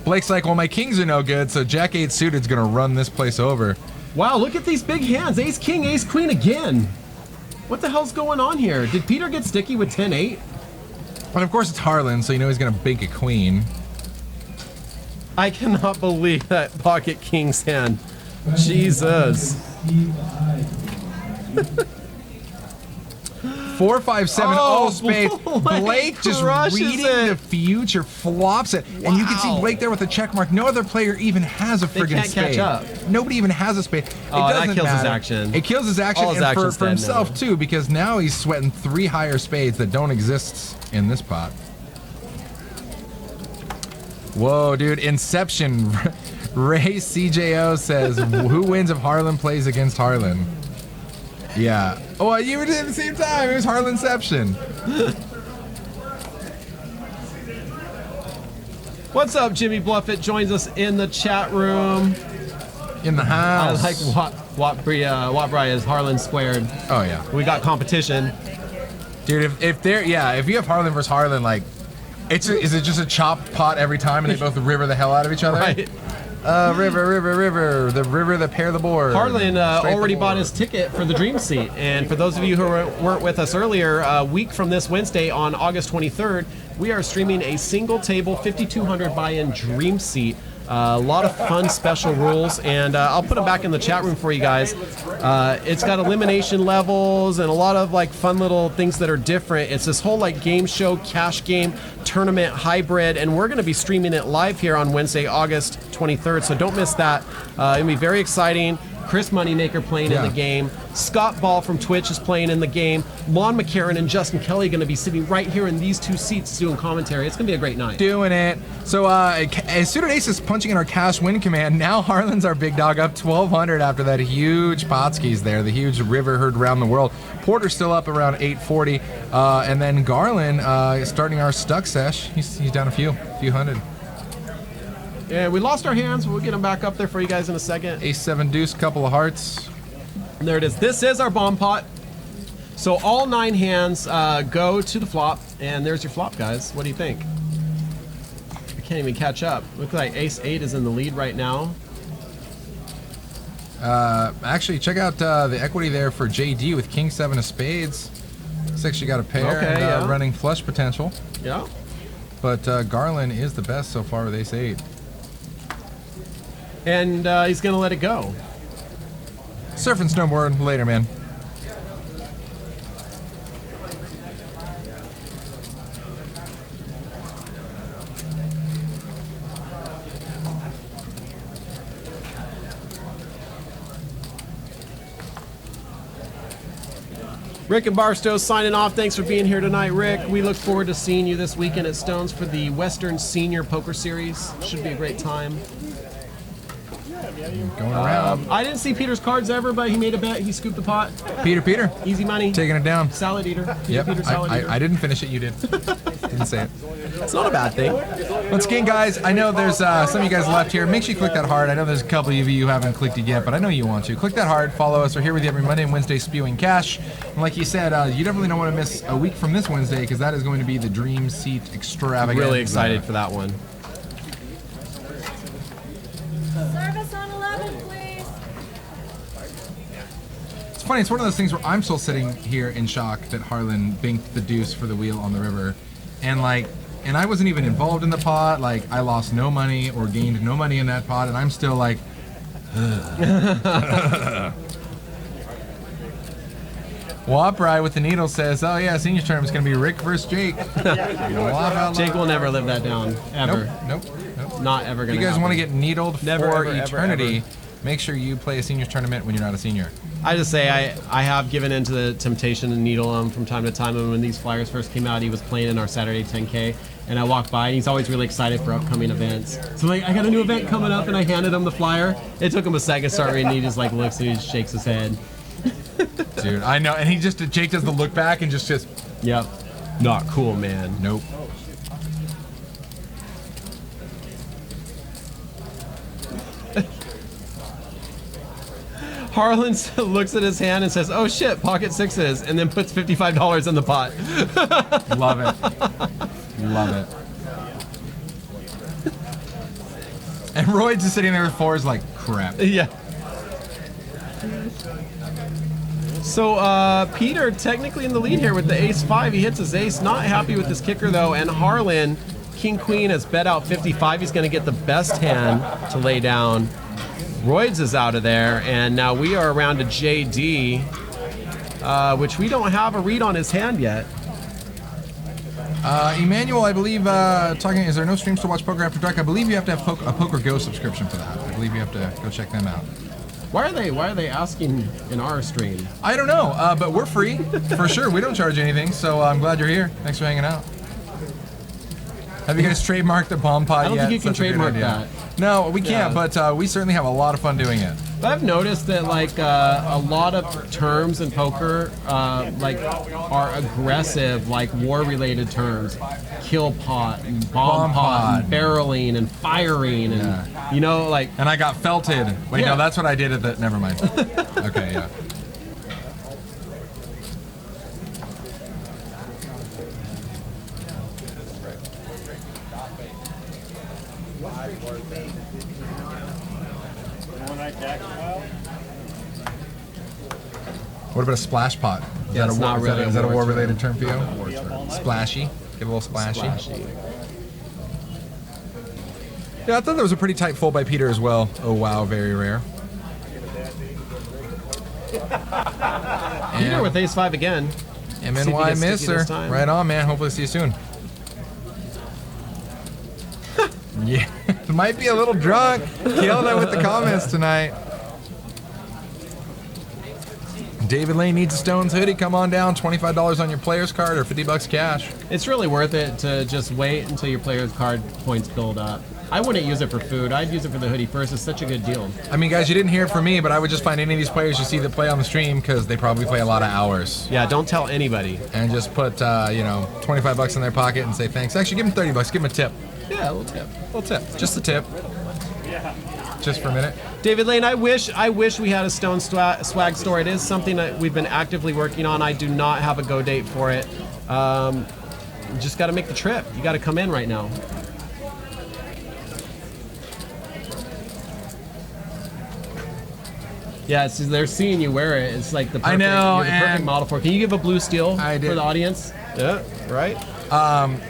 Speaker 2: Blake's like, well, my kings are no good, so Jack 8 suited's gonna run this place over.
Speaker 3: Wow, look at these big hands. Ace King, Ace Queen again. What the hell's going on here? Did Peter get sticky with 10-8?
Speaker 2: And of course it's Harlan, so you know he's gonna bink a queen.
Speaker 3: I cannot believe that pocket king's hand. Jesus.
Speaker 2: 4, 5, 7, all spades. Blake just
Speaker 3: crushes
Speaker 2: reading
Speaker 3: it.
Speaker 2: the future, flops it. And you can see Blake there with a check mark. No other player even has a friggin' spade.
Speaker 3: Catch up.
Speaker 2: Nobody even has a spade.
Speaker 3: Oh,
Speaker 2: it doesn't
Speaker 3: that kills his
Speaker 2: matter.
Speaker 3: action.
Speaker 2: It kills his action,
Speaker 3: All his
Speaker 2: and
Speaker 3: action's
Speaker 2: for
Speaker 3: dead
Speaker 2: himself
Speaker 3: now.
Speaker 2: too, because now he's sweating 3 higher spades that don't exist in this pot. Whoa, dude, Inception. Ray CJO says, who wins if Harlan plays against Harlan? Yeah. Oh, you were doing it at the same time. It was Harlanception.
Speaker 3: What's up, Jimmy Bluffett joins us in the chat room.
Speaker 2: In the
Speaker 3: I
Speaker 2: house.
Speaker 3: like Watbry is Harlan squared.
Speaker 2: Oh, yeah.
Speaker 3: We got competition.
Speaker 2: Dude, if you have Harlan versus Harlan, like, is it just a chop pot every time and they both river the hell out of each other?
Speaker 3: Right.
Speaker 2: River. The river that pair the board.
Speaker 3: Harlan
Speaker 2: Straight
Speaker 3: already
Speaker 2: the
Speaker 3: bought
Speaker 2: board.
Speaker 3: his ticket for the Dream Seat. And for those of you who weren't with us earlier, a week from this Wednesday on August 23rd, we are streaming a single table 5,200 buy-in Dream Seat. A lot of fun special rules, and I'll put them back in the chat room for you guys. It's got elimination levels and a lot of like fun little things that are different. It's this whole like game show, cash game, tournament hybrid, and we're going to be streaming it live here on Wednesday, August 23rd, so don't miss that. It'll be very exciting. Chris Moneymaker playing in the game. Scott Ball from Twitch is playing in the game. Lon McCarran and Justin Kelly are going to be sitting right here in these 2 seats doing commentary. It's going to be a great night.
Speaker 2: Doing it. So as Suited Ace is punching in our cash win command, now Harlan's our big dog up 1,200 after that huge Potskis there, the huge river heard around the world. Porter's still up around 840. And then Garland starting our stuck sesh. He's down a few hundred.
Speaker 3: Yeah, we lost our hands. We'll get them back up there for you guys in a second.
Speaker 2: Ace 7 deuce, couple of hearts.
Speaker 3: And there it is. This is our bomb pot. So all 9 hands go to the flop, and there's your flop, guys. What do you think? I can't even catch up. Looks like Ace 8 is in the lead right now.
Speaker 2: Actually, check out the equity there for JD with King 7 of spades. Looks like she got a pair and running flush potential.
Speaker 3: Yeah.
Speaker 2: But Garland is the best so far with Ace 8.
Speaker 3: And he's going to let it go.
Speaker 2: Surf and snowboard later, man.
Speaker 3: Rick and Barstow signing off. Thanks for being here tonight, Rick. We look forward to seeing you this weekend at Stones for the Western Senior Poker Series. Should be a great time.
Speaker 2: Going around.
Speaker 3: I didn't see Peter's cards ever, but he made a bet. He scooped the pot.
Speaker 2: Peter.
Speaker 3: Easy money.
Speaker 2: Taking it down.
Speaker 3: Salad eater.
Speaker 2: Yep.
Speaker 3: Peter salad eater.
Speaker 2: I didn't finish it. You did. Didn't say it.
Speaker 3: It's not a bad thing.
Speaker 2: Once again, guys, I know there's some of you guys left here. Make sure you click that heart. I know there's a couple of you who haven't clicked it yet, but I know you want to. Click that heart. Follow us. We're here with you every Monday and Wednesday spewing cash. And like you said, you definitely don't want to miss a week from this Wednesday because that is going to be the Dream Seat Extravaganza.
Speaker 3: Really excited for that one.
Speaker 6: Service on 11, please.
Speaker 2: It's funny. It's one of those things where I'm still sitting here in shock that Harlan banked the deuce for the wheel on the river. And I wasn't even involved in the pot. Like, I lost no money or gained no money in that pot, and I'm still like, Woprai with the needle says, oh yeah, senior term is going to be Rick versus Jake.
Speaker 3: Jake will never live that down, ever.
Speaker 2: Nope.
Speaker 3: Not ever going to
Speaker 2: If you guys
Speaker 3: happen.
Speaker 2: want to get needled
Speaker 3: Never,
Speaker 2: for
Speaker 3: ever,
Speaker 2: eternity,
Speaker 3: ever.
Speaker 2: make sure you play a seniors tournament when you're not a senior.
Speaker 3: I just say I have given into the temptation to needle him from time to time. And when these flyers first came out, he was playing in our Saturday 10K, and I walked by, and he's always really excited for upcoming events. So like, I got a new event coming up, and I handed him the flyer. It took him a second to start reading. He just like looks and he just shakes his head.
Speaker 2: Dude, I know, and Jake does the look back and just
Speaker 3: Yep. Not cool, man.
Speaker 2: nope.
Speaker 3: Harlan looks at his hand and says, "Oh shit, pocket sixes," and then puts $55 in the pot.
Speaker 2: Love it. Love it. And Roids is sitting there with fours like, crap.
Speaker 3: Yeah. So Peter technically in the lead here with the ace-5. He hits his ace. Not happy with this kicker though. And Harlan, king-queen, has bet out 55. He's going to get the best hand to lay down. Roids is out of there, and now we are around to JD, which we don't have a read on his hand yet.
Speaker 2: Emmanuel, I believe, is there no streams to watch Poker After Dark? I believe you have to have a Poker Go subscription for that. I believe you have to go check them out.
Speaker 3: Why are they asking in our stream?
Speaker 2: I don't know, but we're free, for sure. We don't charge anything, so I'm glad you're here. Thanks for hanging out. Have you guys trademarked the bomb pod yet?
Speaker 3: I don't think you can
Speaker 2: Such a good
Speaker 3: trademark
Speaker 2: idea.
Speaker 3: that.
Speaker 2: No, we can't,
Speaker 3: Yeah.
Speaker 2: but we certainly have a lot of fun doing it.
Speaker 3: But I've noticed that like a lot of terms in poker like are aggressive, like war-related terms, kill pot, and bomb pot, and barreling, and firing, and you know, like.
Speaker 2: And I got felted. Wait,
Speaker 3: Yeah.
Speaker 2: no, that's what I did at the. Never mind. Okay, yeah. What about a splash pot? Is
Speaker 3: Yeah,
Speaker 2: that
Speaker 3: it's
Speaker 2: a,
Speaker 3: not
Speaker 2: is
Speaker 3: really
Speaker 2: that,
Speaker 3: a
Speaker 2: is that a
Speaker 3: war
Speaker 2: war-related
Speaker 3: term.
Speaker 2: term for you? Splashy. Get a little splashy. Yeah, I thought that was a pretty tight fold by Peter as well. Oh wow, very rare.
Speaker 3: Peter with ace-5 again. See if he
Speaker 2: MNY
Speaker 3: gets
Speaker 2: miss,
Speaker 3: sticky
Speaker 2: sir.
Speaker 3: this time.
Speaker 2: Right on, man. Hopefully see you soon. Yeah, might be a little drunk. Kill that with the comments tonight. David Lane needs a Stones hoodie. Come on down. $25 on your player's card or $50 cash.
Speaker 3: It's really worth it to just wait until your player's card points build up. I wouldn't use it for food. I'd use it for the hoodie first. It's such a good deal.
Speaker 2: I mean, guys, you didn't hear it from me, but I would just find any of these players you see that play on the stream because they probably play a lot of hours.
Speaker 3: Yeah, don't tell anybody.
Speaker 2: And just put, $25 in their pocket and say thanks. Actually, give them $30. Give them a tip.
Speaker 3: Yeah, a little tip.
Speaker 2: A little tip. Just a tip. Just for a minute.
Speaker 3: David Lane, I wish we had a Stone swag store. It is something that we've been actively working on. I do not have a go date for it. You just got to make the trip. You got to come in right now. Yeah, they're seeing you wear it. It's like the perfect, you're the perfect model for it. Can you give a blue steel for the audience? Yeah, right?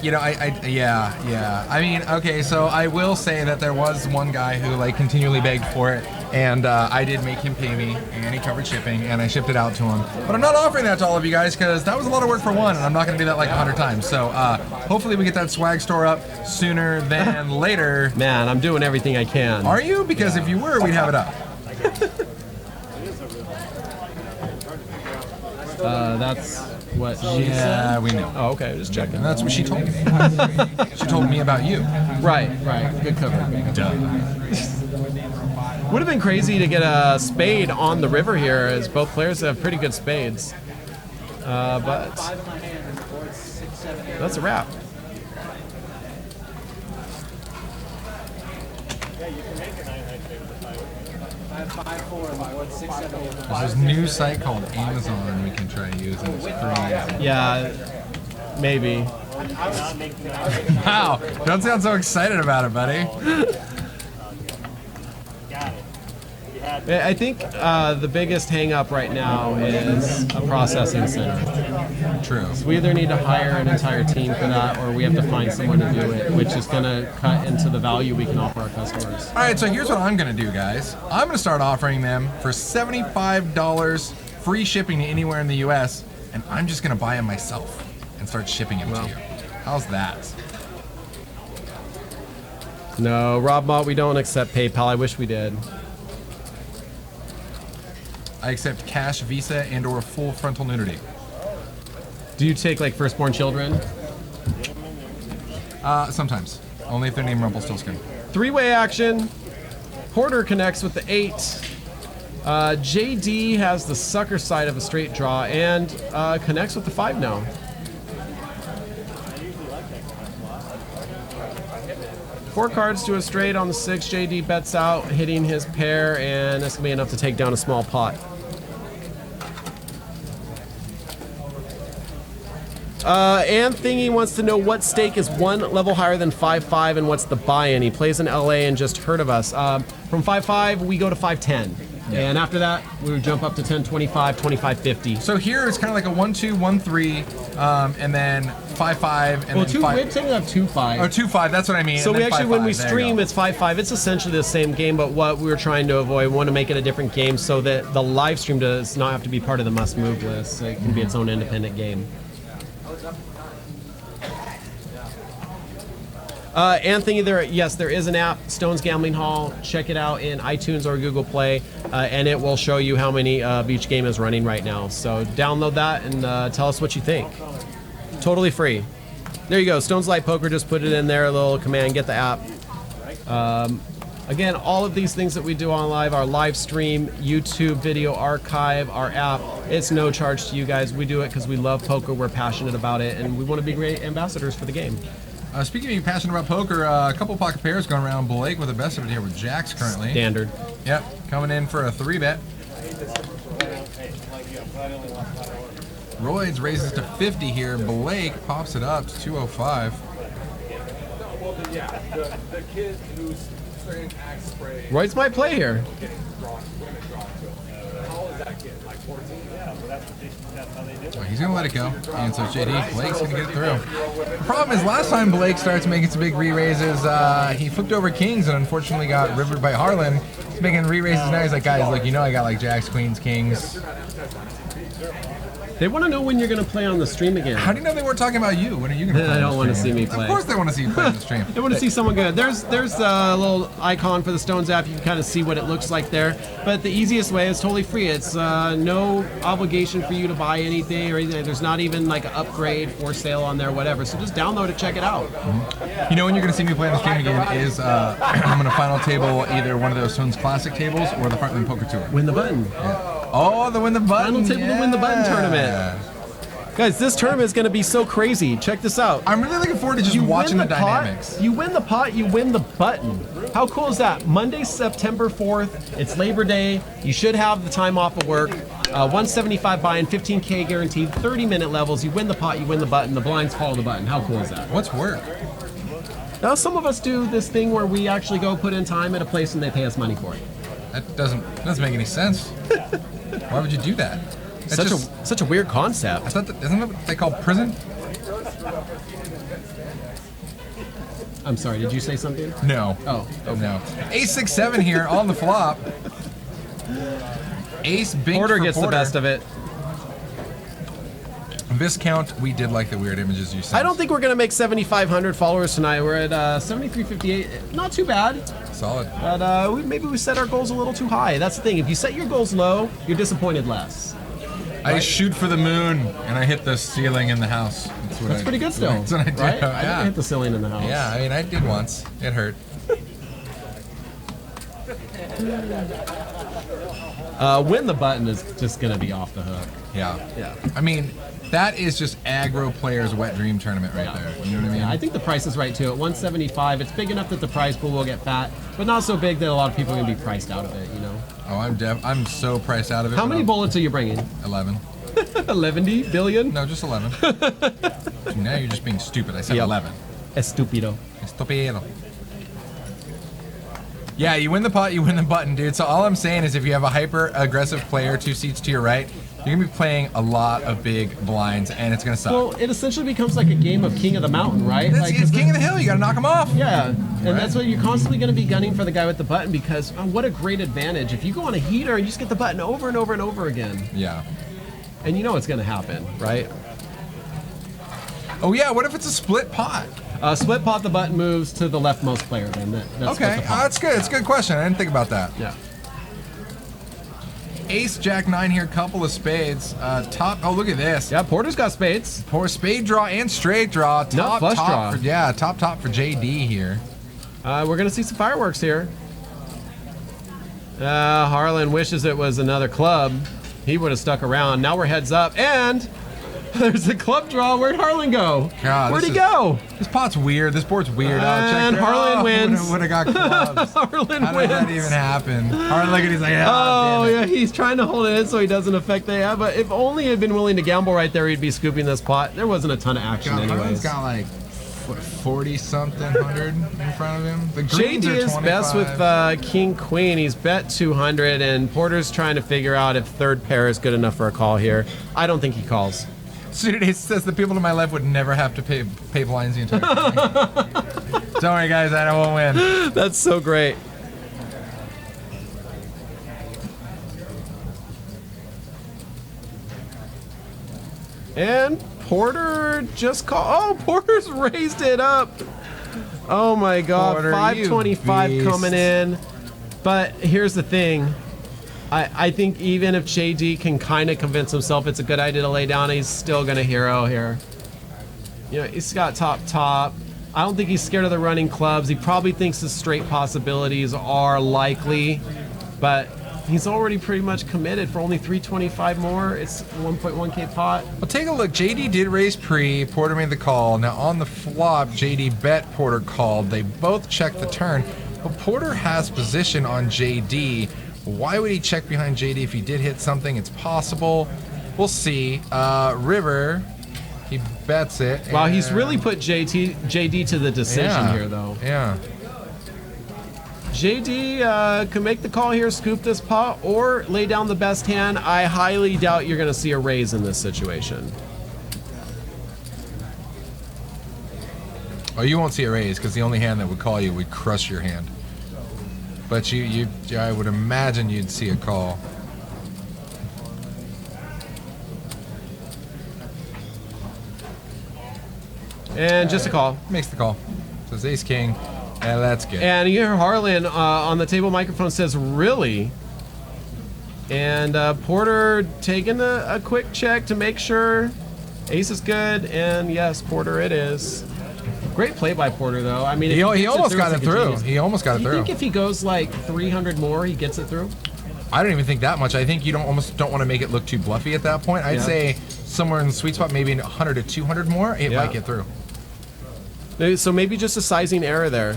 Speaker 2: Yeah. I mean, okay, so I will say that there was one guy who like continually begged for it, and I did make him pay me, and he covered shipping, and I shipped it out to him. But I'm not offering that to all of you guys because that was a lot of work for one, and I'm not going to do that like 100 times. So hopefully we get that swag store up sooner than later.
Speaker 3: Man, I'm doing everything I can.
Speaker 2: Are you? Because if you were, we'd have it up.
Speaker 3: That's what she
Speaker 2: Yeah,
Speaker 3: said?
Speaker 2: we know.
Speaker 3: Oh, okay, just checking.
Speaker 2: And that's what she told me. She told me about you.
Speaker 3: Right. Good cover. Would have been crazy to get a spade on the river here, as both players have pretty good spades. But that's a wrap.
Speaker 2: There's this new site called Amazon we can try using. It's free.
Speaker 3: Yeah, maybe.
Speaker 2: Wow, don't sound so excited about it, buddy.
Speaker 3: I think the biggest hang-up right now is a processing center.
Speaker 2: True.
Speaker 3: We either need to hire an entire team for that, or we have to find someone to do it, which is going to cut into the value we can offer our customers.
Speaker 2: All right, so here's what I'm going to do, guys. I'm going to start offering them for $75 free shipping to anywhere in the U.S., and I'm just going to buy them myself and start shipping them to you. How's that?
Speaker 3: No, Rob Mott, we don't accept PayPal. I wish we did.
Speaker 2: I accept cash, Visa, and or full frontal nudity.
Speaker 3: Do you take like firstborn children?
Speaker 2: Sometimes. Only if they're named Rumpelstiltskin.
Speaker 3: Three-way action. Porter connects with the 8. JD has the sucker side of a straight draw and connects with the 5 now. Four cards to a straight on the 6. JD bets out, hitting his pair, and that's going to be enough to take down a small pot. And Thingy wants to know what stake is one level higher than 5-5 and what's the buy-in. He plays in LA and just heard of us. From 5-5, we go to 5-10. And after that, we would jump up to 10-25, 25-50.
Speaker 2: So here it's kind of like a 1-2, 1-3, and then 5-5, and
Speaker 3: Well,
Speaker 2: then 5.
Speaker 3: we're taking up 2-5.
Speaker 2: Oh, 2-5, that's what I mean.
Speaker 3: So
Speaker 2: and
Speaker 3: we
Speaker 2: then
Speaker 3: actually,
Speaker 2: 5-5.
Speaker 3: when we
Speaker 2: There you
Speaker 3: stream,
Speaker 2: go.
Speaker 3: it's 5-5. It's essentially the same game, but what we were trying to avoid, we want to make it a different game so that the live stream does not have to be part of the must-move list. So it can be its own independent game. Anthony, yes, there is an app, Stone's Gambling Hall. Check it out in iTunes or Google Play, and it will show you how many each game is running right now. So download that and tell us what you think. Totally free. There you go. Stone's Light Poker, just put it in there, a little command, get the app. Again, all of these things that we do on live, our live stream, YouTube video archive, our app, it's no charge to you guys. We do it because we love poker, we're passionate about it, and we want to be great ambassadors for the game.
Speaker 2: Speaking of being passionate about poker, a couple pocket pairs going around. Blake with the best of it here with jacks currently.
Speaker 3: Standard.
Speaker 2: Yep, coming in for a 3-bet. Roids raises to 50 here. Blake pops it up to 205.
Speaker 3: Roids might play here.
Speaker 2: Oh, he's going to let it go. And so JD, Blake's going to get it through. The problem is last time Blake starts making some big re-raises, he flipped over kings and unfortunately got rivered by Harlan. He's making re-raises now. He's like, guys, look, you know I got like jacks, queens, kings.
Speaker 3: They want to know when you're going to play on the stream again.
Speaker 2: How do you know they weren't talking about you? When are you going to play?
Speaker 3: They don't want to see me play.
Speaker 2: Of course they want to see you play on the stream.
Speaker 3: They want to see someone good. There's a little icon for the Stones app. You can kind of see what it looks like there. But the easiest way is totally free. It's no obligation for you to buy anything or anything. There's not even like an upgrade for sale on there, whatever. So just download it, check it out.
Speaker 2: You know when you're going to see me play on the stream again is I'm going to final table either one of those Stones Classic tables or the Heartland Poker Tour.
Speaker 3: Win the button.
Speaker 2: Yeah. Oh, the Win the Button.
Speaker 3: Final table to Win the Button tournament. Guys, this tournament is going to be so crazy. Check this out.
Speaker 2: I'm really looking forward to just watching the dynamics.
Speaker 3: You win the pot, you win the button. How cool is that? Monday, September 4th. It's Labor Day. You should have the time off of work. 175 buy-in, 15K guaranteed, 30-minute levels. You win the pot, you win the button. The blinds follow the button. How cool is that?
Speaker 2: What's work?
Speaker 3: Now, some of us do this thing where we actually go put in time at a place and they pay us money for it.
Speaker 2: That doesn't make any sense. Why would you do that?
Speaker 3: Such a weird concept.
Speaker 2: I thought isn't that what they call prison?
Speaker 3: I'm sorry, did you say something?
Speaker 2: No.
Speaker 3: Oh, okay.
Speaker 2: No. Ace 6-7 here on the flop. Ace big
Speaker 3: Porter
Speaker 2: for
Speaker 3: gets
Speaker 2: Porter.
Speaker 3: the best of it.
Speaker 2: Viscount, we did like the weird images you sent.
Speaker 3: I don't think we're going to make 7,500 followers tonight. We're at 7,358. Not too bad.
Speaker 2: Solid.
Speaker 3: But maybe we set our goals a little too high. That's the thing. If you set your goals low, you're disappointed less.
Speaker 2: I shoot for the moon and I hit the ceiling in the house.
Speaker 3: That's pretty good still.
Speaker 2: That's what I do.
Speaker 3: Right?
Speaker 2: Yeah.
Speaker 3: I didn't hit the ceiling in the house.
Speaker 2: Yeah, I mean, I did once. It hurt.
Speaker 3: Win the button is just going to be off the hook.
Speaker 2: Yeah.
Speaker 3: Yeah.
Speaker 2: I mean, that is just aggro players' wet dream tournament right there. You know what I mean?
Speaker 3: Yeah, I think the price is right too. At 175, it's big enough that the prize pool will get fat, but not so big that a lot of people are going to be priced out of it, you know?
Speaker 2: Oh, I'm so priced out of it.
Speaker 3: How many bullets are you bringing?
Speaker 2: 11.
Speaker 3: 11 billion?
Speaker 2: No, just 11. Now you're just being stupid. I said 11.
Speaker 3: Estupido.
Speaker 2: Estúpido. Yeah, you win the pot, you win the button, dude. So all I'm saying is if you have a hyper-aggressive player 2 seats to your right, you're going to be playing a lot of big blinds, and it's going to suck.
Speaker 3: Well, it essentially becomes like a game of King of the Mountain, right?
Speaker 2: It's King of the Hill. You got to knock him off.
Speaker 3: Yeah, and that's what you're constantly going to be gunning for the guy with the button because what a great advantage. If you go on a heater and you just get the button over and over and over again.
Speaker 2: Yeah.
Speaker 3: And you know what's going to happen, right?
Speaker 2: Oh, yeah. What if it's a split pot?
Speaker 3: Split pot, the button moves to the leftmost player then. That's
Speaker 2: Okay, that's good. It's a good question. I didn't think about that.
Speaker 3: Yeah.
Speaker 2: Ace, Jack 9 here, couple of spades. Top. Oh, look at this.
Speaker 3: Yeah, Porter's got spades.
Speaker 2: Poor spade draw and straight draw. Top,
Speaker 3: flush
Speaker 2: top.
Speaker 3: draw.
Speaker 2: Top for JD here.
Speaker 3: We're going to see some fireworks here. Harlan wishes it was another club. He would have stuck around. Now we're heads up, and there's a club draw. Where'd Harlan go?
Speaker 2: God,
Speaker 3: Where'd he go?
Speaker 2: This pot's weird. This board's weird.
Speaker 3: And Harlan wins.
Speaker 2: Would have got clubs.
Speaker 3: Harlan
Speaker 2: How
Speaker 3: wins.
Speaker 2: did that even happen? Harlan, look at he's like,
Speaker 3: Oh,
Speaker 2: damn it.
Speaker 3: yeah, he's trying to hold it in so he doesn't affect the yeah, but if only he'd been willing to gamble right there, he'd be scooping this pot. There wasn't a ton of action
Speaker 2: God, Harlan's
Speaker 3: anyways.
Speaker 2: got like 40-something hundred in front of him. The greens
Speaker 3: JD
Speaker 2: are
Speaker 3: is
Speaker 2: 25.
Speaker 3: best with King Queen. He's bet 200, and Porter's trying to figure out if third pair is good enough for a call here. I don't think he calls.
Speaker 2: Dude, it says the people to my left would never have to pay blinds the entire time. Don't worry, guys, I won't win.
Speaker 3: That's so great. And Porter just called. Oh, Porter's raised it up. Oh my God,
Speaker 2: Porter,
Speaker 3: 525
Speaker 2: you
Speaker 3: coming
Speaker 2: beast.
Speaker 3: in. But here's the thing. I think even if JD can kind of convince himself it's a good idea to lay down, he's still going to hero here. You know, he's got top. I don't think he's scared of the running clubs. He probably thinks the straight possibilities are likely, but he's already pretty much committed for only 325 more. It's 1.1K pot.
Speaker 2: Well, take a look. JD did raise pre. Porter made the call. Now on the flop, JD bet. Porter called. They both checked the turn, but Porter has position on JD. Why would he check behind JD if he did hit something? It's possible. We'll see. River, he bets it.
Speaker 3: Wow, he's really put JD to the decision here, though.
Speaker 2: Yeah.
Speaker 3: JD can make the call here, scoop this pot, or lay down the best hand. I highly doubt you're going to see a raise in this situation.
Speaker 2: Oh, you won't see a raise because the only hand that would call you would crush your hand. But I would imagine you'd see a call.
Speaker 3: And just a call.
Speaker 2: Makes the call. Says ace king. And that's good.
Speaker 3: And you hear Harlan on the table microphone says, really? And Porter taking a quick check to make sure ace is good. And yes, Porter it is. Great play by Porter, though. I mean,
Speaker 2: he almost got it through.
Speaker 3: Do
Speaker 2: He almost got it through.
Speaker 3: you think if he goes like 300 more, he gets it through?
Speaker 2: I don't even think that much. I think you almost don't want to make it look too bluffy at that point. I'd
Speaker 3: Yeah.
Speaker 2: say somewhere in the sweet spot, maybe 100 to 200 more, it
Speaker 3: Yeah.
Speaker 2: might get through.
Speaker 3: So maybe just a sizing error there.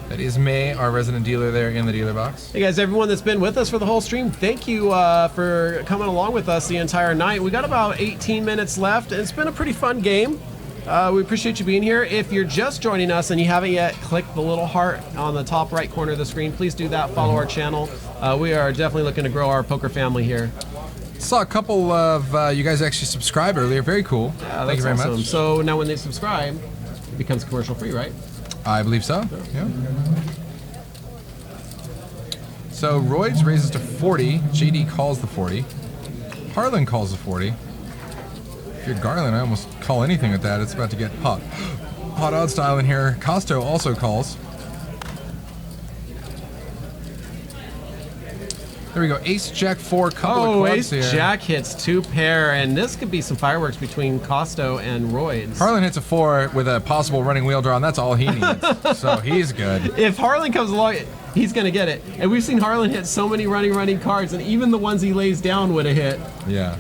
Speaker 2: That is May, our resident dealer there in the dealer box.
Speaker 3: Hey guys, everyone that's been with us for the whole stream, thank you for coming along with us the entire night. We got about 18 minutes left. It's been a pretty fun game. We appreciate you being here. If you're just joining us and you haven't yet clicked the little heart on the top right corner of the screen, please do that. Follow our channel. We are definitely looking to grow our poker family here.
Speaker 2: Saw a couple of you guys actually subscribed earlier. Very cool. Thank you very
Speaker 3: awesome.
Speaker 2: much.
Speaker 3: So now when they subscribe, it becomes commercial free, right?
Speaker 2: I believe so. Yeah. So Roids raises to 40. JD calls the 40. Harlan calls the 40. If you're Garland, I almost call anything with that. It's about to get hot. Hot odd style in here. Kosto also calls. There we go. Ace, Jack, 4, couple of clubs here.
Speaker 3: Ace, Jack hits 2 pair, and this could be some fireworks between Kosto and Roids.
Speaker 2: Harlan hits a 4 with a possible running wheel draw, and that's all he needs. So he's good.
Speaker 3: If Harlan comes along, he's going to get it. And we've seen Harlan hit so many running cards, and even the ones he lays down would have hit.
Speaker 2: Yeah.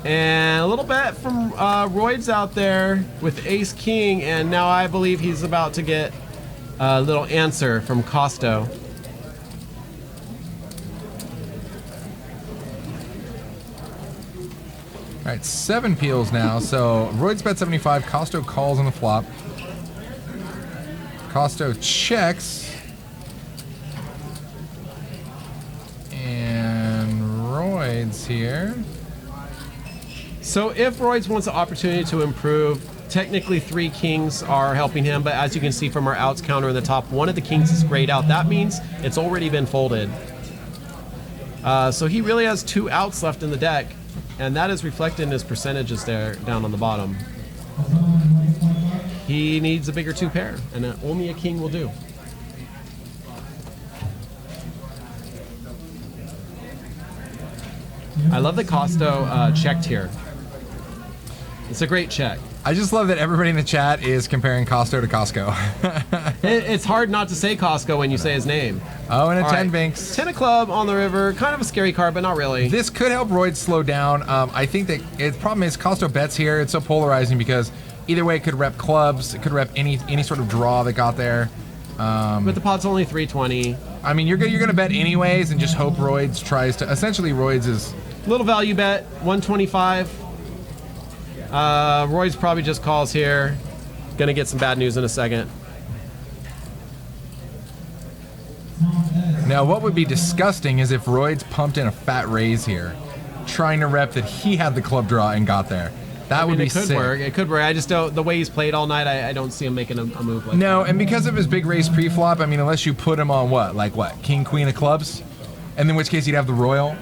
Speaker 3: And a little bet from Roids out there with Ace King, and now I believe he's about to get a little answer from Kosto.
Speaker 2: All right, 7 peels now. So Roids bet 75. Kosto calls on the flop. Kosto checks. And Roids here.
Speaker 3: So if Roids wants an opportunity to improve, technically 3 kings are helping him, but as you can see from our outs counter in the top, one of the kings is grayed out. That means it's already been folded. So he really has 2 outs left in the deck, and that is reflected in his percentages there down on the bottom. He needs a bigger 2 pair, and only a king will do. I love that Kosto checked here. It's a great check.
Speaker 2: I just love that everybody in the chat is comparing Kosto to Costco.
Speaker 3: It's hard not to say Costco when you say his name.
Speaker 2: Oh, and a
Speaker 3: All
Speaker 2: 10
Speaker 3: right.
Speaker 2: binks.
Speaker 3: 10 of club on the river. Kind of a scary card, but not really.
Speaker 2: This could help Roids slow down. I think that the problem is Kosto bets here. It's so polarizing because either way it could rep clubs. It could rep any sort of draw that got there.
Speaker 3: But the pot's only 320.
Speaker 2: I mean, you're gonna bet anyways and just hope Roids tries to. Essentially, Roids is.
Speaker 3: Little value bet, 125. Roids probably just calls here. Gonna get some bad news in a second.
Speaker 2: Now, what would be disgusting is if Roids pumped in a fat raise here, trying to rep that he had the club draw and got there. That would be
Speaker 3: it could
Speaker 2: sick.
Speaker 3: work. It could work. I just don't. The way he's played all night, I don't see him making a move like
Speaker 2: No,
Speaker 3: that.
Speaker 2: and because of his big raise pre-flop, I mean, unless you put him on what, king, queen of clubs, and in which case he'd have the royal.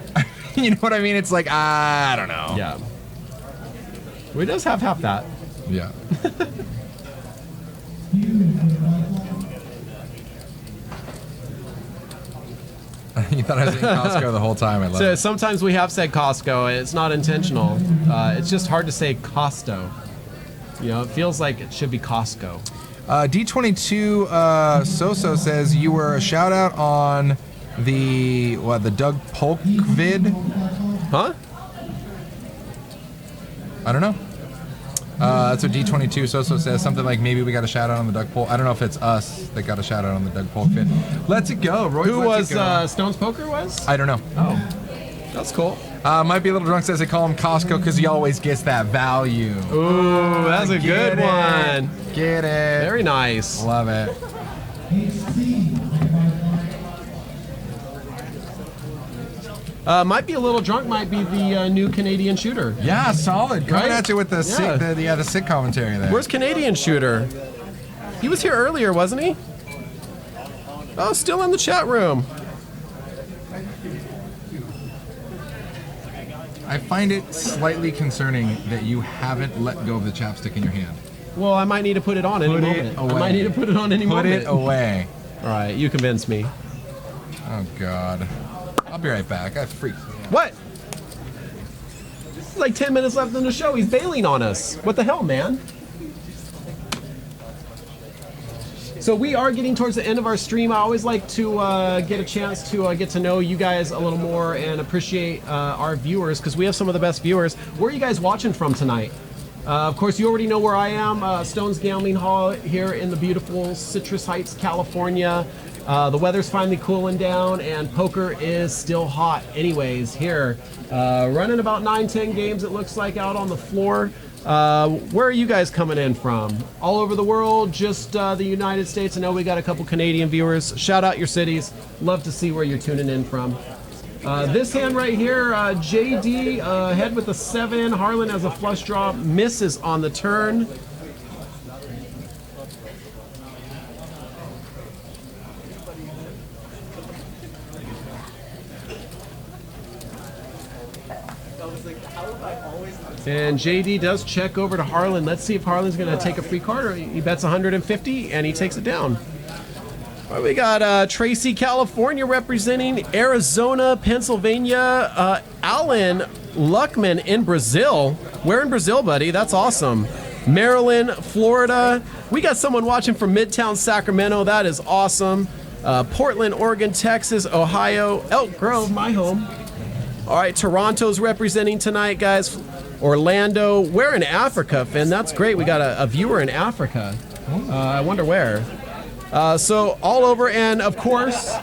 Speaker 2: You know what I mean? It's like, I don't know.
Speaker 3: Yeah. Well, he does have half that.
Speaker 2: Yeah. You thought I was saying Costco the whole time. I love
Speaker 3: So
Speaker 2: it.
Speaker 3: sometimes we have said Costco. It's not intentional. It's just hard to say Kosto. You know, it feels like it should be Costco.
Speaker 2: D22 Soso says you were a shout out on the Doug Polk vid.
Speaker 3: Huh?
Speaker 2: I don't know. That's what D22 Soso says. Something like maybe we got a shout out on the Doug Polk. I don't know if it's us that got a shout out on the Doug Polk vid. Let's it go, Roy.
Speaker 3: Who was Stone's Poker was?
Speaker 2: I don't know.
Speaker 3: Oh, that's cool.
Speaker 2: Might be a little drunk says they call him Costco because he always gets that value.
Speaker 3: Ooh, that's a good one.
Speaker 2: Get it.
Speaker 3: Very nice.
Speaker 2: Love it.
Speaker 3: Might be a little drunk. Might be the new Canadian shooter.
Speaker 2: Yeah, solid. Coming
Speaker 3: Right?
Speaker 2: at you with the
Speaker 3: Yeah.
Speaker 2: the sick commentary there.
Speaker 3: Where's Canadian shooter? He was here earlier, wasn't he? Oh, still in the chat room.
Speaker 2: I find it slightly concerning that you haven't let go of the chapstick in your hand.
Speaker 3: Well, I might need to put it on any
Speaker 2: Put it
Speaker 3: moment. I
Speaker 2: away.
Speaker 3: might need to put it on any
Speaker 2: Put
Speaker 3: moment.
Speaker 2: it away.
Speaker 3: All right, you convinced me.
Speaker 2: Oh God. I'll be right back. I freaked.
Speaker 3: What? It's like 10 minutes left in the show. He's bailing on us. What the hell, man? So we are getting towards the end of our stream. I always like to get a chance to get to know you guys a little more and appreciate our viewers because we have some of the best viewers. Where are you guys watching from tonight? Of course, you already know where I am. Stone's Gambling Hall here in the beautiful Citrus Heights, California. The weather's finally cooling down and poker is still hot anyways here. Running about 9-10 games it looks like out on the floor. Where are you guys coming in from? All over the world, just the United States? I know we got a couple Canadian viewers. Shout out your cities. Love to see where you're tuning in from. This hand right here, JD, head with a 7. Harlan has a flush draw, misses on the turn. And JD does check over to Harlan. Let's see if Harlan's going to take a free card, or he bets 150 and he takes it down. All right, we got Tracy, California, representing Arizona, Pennsylvania. Alan Luckman in Brazil. Where in Brazil, buddy? That's awesome. Maryland, Florida. We got someone watching from Midtown Sacramento. That is awesome. Portland, Oregon, Texas, Ohio, Elk Grove, my home. All right, Toronto's representing tonight, guys. Orlando. We're in Africa, Finn. That's great. We got a viewer in Africa. I wonder where. So all over, and of course,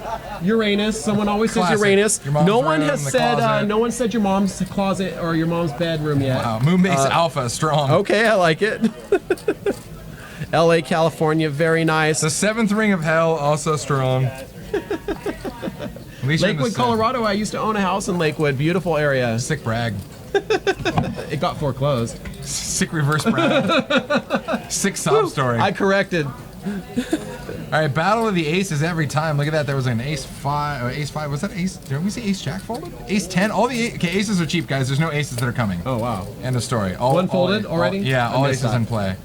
Speaker 3: Uranus. Someone always says
Speaker 2: Classic.
Speaker 3: Uranus.
Speaker 2: Your mom's
Speaker 3: No one
Speaker 2: room,
Speaker 3: has
Speaker 2: the
Speaker 3: said.
Speaker 2: closet.
Speaker 3: No one said your mom's closet or your mom's bedroom yet.
Speaker 2: Wow, Moonbase Alpha strong.
Speaker 3: Okay, I like it. LA, California, very nice.
Speaker 2: The seventh ring of hell, also strong. At least you're in the
Speaker 3: Lakewood, Colorado. I used to own a house in Lakewood. Beautiful area.
Speaker 2: Sick brag.
Speaker 3: It got foreclosed.
Speaker 2: Sick reverse brag. Sick sob story.
Speaker 3: I corrected.
Speaker 2: All right, battle of the aces every time. Look at that. There was an ace five. Ace five. Was that ace? Did we see ace jack folded? Ace 10. All the okay, aces are cheap, guys. There's no aces that are coming.
Speaker 3: Oh wow.
Speaker 2: End of story. All,
Speaker 3: One folded already?
Speaker 2: Yeah,
Speaker 3: I
Speaker 2: all
Speaker 3: missed
Speaker 2: aces
Speaker 3: that.
Speaker 2: in play.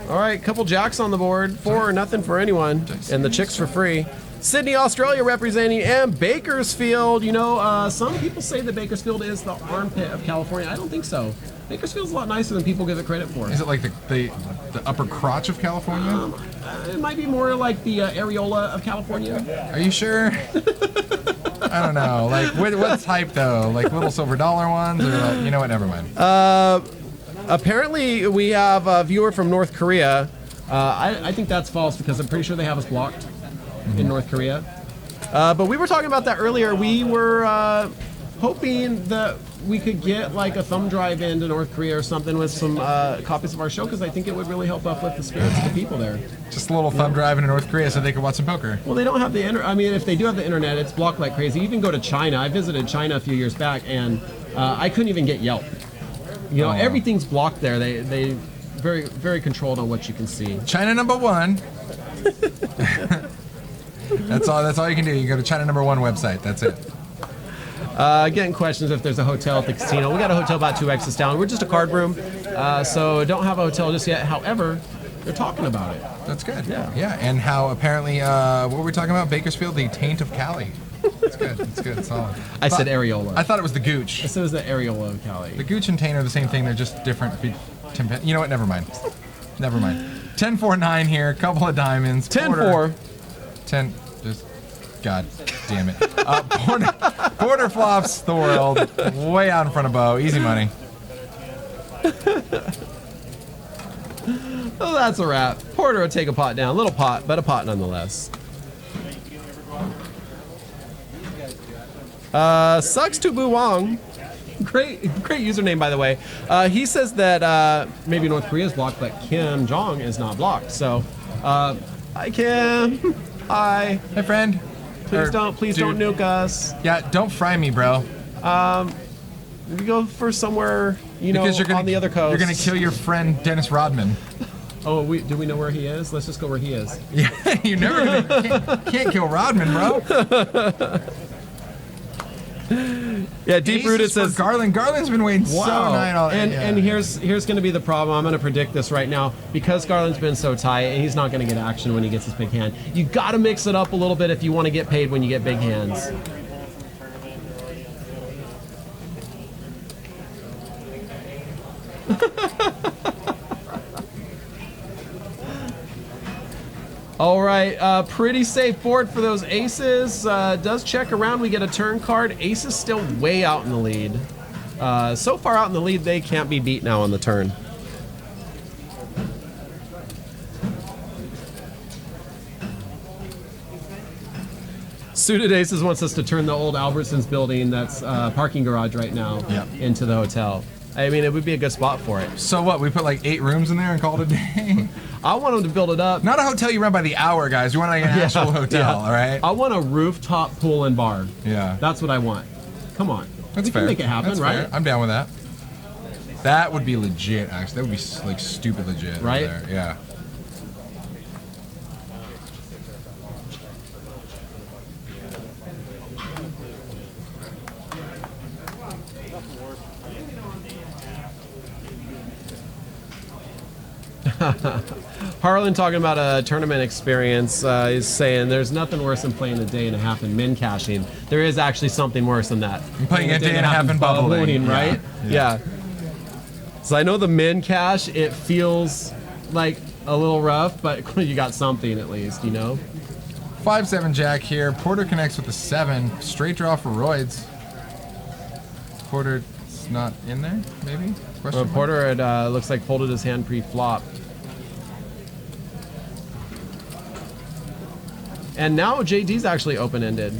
Speaker 3: All right, couple jacks on the board. 4 or nothing for anyone, and the chicks for free. Sydney, Australia, representing, and Bakersfield. You know, some people say that Bakersfield is the armpit of California. I don't think so. Bakersfield's a lot nicer than people give it credit for.
Speaker 2: Is it like the upper crotch of California?
Speaker 3: It might be more like the areola of California.
Speaker 2: Are you sure? I don't know. Like, what type though? Like little silver dollar ones, or like, you know what? Never mind.
Speaker 3: Apparently, we have a viewer from North Korea. I think that's false because I'm pretty sure they have us blocked in North Korea. But we were talking about that earlier. We were hoping that we could get like a thumb drive into North Korea or something with some copies of our show, because I think it would really help uplift the spirits of the people there.
Speaker 2: Just a little thumb drive into North Korea so they can watch some poker.
Speaker 3: Well, they don't have the internet. I mean, if they do have the internet, it's blocked like crazy. You can go to China. I visited China a few years back, and I couldn't even get Yelp. You know, everything's blocked there. They very, very controlled on what you can see.
Speaker 2: China number one. That's all you can do. You go to China number one website. That's it.
Speaker 3: Getting questions if there's a hotel at the casino. We got a hotel about 2 exits down. We're just a card room, so don't have a hotel just yet. However, they're talking about it.
Speaker 2: That's good.
Speaker 3: Yeah.
Speaker 2: Yeah, and how apparently, what were we talking about? Bakersfield, the taint of Cali. It's good. It's good. It's solid.
Speaker 3: I said areola.
Speaker 2: I thought it was the gooch.
Speaker 3: This is the areola of Cali.
Speaker 2: The gooch and taint are the same thing. They're just different. You know what? Never mind. Never mind. 10-4-9 here. Couple of diamonds.
Speaker 3: 10-4.
Speaker 2: 10. Just. God damn it. Porter flops the world. Way out in front of Bo. Easy money.
Speaker 3: Oh, that's a wrap. Porter will take a pot down. Little pot, but a pot nonetheless. Sucks to Boo Wong. Great username, by the way. He says that maybe North Korea is blocked, but Kim Jong is not blocked. So, hi Kim. Hi.
Speaker 2: Hey, friend.
Speaker 3: Please don't nuke us.
Speaker 2: Yeah, don't fry me, bro.
Speaker 3: We go for somewhere,
Speaker 2: Because you're gonna,
Speaker 3: on the other coast.
Speaker 2: You're gonna kill your friend Dennis Rodman.
Speaker 3: Oh, do we know where he is? Let's just go where he is.
Speaker 2: Yeah, you're never can't kill Rodman, bro.
Speaker 3: Yeah, Deep Rooted
Speaker 2: Aces for
Speaker 3: says
Speaker 2: Garland. Garland's been waiting so nine all
Speaker 3: and here's going to be the problem. I'm going to predict this right now because Garland's been so tight and he's not going to get action when he gets his big hand. You got to mix it up a little bit if you want to get paid when you get big hands. All right, pretty safe board for those aces. Does check around. We get a turn card. Ace is still way out in the lead. So far out in the lead, they can't be beat now on the turn. Suited Aces wants us to turn the old Albertsons building that's parking garage right now into the hotel. I mean, it would be a good spot for it.
Speaker 2: So what? We put like 8 rooms in there and call it a day?
Speaker 3: I want them to build it up.
Speaker 2: Not a hotel you run by the hour, guys. You want like an actual hotel, all right?
Speaker 3: I want a rooftop pool and bar.
Speaker 2: Yeah.
Speaker 3: That's what I want. Come on.
Speaker 2: That's
Speaker 3: we
Speaker 2: fair.
Speaker 3: can make it happen,
Speaker 2: That's
Speaker 3: right?
Speaker 2: fair. I'm down with that. That would be legit, actually. That would be like stupid legit.
Speaker 3: Right?
Speaker 2: Over there. Yeah.
Speaker 3: Harlan talking about a tournament experience. He's saying there's nothing worse than playing a day and a half in min cashing. There is actually something worse than that.
Speaker 2: I'm playing a day and a half in bubbling,
Speaker 3: right? Yeah. So I know the min cash, it feels like a little rough, but you got something at least, you know?
Speaker 2: 5-7 jack here. Porter connects with the 7. Straight draw for Roids. Porter's not in there, maybe?
Speaker 3: Porter, it looks like folded his hand pre-flop. And now JD's actually open-ended.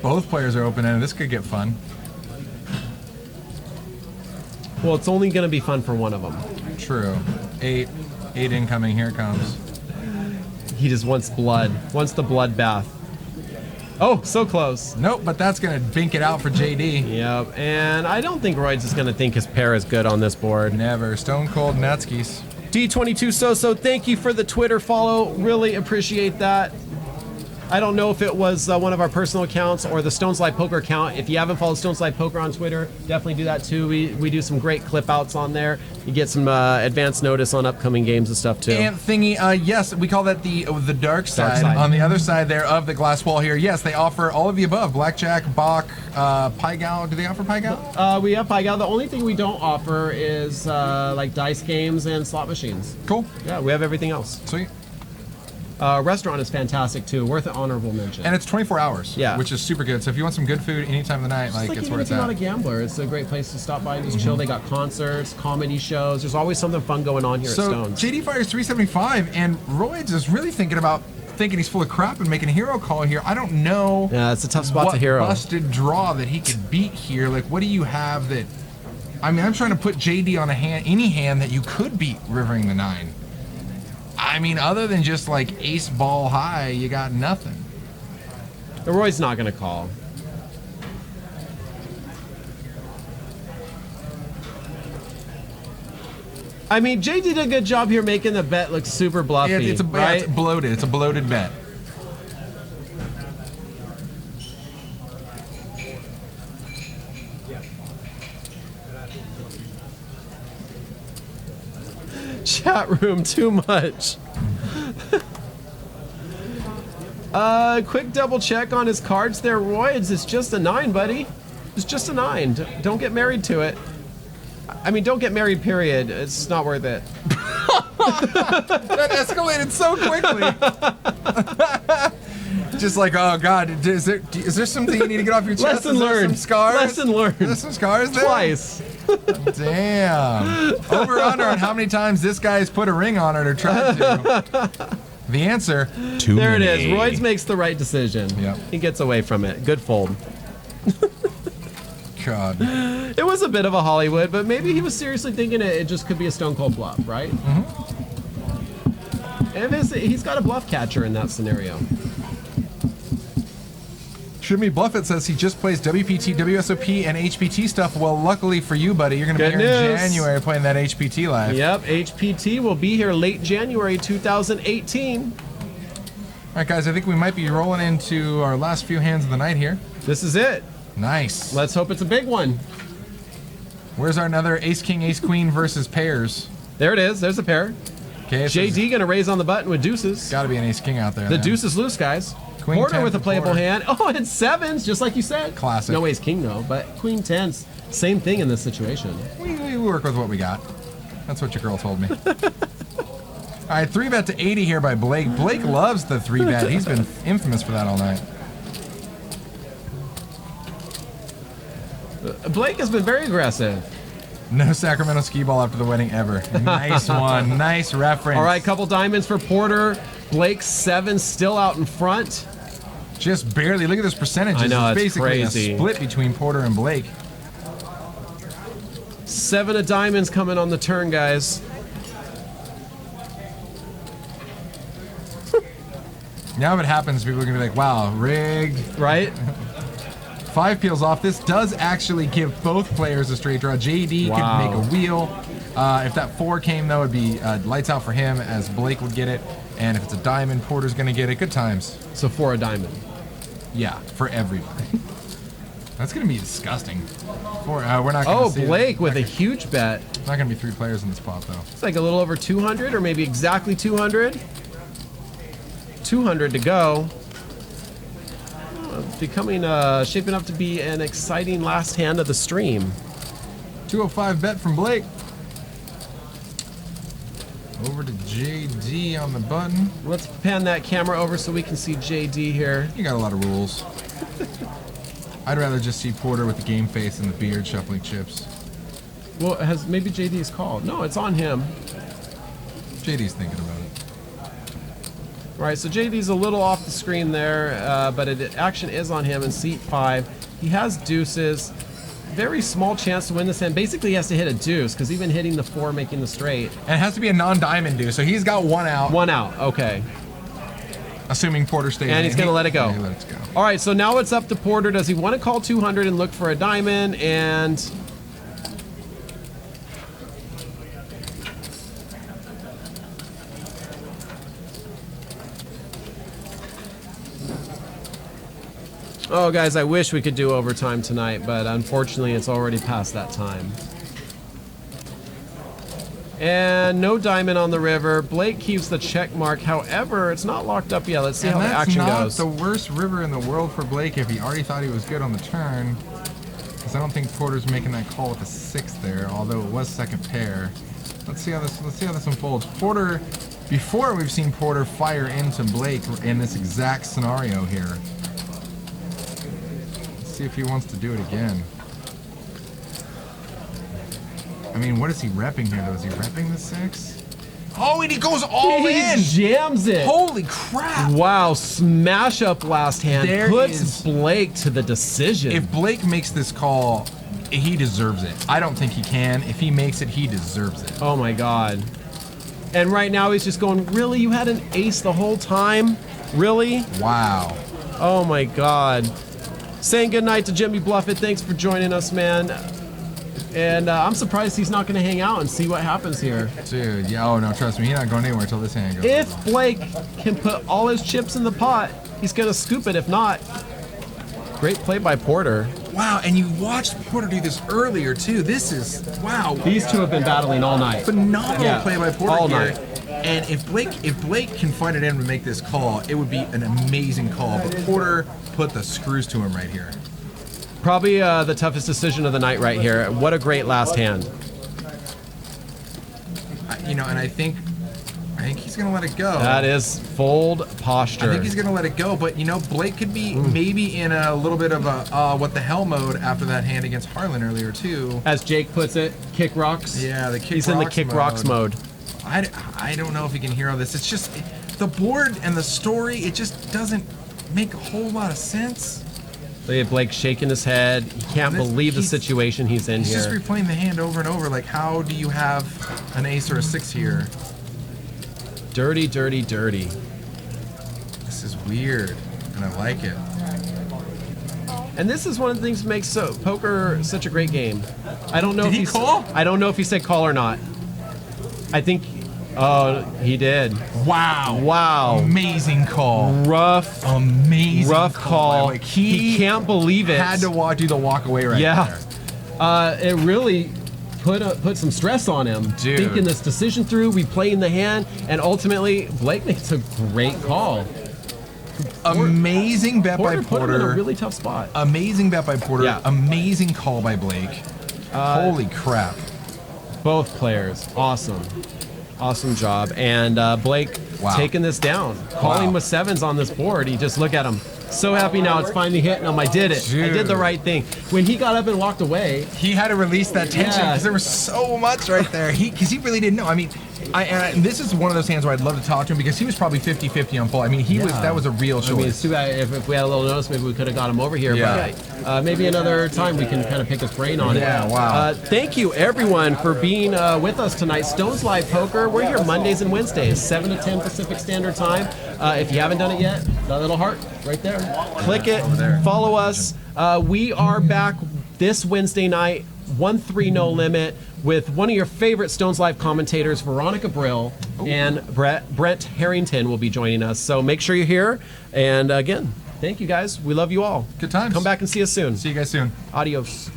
Speaker 2: Both players are open-ended. This could get fun.
Speaker 3: Well, it's only going to be fun for one of them.
Speaker 2: True. 8 incoming. Here it comes.
Speaker 3: He just wants blood. Wants the bloodbath. Oh, so close.
Speaker 2: Nope, but that's going to bink it out for JD.
Speaker 3: Yep, and I don't think Roids is going to think his pair is good on this board.
Speaker 2: Never. Stone Cold Netskis.
Speaker 3: D22 So, thank you for the Twitter follow. Really appreciate that. I don't know if it was one of our personal accounts or the Stone Slide Poker account. If you haven't followed Stone Slide Poker on Twitter, definitely do that too. We do some great clip outs on there. You get some advance notice on upcoming games and stuff too.
Speaker 2: And thingy, yes, we call that the dark side. On the other side there of the glass wall here, yes, they offer all of the above. Blackjack, Bach, Pai Gow. Do they offer Pai Gow?
Speaker 3: We have Pai Gow. The only thing we don't offer is like dice games and slot machines.
Speaker 2: Cool.
Speaker 3: Yeah, we have everything else.
Speaker 2: Sweet.
Speaker 3: Restaurant is fantastic too, worth an honorable mention.
Speaker 2: And it's 24 hours,
Speaker 3: yeah,
Speaker 2: which is super good. So if you want some good food any time of the night, like it's where it's at.
Speaker 3: If you're not a gambler, it's a great place to stop by and just chill. They got concerts, comedy shows. There's always something fun going on here at Stones.
Speaker 2: JD fires 375, and Roids is really thinking he's full of crap and making a hero call here. I don't know.
Speaker 3: Yeah, it's a tough spot to hero.
Speaker 2: What busted draw that he could beat here? Like, what do you have that? I mean, I'm trying to put JD on any hand that you could beat Rivering the 9. I mean, other than just like ace ball high, you got nothing.
Speaker 3: The Roy's not going to call. I mean, JD did a good job here making the bet look super bluffy.
Speaker 2: It's bloated. It's a bloated bet.
Speaker 3: Chat room, too much. Quick double check on his cards there, Roids. It's just a 9, buddy. It's just a 9. Don't get married to it. I mean, don't get married, period. It's not worth it.
Speaker 2: That escalated so quickly. Just like, oh God, is there something you need to get off your chest?
Speaker 3: Lesson learned.
Speaker 2: Some scars?
Speaker 3: Lesson learned.
Speaker 2: There's some scars there?
Speaker 3: Twice.
Speaker 2: Damn. Over under on how many times this guy's put a ring on it or tried to. The answer, too
Speaker 3: there
Speaker 2: many.
Speaker 3: It is. Roids makes the right decision.
Speaker 2: Yep.
Speaker 3: He gets away from it. Good fold.
Speaker 2: God.
Speaker 3: It was a bit of a Hollywood, but maybe he was seriously thinking it just could be a stone cold bluff, right? Mm-hmm. And he's got a bluff catcher in that scenario.
Speaker 2: Shimmy Bluffett says he just plays WPT, WSOP, and HPT stuff. Well, luckily for you, buddy, you're going to be here in January playing that HPT live.
Speaker 3: Yep, HPT will be here late January 2018.
Speaker 2: All right, guys, I think we might be rolling into our last few hands of the night here.
Speaker 3: This is it.
Speaker 2: Nice.
Speaker 3: Let's hope it's a big one.
Speaker 2: Where's our another Ace King, Ace Queen versus pairs?
Speaker 3: There it is. There's a pair.
Speaker 2: Okay,
Speaker 3: JD going to raise on the button with deuces.
Speaker 2: Got to be an Ace King out there.
Speaker 3: The deuce is loose, guys.
Speaker 2: Queen
Speaker 3: Porter with a playable
Speaker 2: Porter.
Speaker 3: hand. Oh, and 7s, just like you said.
Speaker 2: Classic.
Speaker 3: No ace king, though, but queen 10s. Same thing in this situation.
Speaker 2: We work with what we got. That's what your girl told me. All right, 3-bet to 80 here by Blake. Blake loves the 3-bet. He's been infamous for that all night.
Speaker 3: Blake has been very aggressive.
Speaker 2: No Sacramento skee ball after the wedding ever. Nice one. Nice reference.
Speaker 3: All right, couple diamonds for Porter. Blake's 7 still out in front.
Speaker 2: Just barely. Look at this percentage.
Speaker 3: I know,
Speaker 2: it's
Speaker 3: it's
Speaker 2: basically
Speaker 3: crazy.
Speaker 2: a split between Porter and Blake.
Speaker 3: 7 of diamonds coming on the turn, guys.
Speaker 2: Now if it happens, people are going to be like, wow, rigged.
Speaker 3: Right?
Speaker 2: 5 peels off. This does actually give both players a straight draw. JD
Speaker 3: Wow.
Speaker 2: could make a wheel. If that 4 came, though, it'd be lights out for him as Blake would get it. And if it's a diamond, Porter's going to get it. Good times.
Speaker 3: So 4 a diamond.
Speaker 2: Yeah, for everybody. That's gonna be disgusting. We're not gonna see
Speaker 3: Blake with a huge bet.
Speaker 2: Not gonna be 3 players in this pot though.
Speaker 3: It's like a little over 200, or maybe exactly 200. 200 to go. It's becoming, shaping up to be an exciting last hand of the stream.
Speaker 2: 205 bet from Blake. Over to JD on the button.
Speaker 3: Let's pan that camera over so we can see JD here.
Speaker 2: You got a lot of rules. I'd rather just see Porter with the game face and the beard shuffling chips.
Speaker 3: Well, maybe JD's called. No, it's on him.
Speaker 2: JD's thinking about it.
Speaker 3: All right, so JD's a little off the screen there, but action is on him in seat 5. He has deuces. Very small chance to win this hand. Basically, he has to hit a deuce because even hitting the 4, making the straight.
Speaker 2: And it has to be a non-diamond deuce, so he's got 1 out.
Speaker 3: 1 out, okay.
Speaker 2: Assuming Porter stays
Speaker 3: And he's going to let it go.
Speaker 2: Yeah, he lets it go.
Speaker 3: All right, so now it's up to Porter. Does he want to call 200 and look for a diamond? And oh, guys, I wish we could do overtime tonight, but unfortunately, it's already past that time. And no diamond on the river. Blake keeps the check mark. However, it's not locked up yet. Let's see how the action goes.
Speaker 2: That's not the worst river in the world for Blake if he already thought he was good on the turn. Because I don't think Porter's making that call with the 6 there, although it was second pair. Let's see how this unfolds. Porter, before we've seen Porter fire into Blake in this exact scenario here. Let's see if he wants to do it again. I mean, what is he repping here, though? Is he repping the 6? Oh, and he goes all in!
Speaker 3: He jams it!
Speaker 2: Holy crap!
Speaker 3: Wow, smash up last hand.
Speaker 2: There
Speaker 3: puts
Speaker 2: is-
Speaker 3: Blake to the decision.
Speaker 2: If Blake makes this call, he deserves it. I don't think he can. If he makes it, he deserves it.
Speaker 3: Oh my god. And right now he's just going, really? You had an ace the whole time? Really?
Speaker 2: Wow.
Speaker 3: Oh my god. Saying goodnight to Jimmy Bluffett. Thanks for joining us, man. And I'm surprised he's not going to hang out and see what happens here.
Speaker 2: Dude, yeah, oh no, trust me, he's not going anywhere until this hand goes.
Speaker 3: If Blake can put all his chips in the pot, he's going to scoop it. If not, great play by Porter.
Speaker 2: Wow, and you watched Porter do this earlier too. This is, wow.
Speaker 3: These two have been battling all night.
Speaker 2: Phenomenal play by Porter
Speaker 3: all
Speaker 2: here.
Speaker 3: night.
Speaker 2: And if Blake can find it in to make this call, it would be an amazing call. But Porter put the screws to him right here.
Speaker 3: Probably the toughest decision of the night right here. What a great last hand.
Speaker 2: And I think he's gonna let it go.
Speaker 3: That is fold posture.
Speaker 2: I think he's gonna let it go, but Blake could be maybe in a little bit of a what the hell mode after that hand against Harlan earlier too.
Speaker 3: As Jake puts it, kick rocks.
Speaker 2: Yeah, the kick
Speaker 3: He's
Speaker 2: rocks
Speaker 3: in the kick
Speaker 2: mode.
Speaker 3: rocks mode.
Speaker 2: I don't know if he can hear all this. It's just the board and the story. It just doesn't make a whole lot of sense.
Speaker 3: Look at Blake shaking his head. He can't believe the situation he's in
Speaker 2: He's
Speaker 3: here.
Speaker 2: just replaying the hand over and over. Like, how do you have an ace or a 6 here?
Speaker 3: Dirty, dirty, dirty.
Speaker 2: This is weird, and I like it.
Speaker 3: And this is one of the things that makes poker such a great game. I don't know
Speaker 2: Did
Speaker 3: if
Speaker 2: he call?
Speaker 3: I don't know if he said call or not. I think. Oh, he did.
Speaker 2: Wow.
Speaker 3: Wow.
Speaker 2: Amazing call. Amazing
Speaker 3: rough call.
Speaker 2: Like,
Speaker 3: he can't believe it.
Speaker 2: Had to do the walk away right there.
Speaker 3: It really put some stress on him.
Speaker 2: Dude.
Speaker 3: Thinking this decision through, replaying the hand, and ultimately Blake makes a great call.
Speaker 2: Amazing bet by
Speaker 3: Put him in
Speaker 2: Porter.
Speaker 3: a really tough spot.
Speaker 2: Amazing bet by Porter.
Speaker 3: Yeah.
Speaker 2: Amazing call by Blake. Holy crap.
Speaker 3: Both players, awesome. Awesome job. And Blake taking this down. Calling with 7s on this board. He just look at him. So happy now it's finally hitting him. I did it.
Speaker 2: Dude.
Speaker 3: I did the right thing. When he got up and walked away.
Speaker 2: He had to release that tension because there was so much right there. Because he really didn't know. I mean, and this is one of those hands where I'd love to talk to him because he was probably 50-50 on full. I mean, that was a real choice.
Speaker 3: I mean, it's too bad if we had a little notice, maybe we could have got him over here.
Speaker 2: Yeah.
Speaker 3: But maybe another time we can kind of pick his brain on it.
Speaker 2: Yeah, wow.
Speaker 3: Thank you, everyone, for being with us tonight. Stones Live Poker. We're here Mondays and Wednesdays, 7 to 10 Pacific Standard Time. If you haven't done it yet, that little heart right there. Click it. Follow us. We are back this Wednesday night, 1-3 no limit, with one of your favorite Stones Live commentators, Veronica Brill, and Brent Harrington will be joining us. So make sure you're here. And again, Thank you guys. We love you all.
Speaker 2: Good times.
Speaker 3: Come back and see us soon.
Speaker 2: See you guys soon.
Speaker 3: Adios.